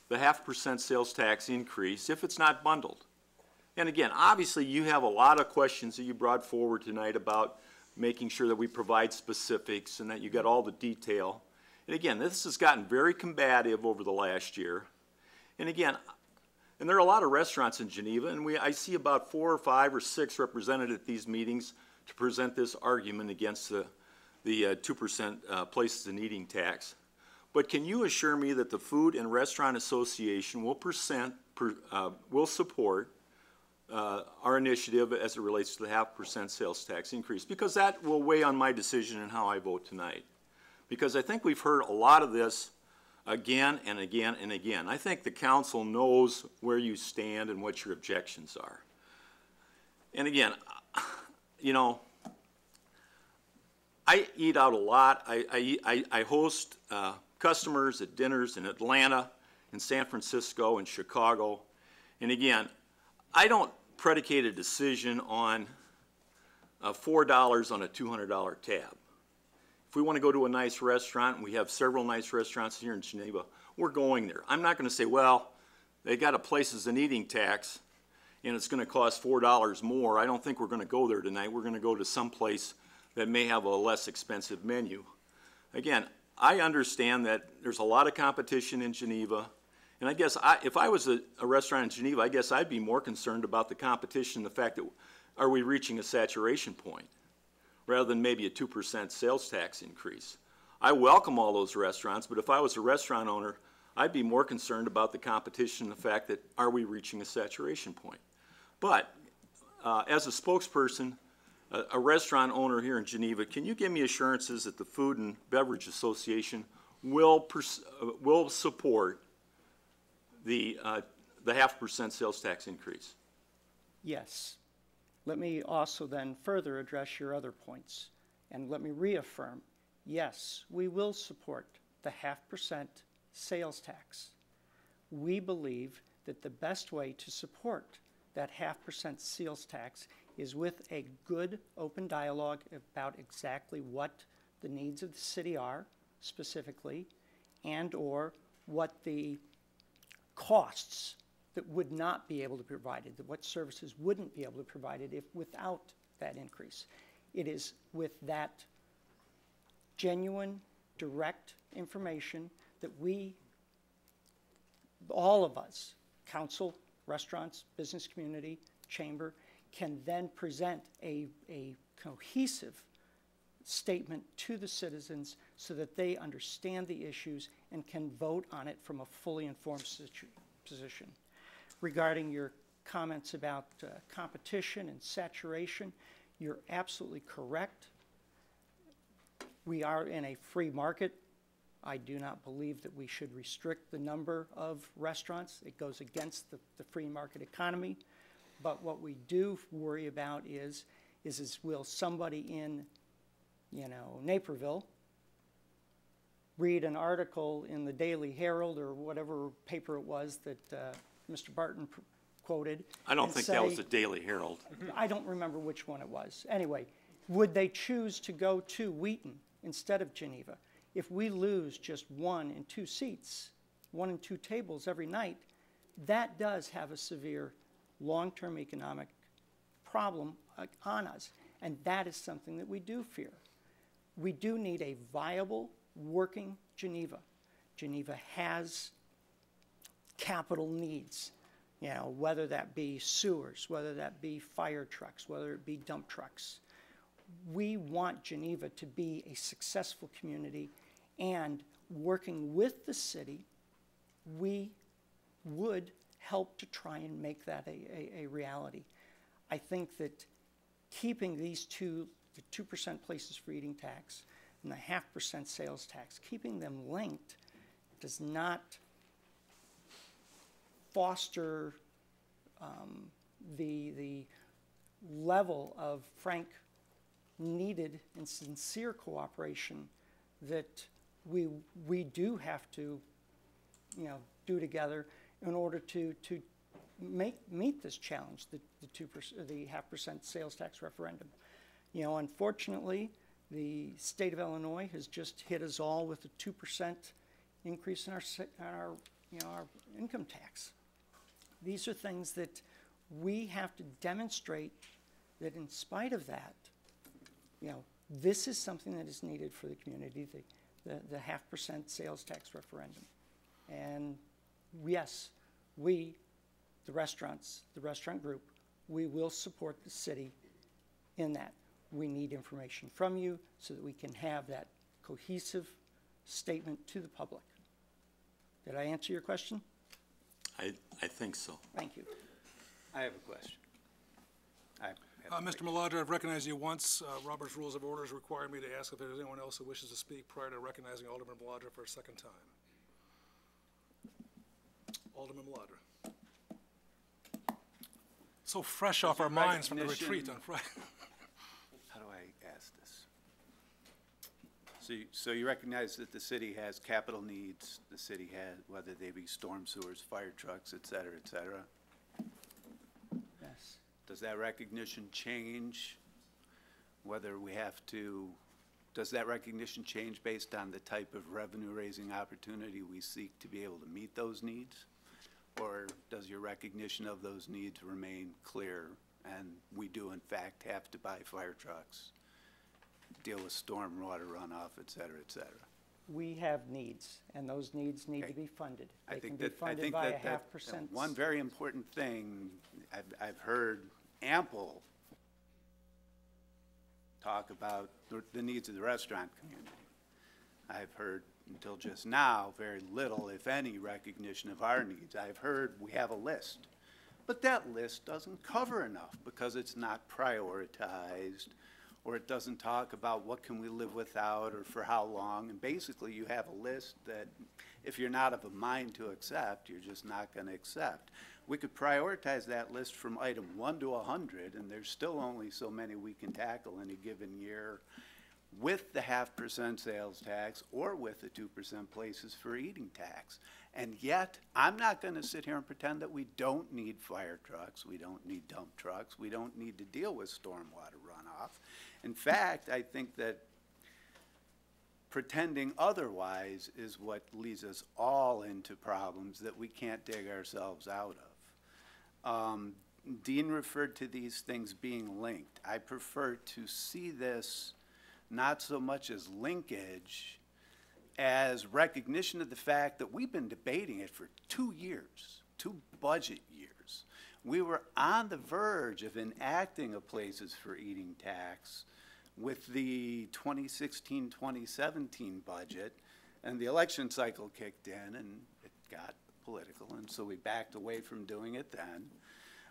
the 0.5% sales tax increase if it's not bundled? And again, obviously you have a lot of questions that you brought forward tonight about making sure that we provide specifics and that you got all the detail. And again, this has gotten very combative over the last year. And again, and there are a lot of restaurants in Geneva, and I see about 4 or 5 or 6 represented at these meetings to present this argument against the 2% places and eating tax. But can you assure me that the Food and Restaurant Association will support our initiative as it relates to the 0.5% sales tax increase? Because that will weigh on my decision and how I vote tonight. Because I think we've heard a lot of this again and again and again. I think the council knows where you stand and what your objections are. And again, I eat out a lot. I host customers at dinners in Atlanta, in San Francisco, in Chicago. And again, I don't predicate a decision on $4 on a $200 tab. If we want to go to a nice restaurant, and we have several nice restaurants here in Geneva, we're going there. I'm not going to say, well, they got a places and eating tax, and it's going to cost $4 more. I don't think we're going to go there tonight. We're going to go to some place that may have a less expensive menu. Again, I understand that there's a lot of competition in Geneva, and I guess if I was a restaurant in Geneva, I guess I'd be more concerned about the competition, the fact that are we reaching a saturation point, rather than maybe a 2% sales tax increase. I welcome all those restaurants, but if I was a restaurant owner, I'd be more concerned about the competition, the fact that are we reaching a saturation point. But as a spokesperson, a restaurant owner here in Geneva, can you give me assurances that the Food and Beverage Association will support the 0.5% sales tax increase? Yes. Let me also then further address your other points, and let me reaffirm, yes, we will support the 0.5% sales tax. We believe that the best way to support that 0.5% sales tax is with a good open dialogue about exactly what the needs of the city are specifically, and or what the costs that would not be able to be provided, what services wouldn't be able to be provided if without that increase. It is with that genuine, direct information that we all of us, council, restaurants, business community, chamber, can then present a cohesive statement to the citizens so that they understand the issues and can vote on it from a fully informed position. Regarding your comments about competition and saturation, you're absolutely correct. We are in a free market. I do not believe that we should restrict the number of restaurants. It goes against the free market economy. But what we do worry about is will somebody in, Naperville read an article in the Daily Herald or whatever paper it was that Mr. Barton quoted? I don't and think say, that was the Daily Herald. I don't remember which one it was. Anyway, would they choose to go to Wheaton instead of Geneva? If we lose just 1 and 2 seats, 1 and 2 tables every night, that does have a severe long-term economic problem on us, and that is something that we do fear. We do need a viable, working Geneva. Geneva has capital needs, whether that be sewers, whether that be fire trucks, whether it be dump trucks. We want Geneva to be a successful community, and working with the city, we would help to try and make that a reality. I think that keeping these the 2% places for eating tax and the 0.5% sales tax, keeping them linked does not foster the level of frank, needed, and sincere cooperation that we do have to, do together in order to meet this challenge, the 0.5% sales tax referendum. Unfortunately, the state of Illinois has just hit us all with a 2% increase in our income tax. These are things that we have to demonstrate that in spite of that, this is something that is needed for the community, the 0.5% sales tax referendum. And yes, we, the restaurants, the restaurant group, we will support the city in that. We need information from you so that we can have that cohesive statement to the public. Did I answer your question? I think so. Thank you. I have a question. Mr. Maladra, I've recognized you once. Robert's Rules of Orders require me to ask if there's anyone else who wishes to speak prior to recognizing Alderman Maladra for a second time. Alderman Maladra. So fresh off our minds from the retreat on Friday. How do I ask this? So you recognize that the city has capital needs, the city has, whether they be storm sewers, fire trucks, et cetera, et cetera. Yes. Does that recognition change whether we have to, does that recognition change based on the type of revenue-raising opportunity we seek to be able to meet those needs? Or does your recognition of those needs remain clear and we do in fact have to buy fire trucks, deal with storm water runoff, et cetera, et cetera? We have needs, and those needs need to be funded. They can be funded think by a that 0.5%. one very important thing, I've heard ample talk about the needs of the restaurant community. I've heard until just now very little, if any, recognition of our needs. I've heard we have a list, but that list doesn't cover enough because it's not prioritized, or it doesn't talk about what can we live without or for how long. And basically you have a list that if you're not of a mind to accept, you're just not going to accept. We could prioritize that list from item 1 to 100, and there's still only so many we can tackle in a given year with the 0.5% sales tax or with the 2% places for eating tax. And yet, I'm not going to sit here and pretend that we don't need fire trucks, we don't need dump trucks, we don't need to deal with stormwater runoff. In fact, I think that pretending otherwise is what leads us all into problems that we can't dig ourselves out of. Dean referred to these things being linked. I prefer to see this not so much as linkage as recognition of the fact that we've been debating it for 2 years, 2 budget years. We were on the verge of enacting a places for eating tax with the 2016-2017 budget, and the election cycle kicked in and it got political, and so we backed away from doing it then.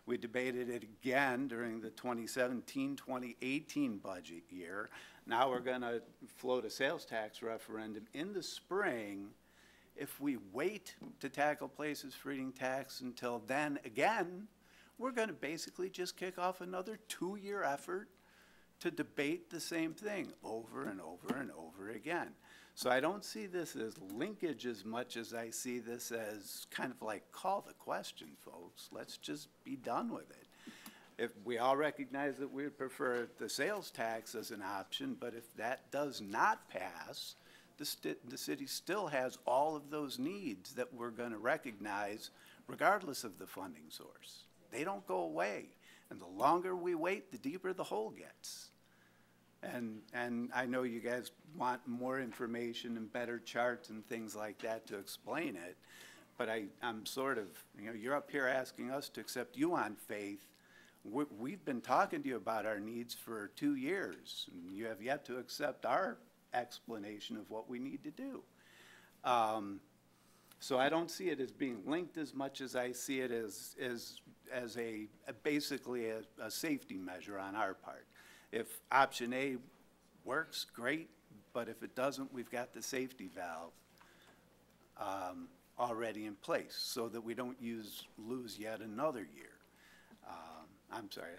We debated it again during the 2017-2018 budget year. Now we're going to float a sales tax referendum in the spring. If we wait to tackle places for eating tax until then again, we're going to basically just kick off another 2-year effort to debate the same thing over and over and over again. So I don't see this as linkage as much as I see this as kind of like, call the question, folks. Let's just be done with it. If we all recognize that we would prefer the sales tax as an option, but if that does not pass, the city still has all of those needs that we're going to recognize regardless of the funding source. They don't go away. And the longer we wait, the deeper the hole gets. And I know you guys want more information and better charts and things like that to explain it, but I'm sort of, you're up here asking us to accept you on faith. We've been talking to you about our needs for 2 years, and you have yet to accept our explanation of what we need to do. So I don't see it as being linked as much as I see it as basically a safety measure on our part. If option A works, great, but if it doesn't, we've got the safety valve already in place so that we don't lose yet another year. I'm sorry.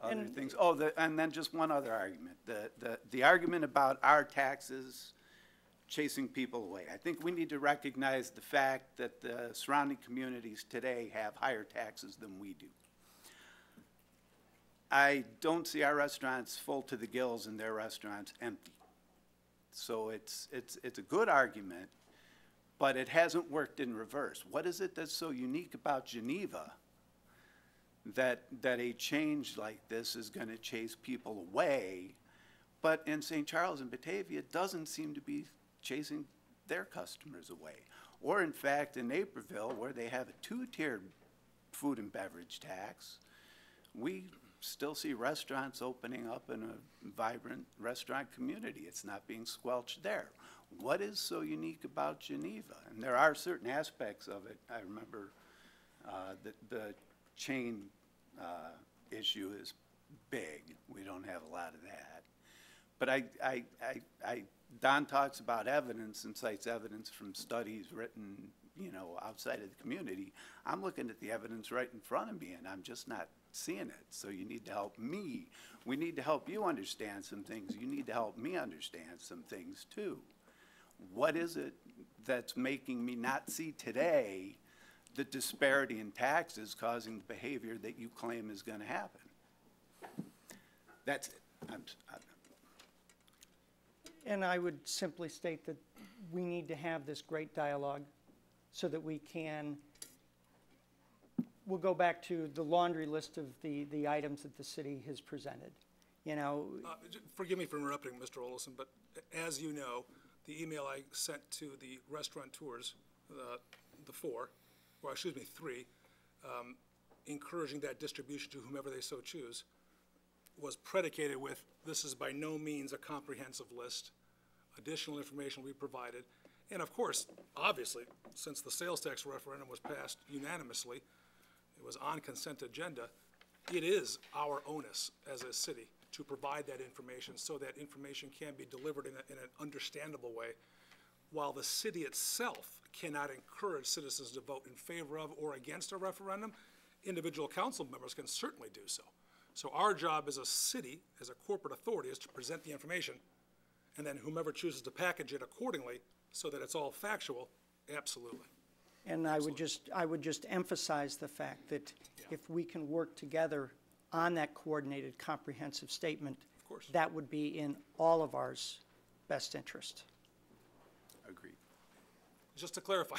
Other things. Oh, and then just one other argument. The argument about our taxes chasing people away. I think we need to recognize the fact that the surrounding communities today have higher taxes than we do. I don't see our restaurants full to the gills and their restaurants empty. So it's a good argument, but it hasn't worked in reverse. What is it that's so unique about Geneva that a change like this is going to chase people away, but in St. Charles and Batavia it doesn't seem to be chasing their customers away? Or in fact in Naperville, where they have a 2-tiered food and beverage tax, we still see restaurants opening up in a vibrant restaurant community. It's not being squelched there. What is so unique about Geneva? And there are certain aspects of it. I remember the chain issue is big. We don't have a lot of that. But Don talks about evidence and cites evidence from studies written, outside of the community. I'm looking at the evidence right in front of me, and I'm just not seeing it. So you need to help me. We need to help you understand some things. You need to help me understand some things too. What is it that's making me not see today the disparity in taxes causing the behavior that you claim is going to happen? That's it. And I would simply state that we need to have this great dialogue so that we can, we'll go back to the laundry list of the items that the city has presented. Forgive me for interrupting, Mr. Olson, but as you know, the email I sent to the restaurateurs, the 3, encouraging that distribution to whomever they so choose, was predicated with, this is by no means a comprehensive list. Additional information we provided. And of course, obviously, since the sales tax referendum was passed unanimously, it was on consent agenda, it is our onus as a city to provide that information so that information can be delivered in an understandable way, while the city itself cannot encourage citizens to vote in favor of or against a referendum. Individual council members can certainly do so. So our job as a city, as a corporate authority, is to present the information, and then whomever chooses to package it accordingly so that it's all factual, absolutely. And I would just emphasize the fact that if we can work together on that coordinated, comprehensive statement, that would be in all of ours best interest. Agreed. Just to clarify,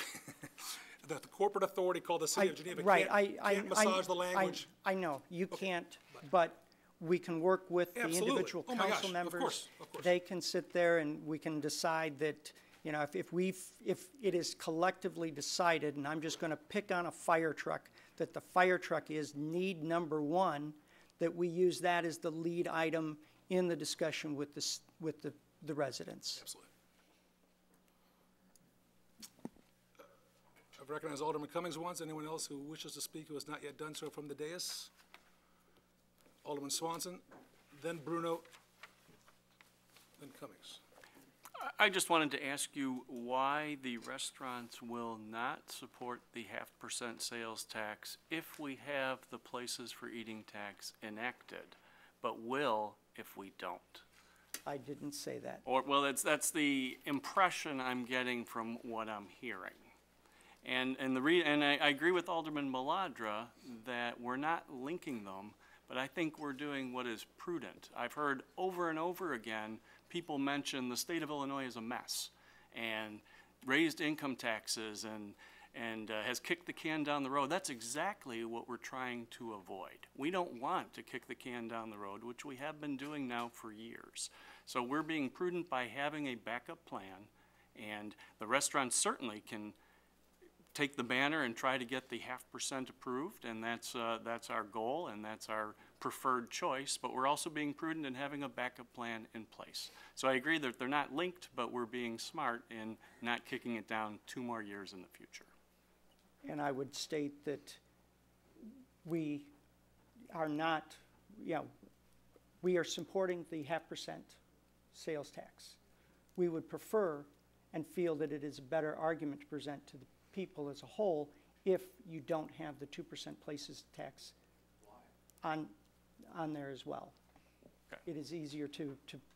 that the corporate authority called the City of Geneva right, can't massage the language. I know, you can't, but we can work with the Absolutely. individual Oh my council gosh, members. of course, of course. They can sit there and we can decide that, you know, if it is collectively decided, and I'm just gonna pick on a fire truck, that the fire truck is need number one, that we use that as the lead item in the discussion with the residents. Absolutely. I've recognized Alderman Cummings once. Anyone else who wishes to speak who has not yet done so from the dais? Alderman Swanson, then Bruno, then Cummings. I just wanted to ask you why the restaurants will not support the 0.5% sales tax if we have the places for eating tax enacted, but will if we don't. I didn't say that. Or, well, that's the impression I'm getting from what I'm hearing. And I agree with Alderman Maladra that we're not linking them, but I think we're doing what is prudent. I've heard over and over again people mention the state of Illinois is a mess and raised income taxes and has kicked the can down the road. That's exactly what we're trying to avoid. We don't want to kick the can down the road, which we have been doing now for years. So we're being prudent by having a backup plan, and the restaurants certainly can take the banner and try to get the 0.5% approved, and that's our goal and that's our preferred choice, but we're also being prudent in having a backup plan in place. So I agree that they're not linked, but we're being smart in not kicking it down 2 more years in the future. And I would state that we are not, you know, we are supporting the 0.5% sales tax. We would prefer and feel that it is a better argument to present to the people as a whole if you don't have the 2% places tax on there as well. Okay. It is easier to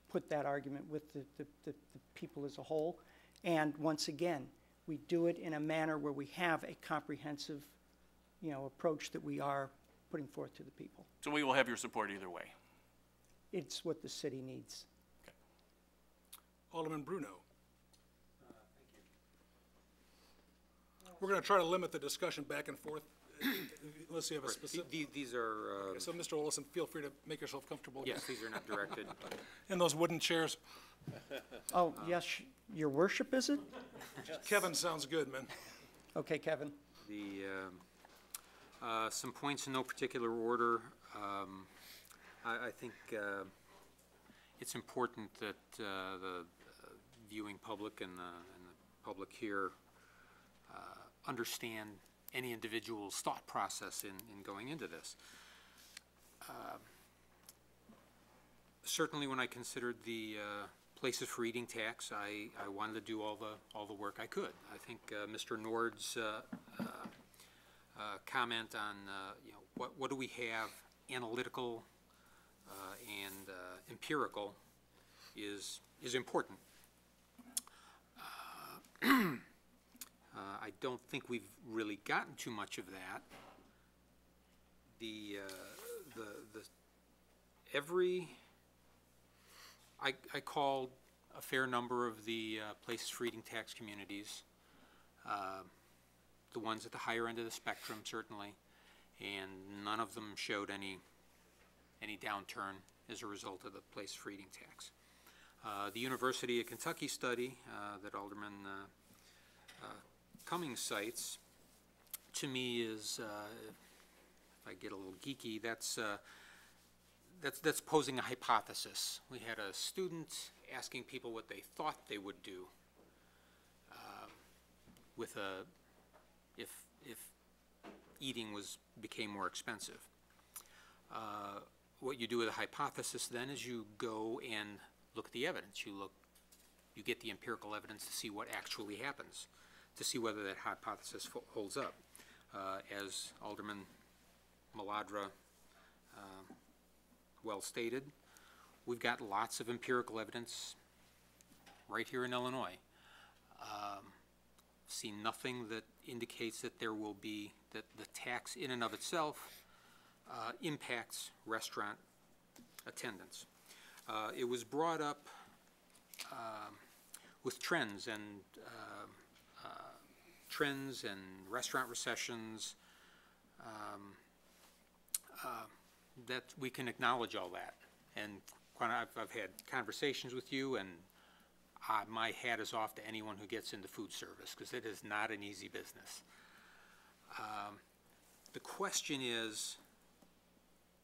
put that argument with the people as a whole. And once again, we do it in a manner where we have a comprehensive, you know, approach that we are putting forth to the people. So we will have your support either way. It's what the city needs. Okay. Alderman Bruno. We're going to try to limit the discussion back and forth unless you have a specific. These are, Okay, so Mr. Olson, feel free to make yourself comfortable. yes, these are not directed. In those wooden chairs. Oh, yes, your worship, is it? Kevin sounds good, man. Okay, Kevin. Some points in no particular order. I think it's important that the viewing public and the public here understand any individual's thought process in going into this. Certainly when I considered the places for eating tax, I wanted to do all the work I could. I think Mr. Nord's comment on you know, what do we have analytical and empirical is important. I don't think we've really gotten too much of that. I called a fair number of the places for eating tax communities, the ones at the higher end of the spectrum certainly, and none of them showed any downturn as a result of the place for eating tax. The University of Kentucky study that Alderman Cummings cites, to me is, if I get a little geeky, that's posing a hypothesis. We had a student asking people what they thought they would do with if eating became more expensive. What you do with a hypothesis then is you go and look at the evidence. You get the empirical evidence to see what actually happens, to see whether that hypothesis holds up. As Alderman Maladra well stated, we've got lots of empirical evidence right here in Illinois. Seen nothing that indicates that there will be, that the tax in and of itself impacts restaurant attendance. It was brought up with trends and restaurant recessions. that we can acknowledge all that. And I've had conversations with you, and my hat is off to anyone who gets into food service, because it is not an easy business. The question is,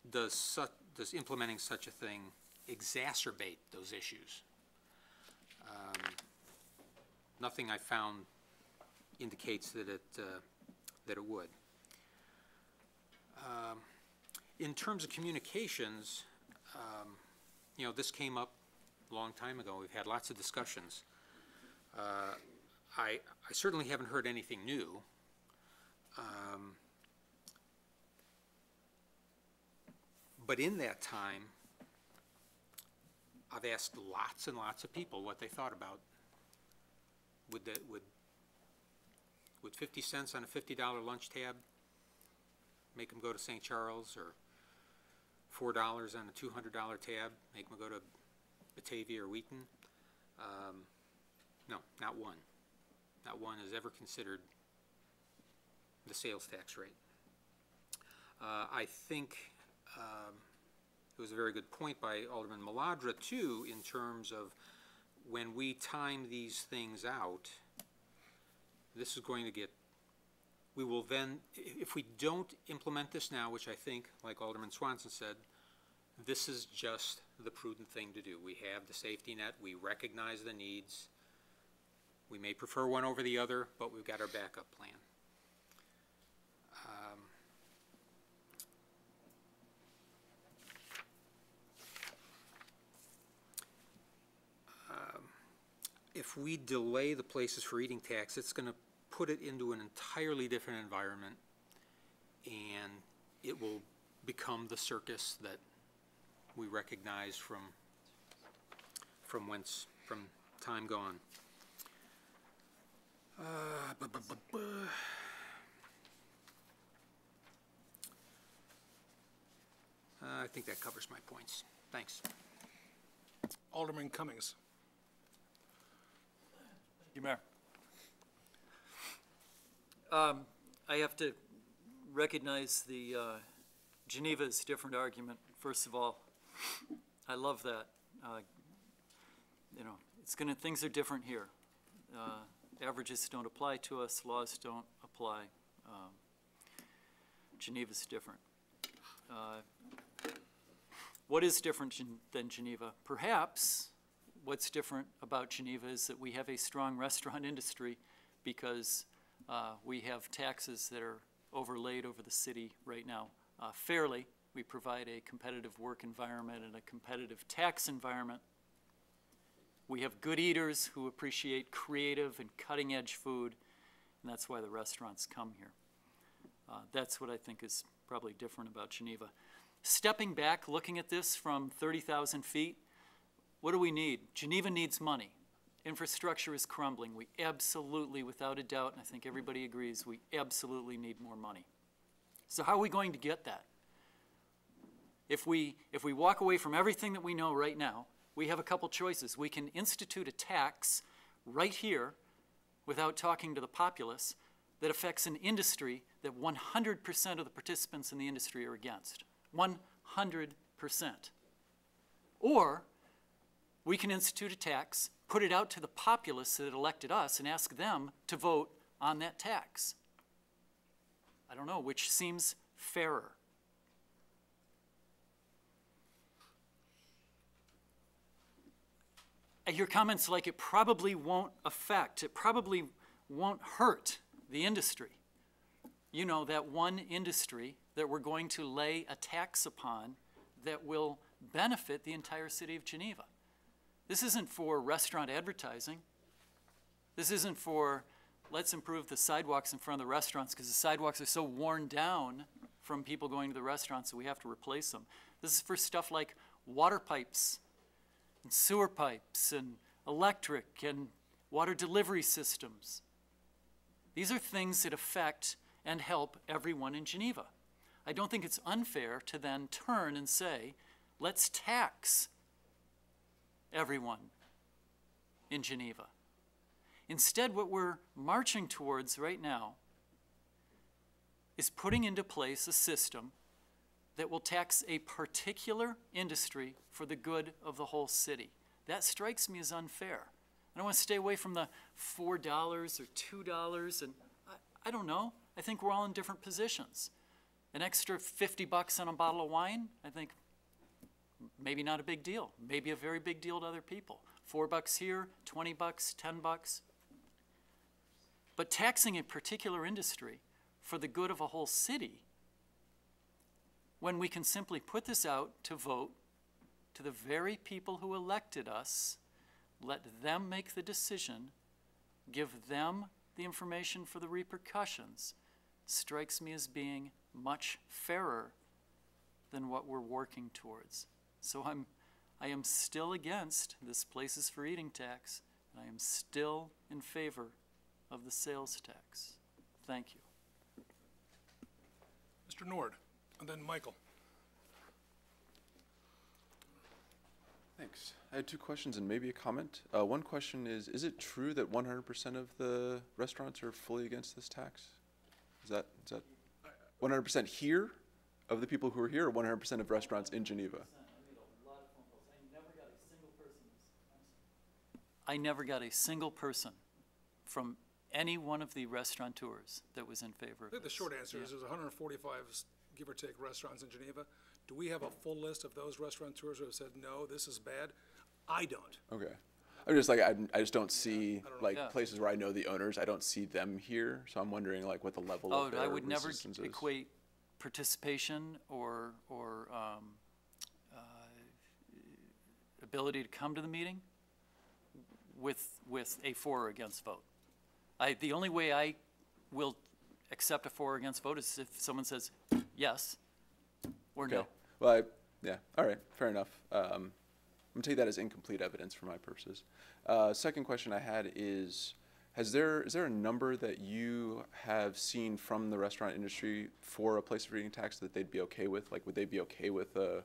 does implementing such a thing exacerbate those issues? Nothing I found indicates that it would. In terms of communications, you know, this came up a long time ago. We've had lots of discussions. I certainly haven't heard anything new. But in that time, I've asked lots and lots of people what they thought about. Would 50 cents on a $50 lunch tab make them go to St. Charles, or $4 on a $200 tab make them go to Batavia or Wheaton? No, not one. Not one has ever considered the sales tax rate. I think it was a very good point by Alderman Maladra, too, in terms of when we time these things out, this is going to get, we will then, if we don't implement this now, which I think, like Alderman Swanson said, this is just the prudent thing to do. We have the safety net, we recognize the needs. We may prefer one over the other, but we've got our backup plan. If we delay the places for eating tax, it's going to put it into an entirely different environment, and it will become the circus that we recognize from time gone. I think that covers my points. Thanks. Alderman Cummings. Thank you, Mayor. I have to recognize the Geneva's different argument. First of all, I love that. You know, things are different here. Averages don't apply to us, laws don't apply. Geneva's different. What is different than Geneva? Perhaps what's different about Geneva is that we have a strong restaurant industry because we have taxes that are overlaid over the city right now. Fairly, we provide a competitive work environment and a competitive tax environment. We have good eaters who appreciate creative and cutting-edge food, and that's why the restaurants come here. That's what I think is probably different about Geneva. Stepping back, looking at this from 30,000 feet, what do we need? Geneva needs money. Infrastructure is crumbling. We absolutely, without a doubt, and I think everybody agrees, we absolutely need more money. So how are we going to get that? If we walk away from everything that we know right now, we have a couple choices. We can institute a tax right here without talking to the populace that affects an industry that 100% of the participants in the industry are against. 100%. Or we can institute a tax, put it out to the populace that elected us, and ask them to vote on that tax. I don't know, which seems fairer. I hear comments like it probably won't affect, it probably won't hurt the industry. You know, that one industry that we're going to lay a tax upon that will benefit the entire city of Geneva. This isn't for restaurant advertising. This isn't for, let's improve the sidewalks in front of the restaurants because the sidewalks are so worn down from people going to the restaurants that we have to replace them. This is for stuff like water pipes and sewer pipes and electric and water delivery systems. These are things that affect and help everyone in Geneva. I don't think it's unfair to then turn and say, let's tax everyone in Geneva. Instead, what we're marching towards right now is putting into place a system that will tax a particular industry for the good of the whole city. That strikes me as unfair. I want to stay away from the $4 or $2, and I don't know. I think we're all in different positions. An extra $50 on a bottle of wine, I think maybe not a big deal. Maybe a very big deal to other people. $4 here, $20, $10. But taxing a particular industry for the good of a whole city, when we can simply put this out to vote to the very people who elected us, let them make the decision, give them the information for the repercussions, strikes me as being much fairer than what we're working towards. So I am still against this places for eating tax, and I am still in favor of the sales tax. Thank you. Mr. Nord, and then Michael. Thanks. I had two questions and maybe a comment. One question is it true that 100% of the restaurants are fully against this tax? Is that 100% here of the people who are here, or 100% of restaurants in Geneva? I never got a single person from any one of the restaurateurs that was in favor of I think the this. short answer Yeah. is there's 145, give or take, restaurants in Geneva. Do we have a full list of those restaurateurs who have said, no, this is bad? I don't. Okay. I'm just like, I just don't see, like, Yeah. places where I know the owners, I don't see them here, so I'm wondering, like, what the level Oh, of their I would never resistance is. equate participation or ability to come to the meeting with a for or against vote. The only way I will accept a for or against vote is if someone says yes or Okay. no. Well, yeah, all right, fair enough. I'm gonna take that as incomplete evidence for my purposes. Second question I had is there is there a number that you have seen from the restaurant industry for a place of eating tax that they'd be okay with? Like, would they be okay with a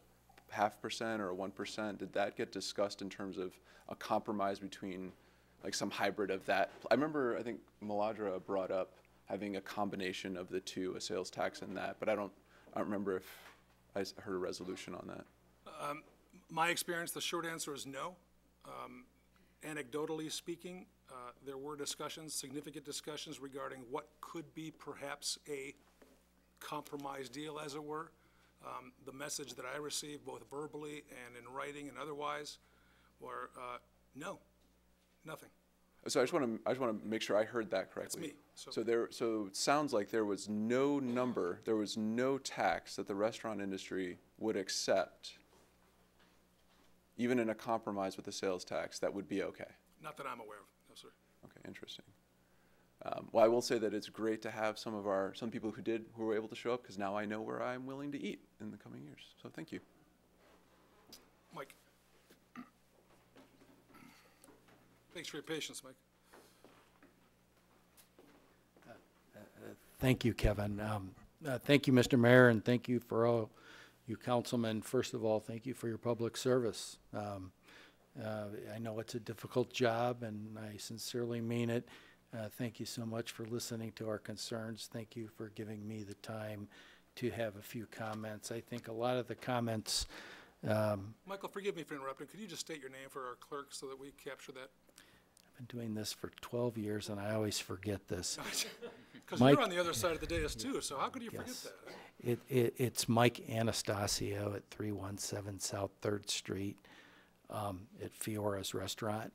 0.5% or a 1%? Did that get discussed in terms of a compromise between, like, some hybrid of that? I remember, I think Maladra brought up having a combination of the two, a sales tax and that, but I don't remember if I heard a resolution on that. My experience, the short answer is no. Anecdotally speaking, there were discussions, significant discussions regarding what could be perhaps a compromise deal, as it were. The message that I received, both verbally and in writing and otherwise, were no, nothing. So I just want to make sure I heard that correctly. That's me. So it sounds like there was no number, there was no tax that the restaurant industry would accept, even in a compromise with the sales tax, that would be okay. Not that I'm aware of, no, sir. Okay, interesting. Well, I will say that it's great to have some people who were able to show up, because now I know where I'm willing to eat in the coming years. So thank you. Mike. Thanks for your patience, Mike. Thank you, Kevin. Thank you, Mr. Mayor, and thank you for all you councilmen. First of all, thank you for your public service. I know it's a difficult job, and I sincerely mean it. Thank you so much for listening to our concerns. Thank you for giving me the time to have a few comments. I think a lot of the comments. Michael, forgive me for interrupting. Could you just state your name for our clerk so that we capture that? I've been doing this for 12 years, and I always forget this. Because you're on the other side of the dais too, so how could you forget that? It's Mike Anastasio at 317 South 3rd Street at Fiora's Restaurant.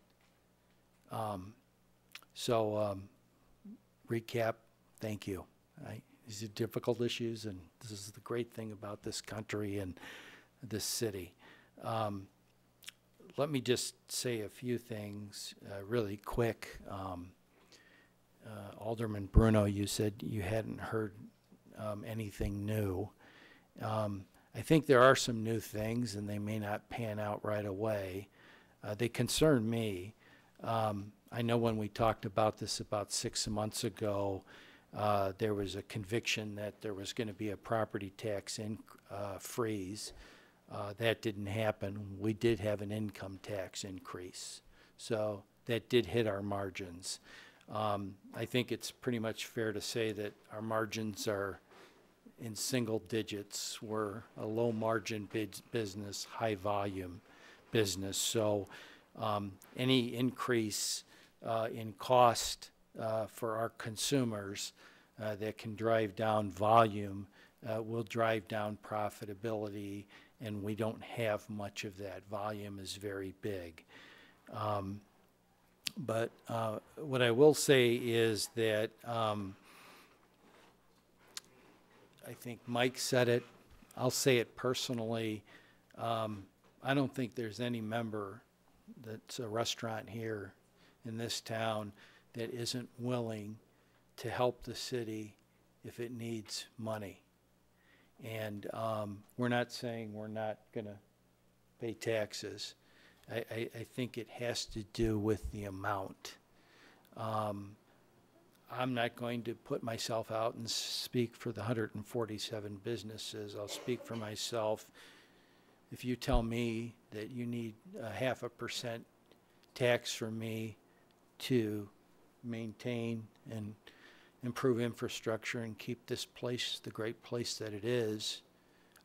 Recap, thank you. These are difficult issues, and this is the great thing about this country and this city. Let me just say a few things really quick. Alderman Bruno, you said you hadn't heard anything new. I think there are some new things, and they may not pan out right away. They concern me. I know when we talked about this about 6 months ago, there was a conviction that there was going to be a property tax freeze. That didn't happen. We did have an income tax increase. So that did hit our margins. I think it's pretty much fair to say that our margins are in single digits. We're a low margin business, high volume business. So any increase in cost for our consumers that can drive down volume will drive down profitability, and we don't have much of that. Volume is very big. But what I will say is that I think Mike said it, I'll say it personally, I don't think there's any member that's a restaurant here in this town that isn't willing to help the city if it needs money. And we're not saying we're not going to pay taxes. I think it has to do with the amount. I'm not going to put myself out and speak for the 147 businesses. I'll speak for myself. If you tell me that you need a 0.5% tax from me to maintain and improve infrastructure and keep this place the great place that it is,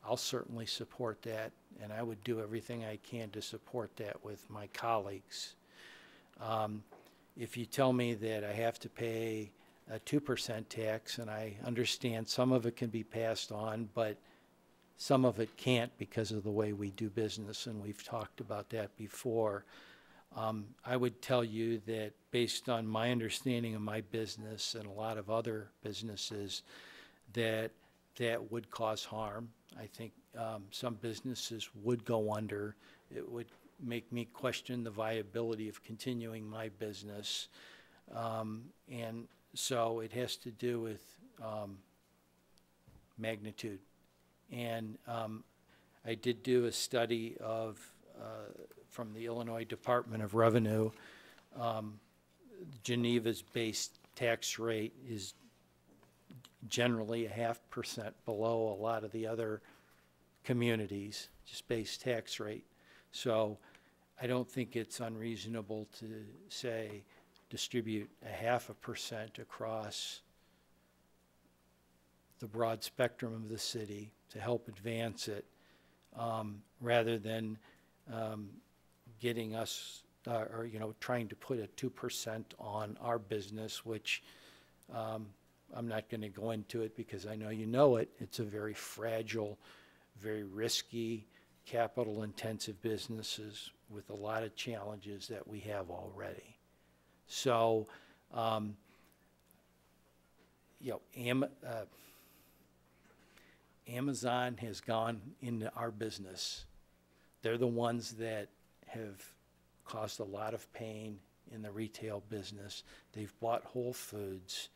I'll certainly support that, and I would do everything I can to support that with my colleagues. If you tell me that I have to pay a 2% tax, and I understand some of it can be passed on, but some of it can't because of the way we do business, and we've talked about that before. I would tell you that based on my understanding of my business and a lot of other businesses, that would cause harm. I think some businesses would go under. It would make me question the viability of continuing my business. And so it has to do with magnitude. And I did do a study of from the Illinois Department of Revenue. Geneva's base tax rate is generally a 0.5% below a lot of the other communities, just base tax rate. So I don't think it's unreasonable to say distribute a 0.5% across the broad spectrum of the city to help advance it, rather than getting us or trying to put a 2% on our business, which I'm not going to go into it because I know you know it. It's a very fragile, very risky, capital-intensive businesses with a lot of challenges that we have already. So, Amazon has gone into our business. They're the ones that have caused a lot of pain in the retail business. They've bought Whole Foods,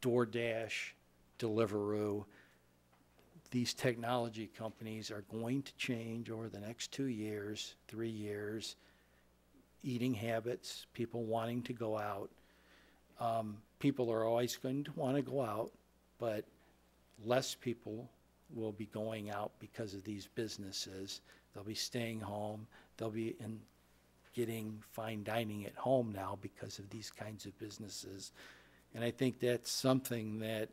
DoorDash, Deliveroo. These technology companies are going to change over the next 2 years, 3 years. Eating habits, people wanting to go out. People are always going to want to go out, but less people will be going out because of these businesses. They'll be staying home. They'll be getting fine dining at home now because of these kinds of businesses. And I think that's something that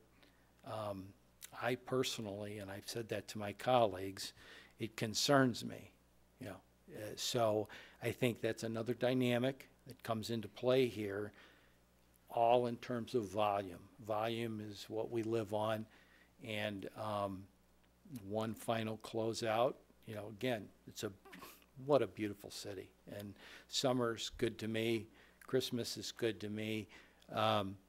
I personally, and I've said that to my colleagues, it concerns me. So I think that's another dynamic that comes into play here, all in terms of volume. Volume is what we live on. And one final closeout, again, what a beautiful city. And summer's good to me. Christmas is good to me.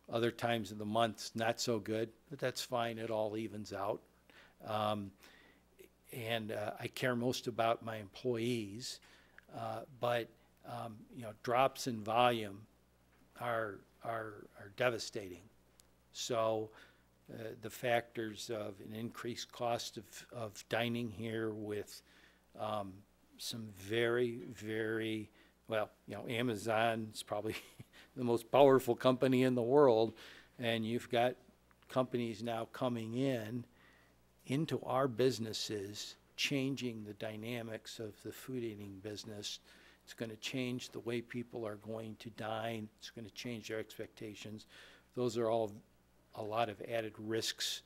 Other times of the month, not so good, but that's fine. It all evens out. And I care most about my employees, but drops in volume are devastating. So the factors of an increased cost of dining here with some very, very, Amazon's probably the most powerful company in the world, and you've got companies now coming into our businesses, changing the dynamics of the food eating business. It's going to change the way people are going to dine. It's going to change their expectations. Those are all a lot of added risks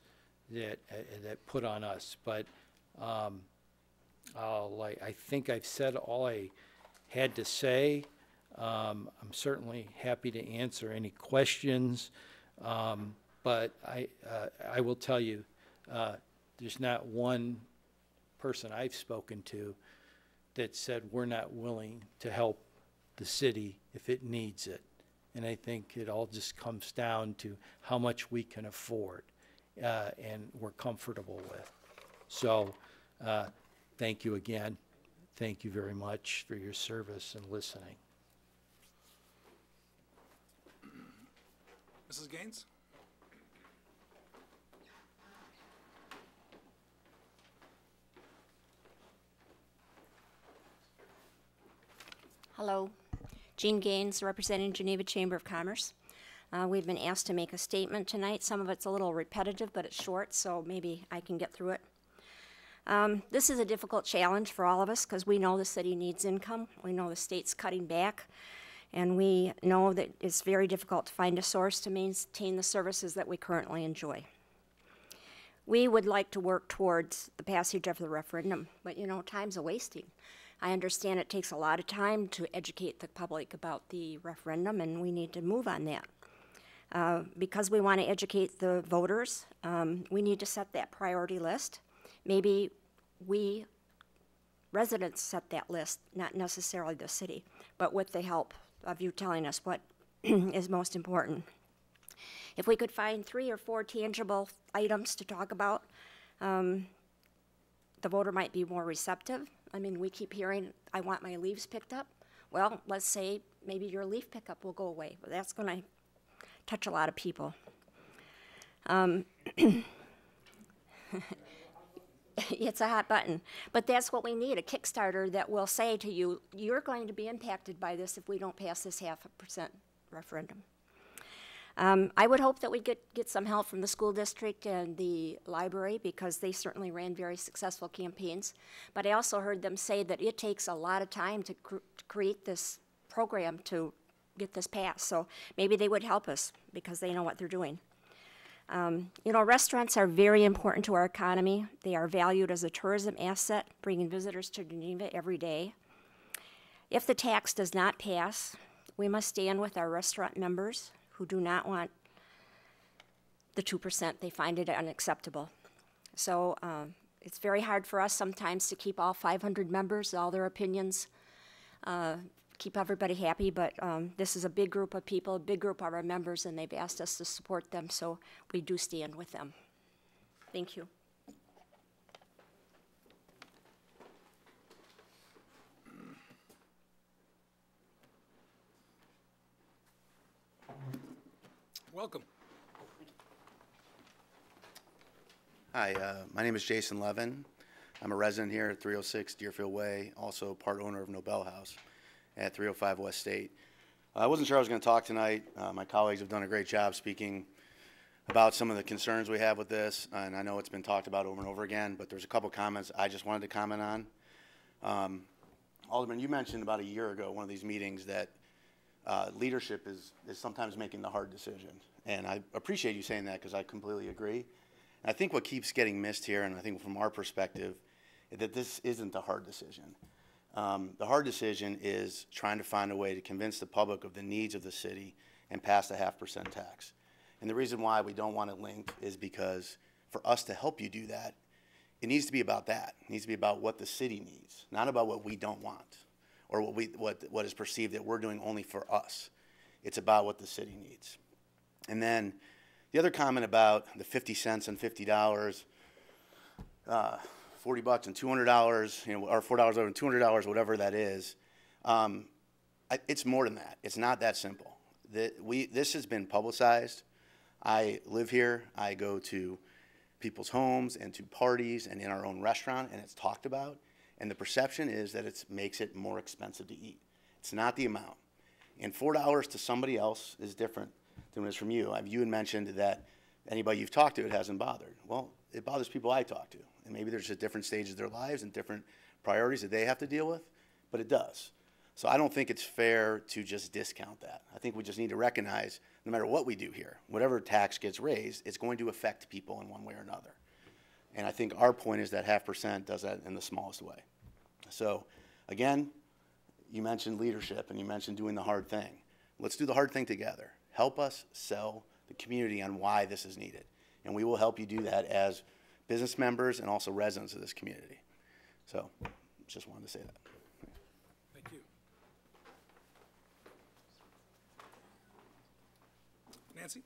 that put on us. But I think I've said all I had to say. I'm certainly happy to answer any questions, but I will tell you, there's not one person I've spoken to that said we're not willing to help the city if it needs it. And I think it all just comes down to how much we can afford and we're comfortable with. So thank you again. Thank you very much for your service and listening. Mrs. Gaines? Hello, Jean Gaines, representing Geneva Chamber of Commerce. We've been asked to make a statement tonight. Some of it's a little repetitive, but it's short, so maybe I can get through it. This is a difficult challenge for all of us because we know the city needs income. We know the state's cutting back, and we know that it's very difficult to find a source to maintain the services that we currently enjoy. We would like to work towards the passage of the referendum, but you know, time's a wasting. I understand it takes a lot of time to educate the public about the referendum, and we need to move on that. Because we want to educate the voters, we need to set that priority list. Maybe we residents set that list, not necessarily the city, but with the help of you telling us what is most important. If we could find 3 or 4 tangible items to talk about, the voter might be more receptive. I mean, we keep hearing, I want my leaves picked up. Well, let's say maybe your leaf pickup will go away. But that's going to touch a lot of people. It's a hot button. But that's what we need, a Kickstarter that will say to you, you're going to be impacted by this if we don't pass this 0.5% referendum. I would hope that we get some help from the school district and the library because they certainly ran very successful campaigns. But I also heard them say that it takes a lot of time to create this program to get this passed. So maybe they would help us because they know what they're doing. You know, restaurants are very important to our economy. They are valued as a tourism asset, bringing visitors to Geneva every day. If the tax does not pass, we must stand with our restaurant members who do not want the 2%. They find it unacceptable. So it's very hard for us sometimes to keep all 500 members, all their opinions, keep everybody happy, but this is a big group of people, a big group of our members, and they've asked us to support them, so we do stand with them. Thank you. Welcome. Hi, my name is Jason Levin. I'm a resident here at 306 Deerfield Way, also part owner of Nobel House at 305 West State. I wasn't sure I was going to talk tonight. My colleagues have done a great job speaking about some of the concerns we have with this, and I know it's been talked about over and over again, but there's a couple comments I just wanted to comment on. Alderman, you mentioned about a year ago, one of these meetings, that leadership is sometimes making the hard decision. And I appreciate you saying that because I completely agree. And I think what keeps getting missed here, and I think from our perspective, is that this isn't the hard decision. The hard decision is trying to find a way to convince the public of the needs of the city and pass the 0.5% tax. And the reason why we don't want it linked is because for us to help you do that, it needs to be about that. It needs to be about what the city needs, not about what we don't want or what is perceived that we're doing only for us. It's about what the city needs. And then the other comment about the 50 cents and $50, $40 and $200, you know, or $4 over and $200, whatever that is, it's more than that. It's not that simple. This has been publicized. I live here. I go to people's homes and to parties and in our own restaurant, and it's talked about. And the perception is that it makes it more expensive to eat. It's not the amount. And $4 to somebody else is different than it is from you. You had mentioned that anybody you've talked to, it hasn't bothered. Well, it bothers people I talk to. And maybe there's just different stages of their lives and different priorities that they have to deal with, but it does. So I don't think it's fair to just discount that. I think we just need to recognize, no matter what we do here, whatever tax gets raised, it's going to affect people in one way or another. And I think our point is that 0.5% does that in the smallest way. So again, you mentioned leadership and you mentioned doing the hard thing. Let's do the hard thing together. Help us sell the community on why this is needed. And we will help you do that as business members and also residents of this community. So just wanted to say that. Thank you. Nancy?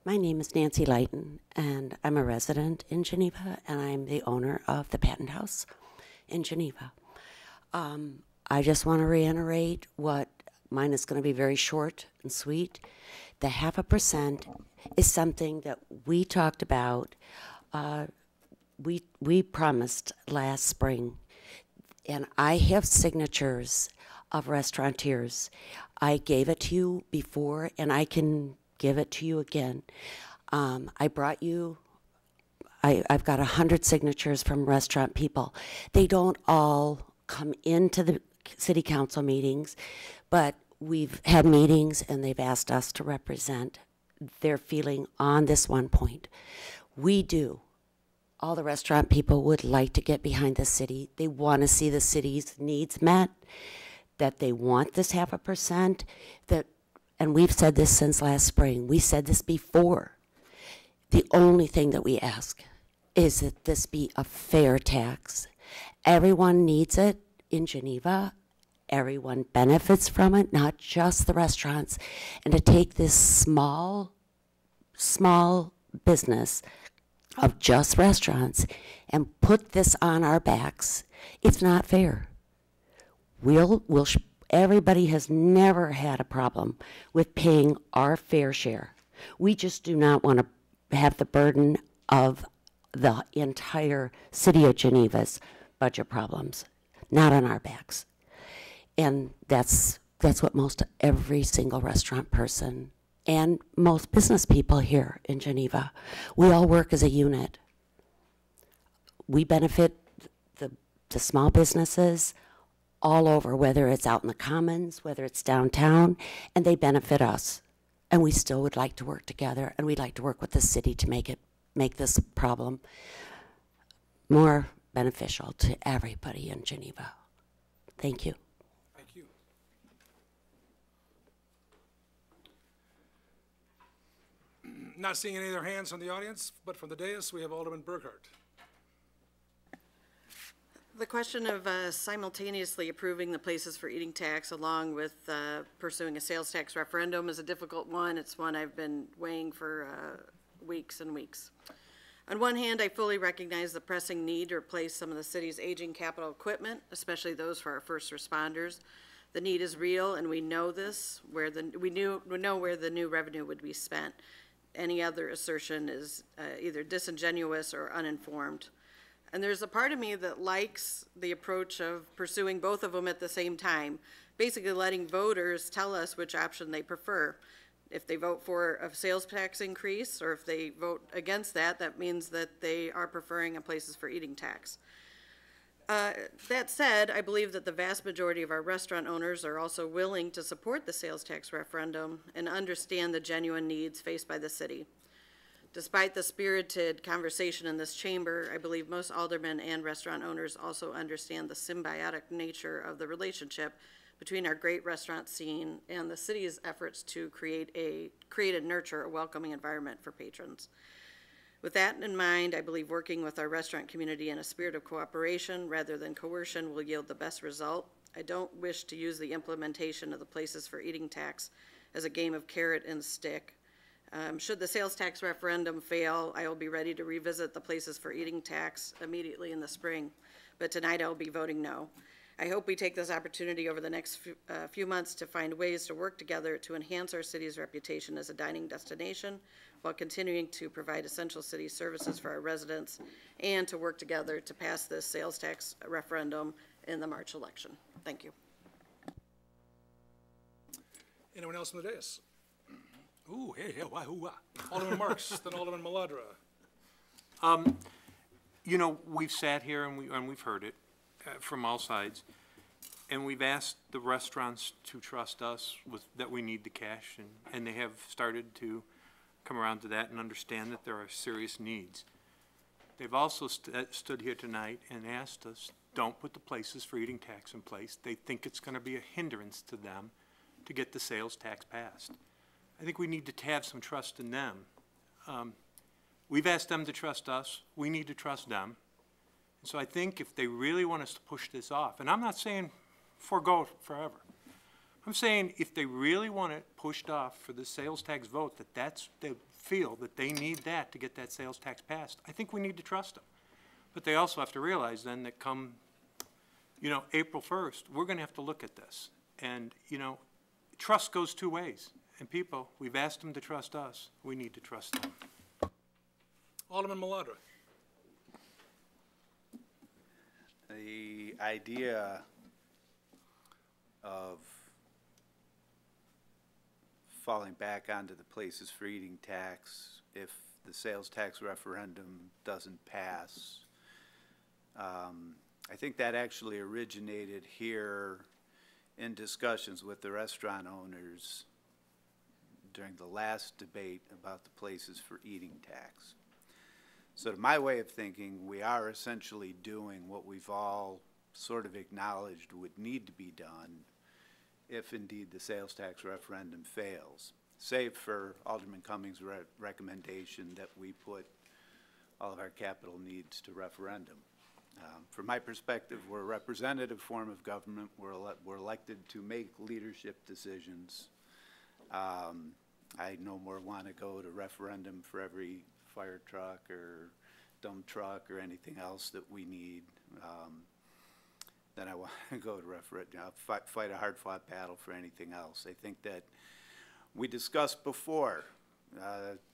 My name is Nancy Lighton, and I'm a resident in Geneva, and I'm the owner of the Patent House in Geneva. I just want to reiterate what mine is going to be very short and sweet. The 0.5% is something that we talked about. We promised last spring, and I have signatures of restaurateurs. I gave it to you before, and I can give it to you again. I brought you, I've got 100 signatures from restaurant people. They don't all come into the city council meetings, but we've had meetings and they've asked us to represent their feeling on this one point. We do. All the restaurant people would like to get behind the city. They want to see the city's needs met, that they want this 0.5%, that, and we've said this since last spring. We said this before. The only thing that we ask is that this be a fair tax. Everyone needs it in Geneva. Everyone benefits from it, not just the restaurants. And to take this small business of just restaurants and put this on our backs, it's not fair. Everybody has never had a problem with paying our fair share. We just do not want to have the burden of the entire city of Geneva's budget problems, not on our backs. And that's what most every single restaurant person and most business people here in Geneva, we all work as a unit. We benefit the small businesses all over, whether it's out in the commons, whether it's downtown, and they benefit us. And we still would like to work together, and we'd like to work with the city to make this problem more beneficial to everybody in Geneva. Thank you. Thank you. Not seeing any other hands from the audience, but from the dais, we have Alderman Burkhart. The question of simultaneously approving the places for eating tax along with pursuing a sales tax referendum is a difficult one. It's one I've been weighing for weeks and weeks. On one hand, I fully recognize the pressing need to replace some of the city's aging capital equipment, especially those for our first responders. The need is real, and we know this. We know where the new revenue would be spent. Any other assertion is either disingenuous or uninformed. And there's a part of me that likes the approach of pursuing both of them at the same time, basically letting voters tell us which option they prefer. If they vote for a sales tax increase, or if they vote against that, that means that they are preferring a places for eating tax. That said, I believe that the vast majority of our restaurant owners are also willing to support the sales tax referendum and understand the genuine needs faced by the city. Despite the spirited conversation in this chamber, I believe most aldermen and restaurant owners also understand the symbiotic nature of the relationship between our great restaurant scene and the city's efforts to create and nurture a welcoming environment for patrons. With that in mind, I believe working with our restaurant community in a spirit of cooperation rather than coercion will yield the best result. I don't wish to use the implementation of the places for eating tax as a game of carrot and stick. Should the sales tax referendum fail, I will be ready to revisit the places for eating tax immediately in the spring. But tonight I will be voting no. I hope we take this opportunity over the next few months to find ways to work together to enhance our city's reputation as a dining destination while continuing to provide essential city services for our residents and to work together to pass this sales tax referendum in the March election. Thank you. Anyone else on the dais? Ooh, hey, why, who, Alderman Marks, then Alderman Maladra. You know, we've sat here and we've heard it, from all sides. And we've asked the restaurants to trust us that we need the cash, and they have started to come around to that and understand that there are serious needs. They've also stood here tonight and asked us, don't put the places for eating tax in place. They think it's going to be a hindrance to them to get the sales tax passed. I think we need to have some trust in them. We've asked them to trust us. We need to trust them. And so I think if they really want us to push this off, and I'm not saying forego forever. I'm saying if they really want it pushed off for the sales tax vote, they feel that they need that to get that sales tax passed, I think we need to trust them. But they also have to realize then that come, April 1st, we're going to have to look at this. And, trust goes two ways. And people, we've asked them to trust us. We need to trust them. Alderman Maladra. The idea of falling back onto the places for eating tax if the sales tax referendum doesn't pass, I think that actually originated here in discussions with the restaurant owners during the last debate about the places for eating tax. So to my way of thinking, we are essentially doing what we've all sort of acknowledged would need to be done if indeed the sales tax referendum fails, save for Alderman Cummings' recommendation that we put all of our capital needs to referendum. From my perspective, we're a representative form of government. We're elected to make leadership decisions. I no more want to go to referendum for every fire truck or dump truck or anything else that we need than I want to go to referendum, fight a hard-fought battle for anything else. I think that we discussed before,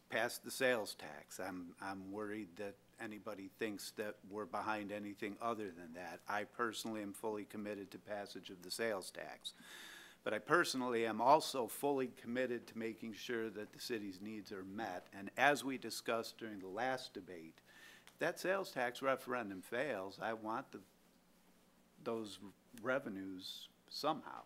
past the sales tax. I'm worried that anybody thinks that we're behind anything other than that. I personally am fully committed to passage of the sales tax. But I personally am also fully committed to making sure that the city's needs are met. And as we discussed during the last debate, if that sales tax referendum fails, I want those revenues somehow.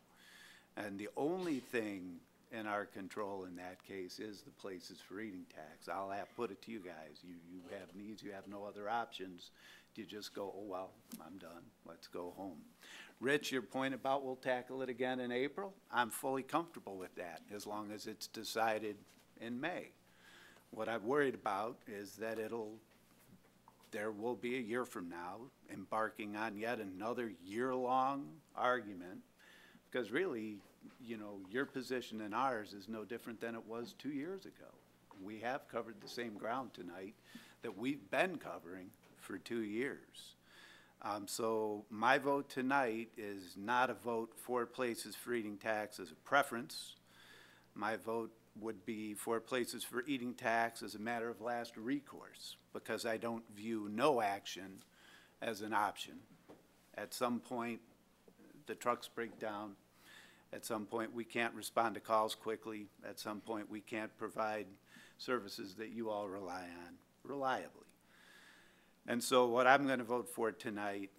And the only thing in our control in that case is the places for eating tax. I'll put it to you guys. You have needs, you have no other options. You just go, oh, well, I'm done. Let's go home. Rich, your point about we'll tackle it again in April, I'm fully comfortable with that as long as it's decided in May. What I'm worried about is that there will be a year from now embarking on yet another year-long argument, because really, your position and ours is no different than it was 2 years ago. We have covered the same ground tonight that we've been covering for 2 years. So my vote tonight is not a vote for places for eating tax as a preference. My vote would be for places for eating tax as a matter of last recourse, because I don't view no action as an option. At some point, the trucks break down. At some point, we can't respond to calls quickly. At some point, we can't provide services that you all rely on reliably. And so what I'm going to vote for tonight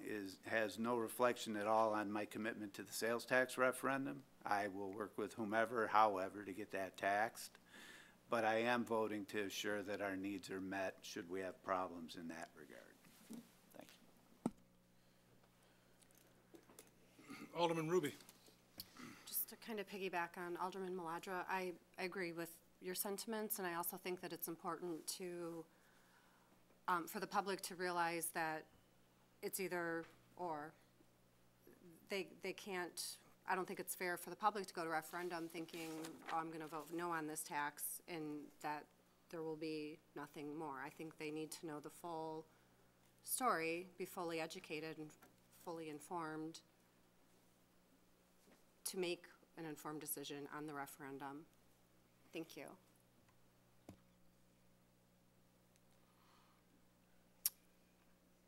has no reflection at all on my commitment to the sales tax referendum. I will work with whomever, however, to get that taxed. But I am voting to assure that our needs are met should we have problems in that regard. Thank you. Alderman Ruby. Just to kind of piggyback on Alderman Maladra, I agree with your sentiments, and I also think that it's important to for the public to realize that it's either or. They can't, I don't think it's fair for the public to go to referendum thinking, oh, I'm going to vote no on this tax, and that there will be nothing more. I think they need to know the full story, be fully educated and fully informed to make an informed decision on the referendum. Thank you.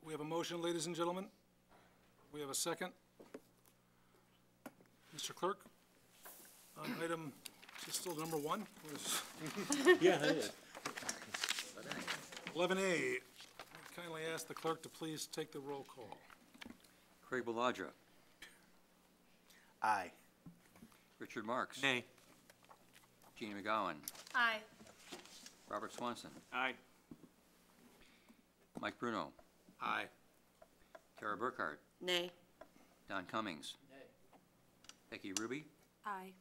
We have a motion, ladies and gentlemen. We have a second. Mr. Clerk, on item, is it still number 1? Yeah, it is. 11A, I kindly ask the clerk to please take the roll call. Craig Baladra. Aye. Richard Marks. Nay. Jeannie McGowan. Aye. Robert Swanson. Aye. Mike Bruno. Aye. Tara Burkhardt. Nay. Don Cummings. Nay. Becky Ruby. Aye.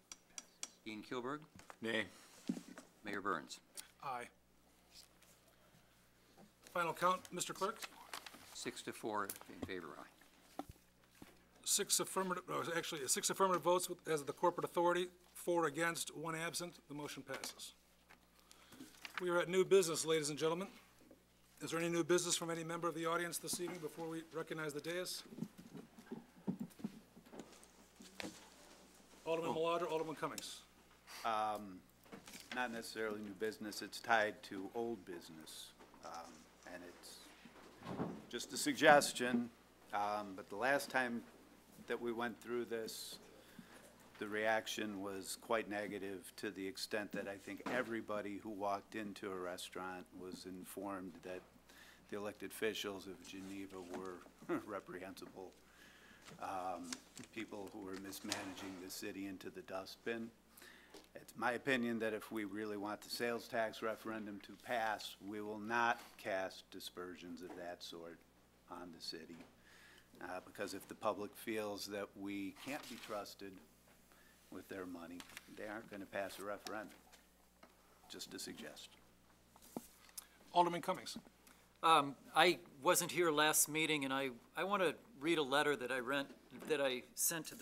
Dean Kilberg. Nay. Mayor Burns. Aye. Final count, Mr. Clerk? 6-4 in favor, aye. Six affirmative votes as the corporate authority, 4 against, 1 absent. The motion passes. We are at new business, ladies and gentlemen. Is there any new business from any member of the audience this evening before we recognize the dais? Alderman Maladra, Alderman Cummings. Not necessarily new business, it's tied to old business. And it's just a suggestion, but the last time that we went through this, the reaction was quite negative to the extent that I think everybody who walked into a restaurant was informed that the elected officials of Geneva were reprehensible. People who were mismanaging the city into the dustbin. It's my opinion that if we really want the sales tax referendum to pass, we will not cast dispersions of that sort on the city. Because if the public feels that we can't be trusted with their money, they aren't going to pass a referendum. Just a suggestion. Alderman Cummings. I wasn't here last meeting, and I want to read a letter that I sent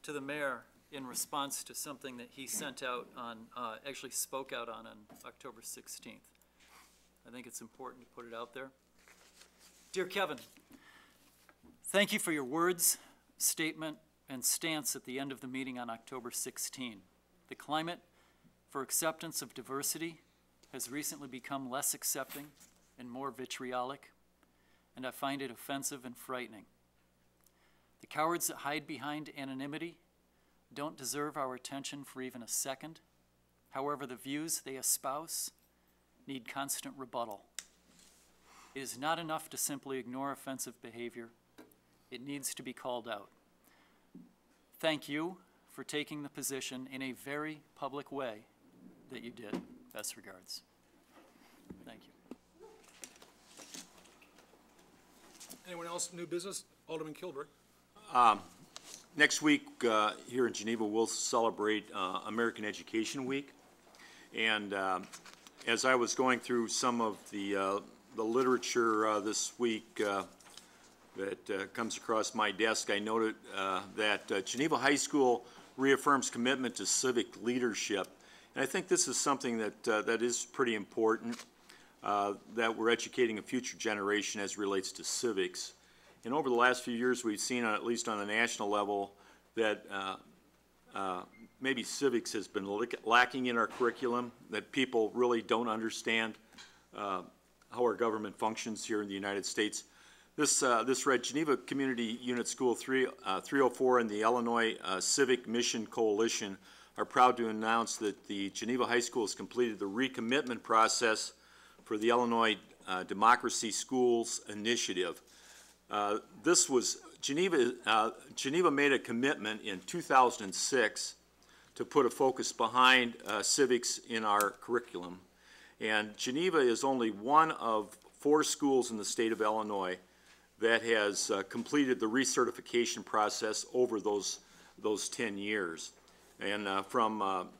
to the mayor in response to something that he sent out on, actually spoke out on October 16th. I think it's important to put it out there. Dear Kevin, thank you for your words, statement, and stance at the end of the meeting on October 16. The climate for acceptance of diversity has recently become less accepting and more vitriolic, and I find it offensive and frightening. The cowards that hide behind anonymity don't deserve our attention for even a second. However, the views they espouse need constant rebuttal. It is not enough to simply ignore offensive behavior. It needs to be called out. Thank you for taking the position in a very public way that you did. Best regards. Thank you. Anyone else, new business? Alderman Kilberg. Next week here in Geneva, we'll celebrate American Education Week. And as I was going through some of the literature this week that comes across my desk, I noted that Geneva High School reaffirms commitment to civic leadership. And I think this is something that is pretty important, that we're educating a future generation as relates to civics. And over the last few years, we've seen, at least on a national level, that maybe civics has been lacking in our curriculum, that people really don't understand how our government functions here in the United States. This read, Geneva Community Unit School 304 and the Illinois Civic Mission Coalition are proud to announce that the Geneva High School has completed the recommitment process for the Illinois Democracy Schools Initiative. Geneva made a commitment in 2006 to put a focus behind civics in our curriculum. And Geneva is only one of 4 schools in the state of Illinois that has completed the recertification process over those 10 years. And from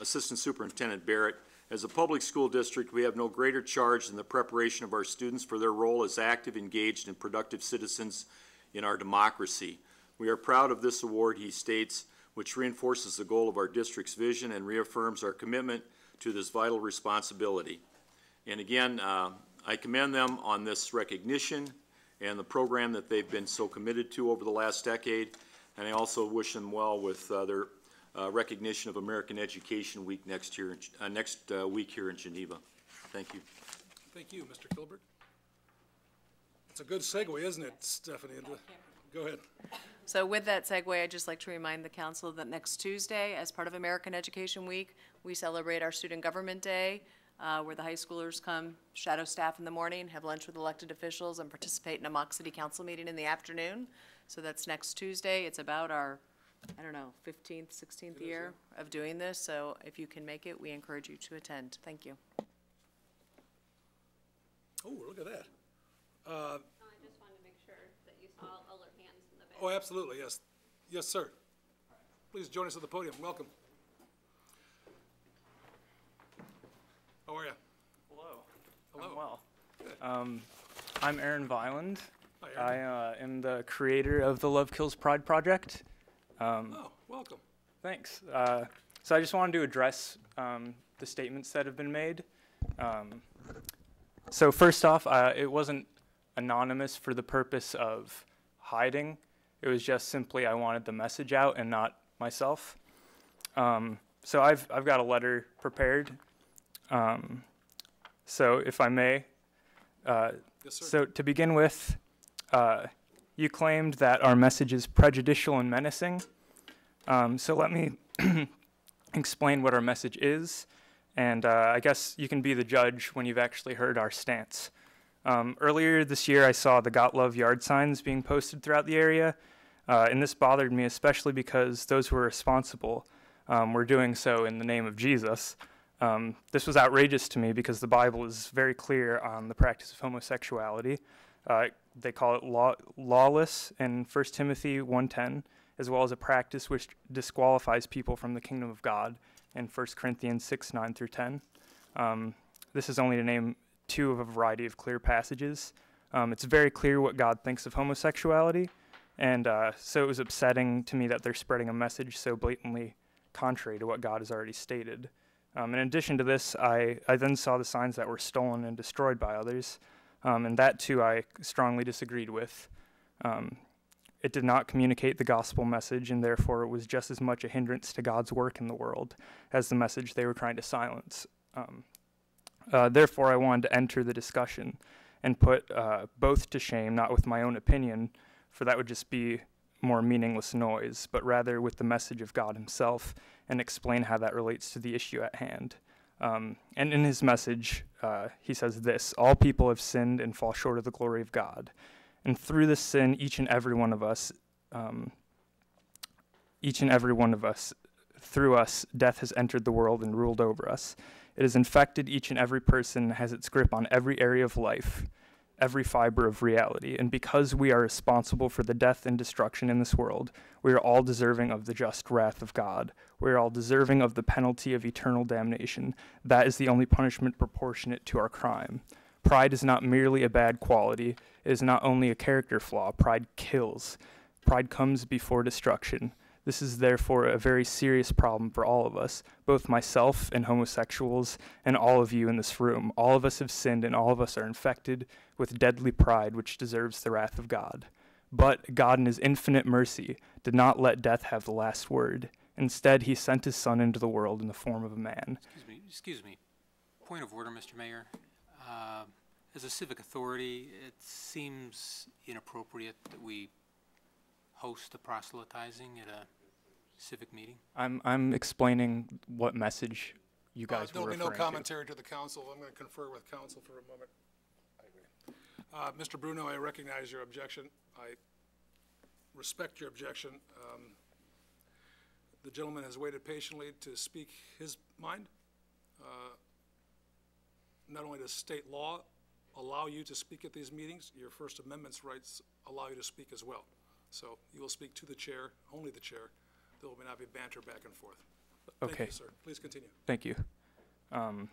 Assistant Superintendent Barrett, as a public school district, we have no greater charge than the preparation of our students for their role as active, engaged, and productive citizens in our democracy. We are proud of this award, he states, which reinforces the goal of our district's vision and reaffirms our commitment to this vital responsibility. And again, I commend them on this recognition and the program that they've been so committed to over the last decade. And I also wish them well with their recognition of American Education Week next week here in Geneva. Thank you. Thank you, Mr. Kilberg. It's a good segue, isn't it, Stephanie? Go ahead. So with that segue, I'd just like to remind the council that next Tuesday, as part of American Education Week, we celebrate our Student Government Day. where the high schoolers come shadow staff in the morning, have lunch with elected officials, and participate in a mock city council meeting in the afternoon. So that's next Tuesday. It's about our, I don't know, 15th, 16th year of doing this. So if you can make it, we encourage you to attend. Thank you. Oh, look at that. I just wanted to make sure that you saw alert hands in the back. Oh, absolutely, yes. Yes, sir. Please join us at the podium. Welcome. How are you? Hello. Hello. I'm well. Good. I'm Aaron Viland. Hi, I Aaron. am the creator of the Love Kills Pride project. Oh, welcome. Thanks. So I just wanted to address the statements that have been made. So first off, it wasn't anonymous for the purpose of hiding. It was just simply I wanted the message out and not myself. So I've got a letter prepared. So if I may, Yes, sir. so to begin with, you claimed that our message is prejudicial and menacing. So let me explain what our message is, and I guess you can be the judge when you've actually heard our stance. Earlier this year, I saw the Got Love yard signs being posted throughout the area, and this bothered me especially because those who were responsible were doing so in the name of Jesus. This was outrageous to me because the Bible is very clear on the practice of homosexuality. They call it lawless in 1 Timothy 1:10, as well as a practice which disqualifies people from the kingdom of God in 1 Corinthians 6:9 through 10. This is only to name two of a variety of clear passages. It's very clear what God thinks of homosexuality, and so it was upsetting to me that they're spreading a message so blatantly contrary to what God has already stated. In addition to this, I then saw the signs that were stolen and destroyed by others, and that too I strongly disagreed with. It did not communicate the gospel message, and therefore it was just as much a hindrance to God's work in the world as the message they were trying to silence. Therefore, I wanted to enter the discussion and put both to shame, not with my own opinion, for that would just be more meaningless noise, but rather with the message of God himself, and explain how that relates to the issue at hand. And in his message, he says this: all people have sinned and fall short of the glory of God. And through this sin, each and every one of us, through us, death has entered the world and ruled over us. It has infected each and every person, has its grip on every area of life, every fiber of reality. And because we are responsible for the death and destruction in this world, we are all deserving of the just wrath of God. We are all deserving of the penalty of eternal damnation. That is the only punishment proportionate to our crime. Pride is not merely a bad quality. It is not only a character flaw. Pride kills. Pride comes before destruction. This is therefore a very serious problem for all of us, both myself and homosexuals and all of you in this room. All of us have sinned and all of us are infected with deadly pride, which deserves the wrath of God. But God in his infinite mercy did not let death have the last word. Instead, he sent his son into the world in the form of a man. Excuse me. Point of order, Mr. Mayor. As a civic authority, it seems inappropriate that we host the proselytizing at a civic meeting. I'm explaining what message you guys were There'll be referring no commentary to the council. I'm going to confer with council for a moment. I agree. Mr. Bruno, I recognize your objection. I respect your objection. The gentleman has waited patiently to speak his mind. Not only does state law allow you to speak at these meetings, your First Amendment's rights allow you to speak as well. So you will speak to the chair, only the chair. There will not be banter back and forth. But thank you, sir. Please continue. Thank you. And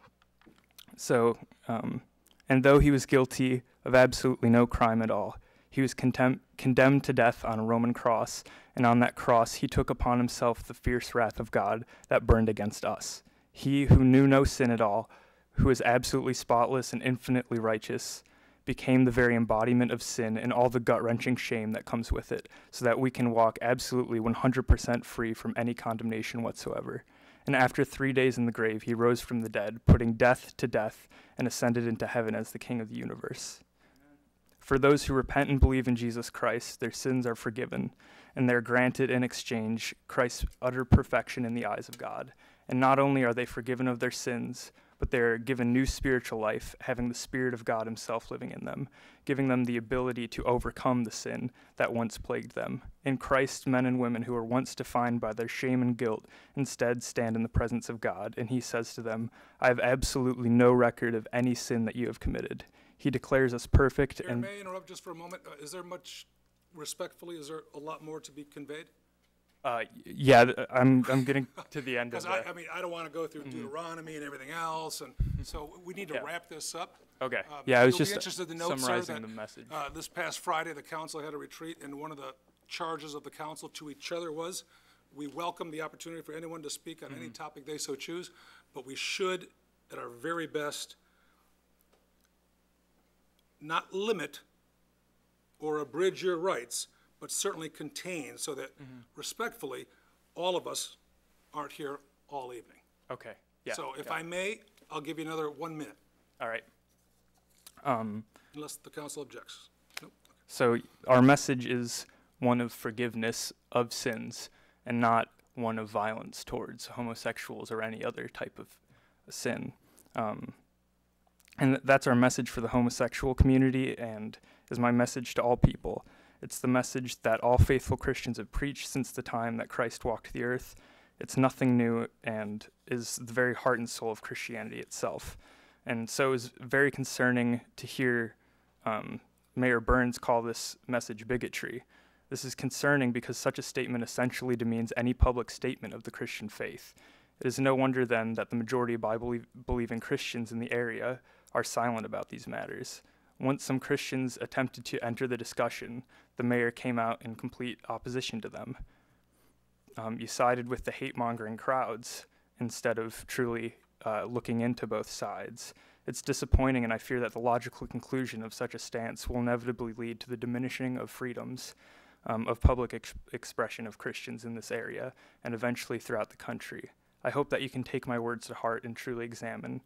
though he was guilty of absolutely no crime at all, he was condemned to death on a Roman cross, and on that cross he took upon himself the fierce wrath of God that burned against us. He who knew no sin at all, who is absolutely spotless and infinitely righteous, became the very embodiment of sin and all the gut-wrenching shame that comes with it, so that we can walk absolutely 100% free from any condemnation whatsoever. And after 3 days in the grave, he rose from the dead, putting death to death, and ascended into heaven as the King of the universe. For those who repent and believe in Jesus Christ, their sins are forgiven, and they're granted in exchange Christ's utter perfection in the eyes of God. And not only are they forgiven of their sins, but they're given new spiritual life, having the Spirit of God himself living in them, giving them the ability to overcome the sin that once plagued them. In Christ, men and women who were once defined by their shame and guilt instead stand in the presence of God, and he says to them, I have absolutely no record of any sin that you have committed. He declares us perfect. Chair, And may I interrupt just for a moment? Is there much, respectfully, is there a lot more to be conveyed? yeah, I'm getting to the end of Because the... I mean, I don't want to go through Deuteronomy and everything else, and so we need to Yeah. wrap this up. Okay. Yeah, I was You'll be just interested to note, sir, summarizing that, the message. This past Friday, the council had a retreat, and one of the charges of the council to each other was, we welcome the opportunity for anyone to speak on any topic they so choose, but we should, at our very best, not limit or abridge your rights, but certainly contain, so that respectfully, all of us aren't here all evening. Okay. Yeah. So if yeah. I may, I'll give you another 1 minute, All right. unless the council objects. Nope. So our message is one of forgiveness of sins and not one of violence towards homosexuals or any other type of sin. And that's our message for the homosexual community and is my message to all people. It's the message that all faithful Christians have preached since the time that Christ walked the earth. It's nothing new and is the very heart and soul of Christianity itself. And so it's very concerning to hear Mayor Burns call this message bigotry. This is concerning because such a statement essentially demeans any public statement of the Christian faith. It is no wonder then that the majority of Bible-believing Christians in the area are silent about these matters. Once some Christians attempted to enter the discussion, the mayor came out in complete opposition to them. You sided with the hate-mongering crowds instead of truly looking into both sides. It's disappointing, and I fear that the logical conclusion of such a stance will inevitably lead to the diminishing of freedoms of public expression of Christians in this area, and eventually throughout the country. I hope that you can take my words to heart and truly examine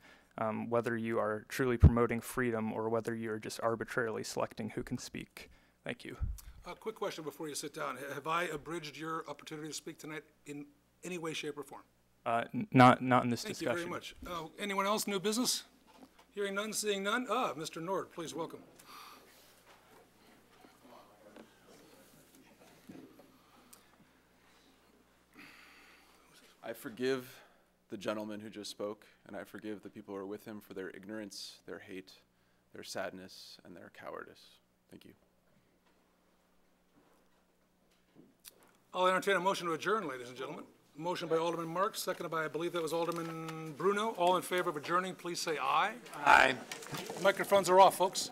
whether you are truly promoting freedom or whether you are just arbitrarily selecting who can speak. Thank you. A quick question before you sit down. Have I abridged your opportunity to speak tonight in any way, shape, or form? Not in this Thank discussion. you very much. Anyone else, new business? Hearing none, seeing none. Mr. Nord, please welcome. I forgive the gentleman who just spoke, and I forgive the people who are with him for their ignorance, their hate, their sadness, and their cowardice. Thank you. I'll entertain a motion to adjourn, ladies and gentlemen. Motion by Alderman Marks, seconded by, I believe that was Alderman Bruno. All in favor of adjourning, please say aye. Aye. Microphones are off, folks.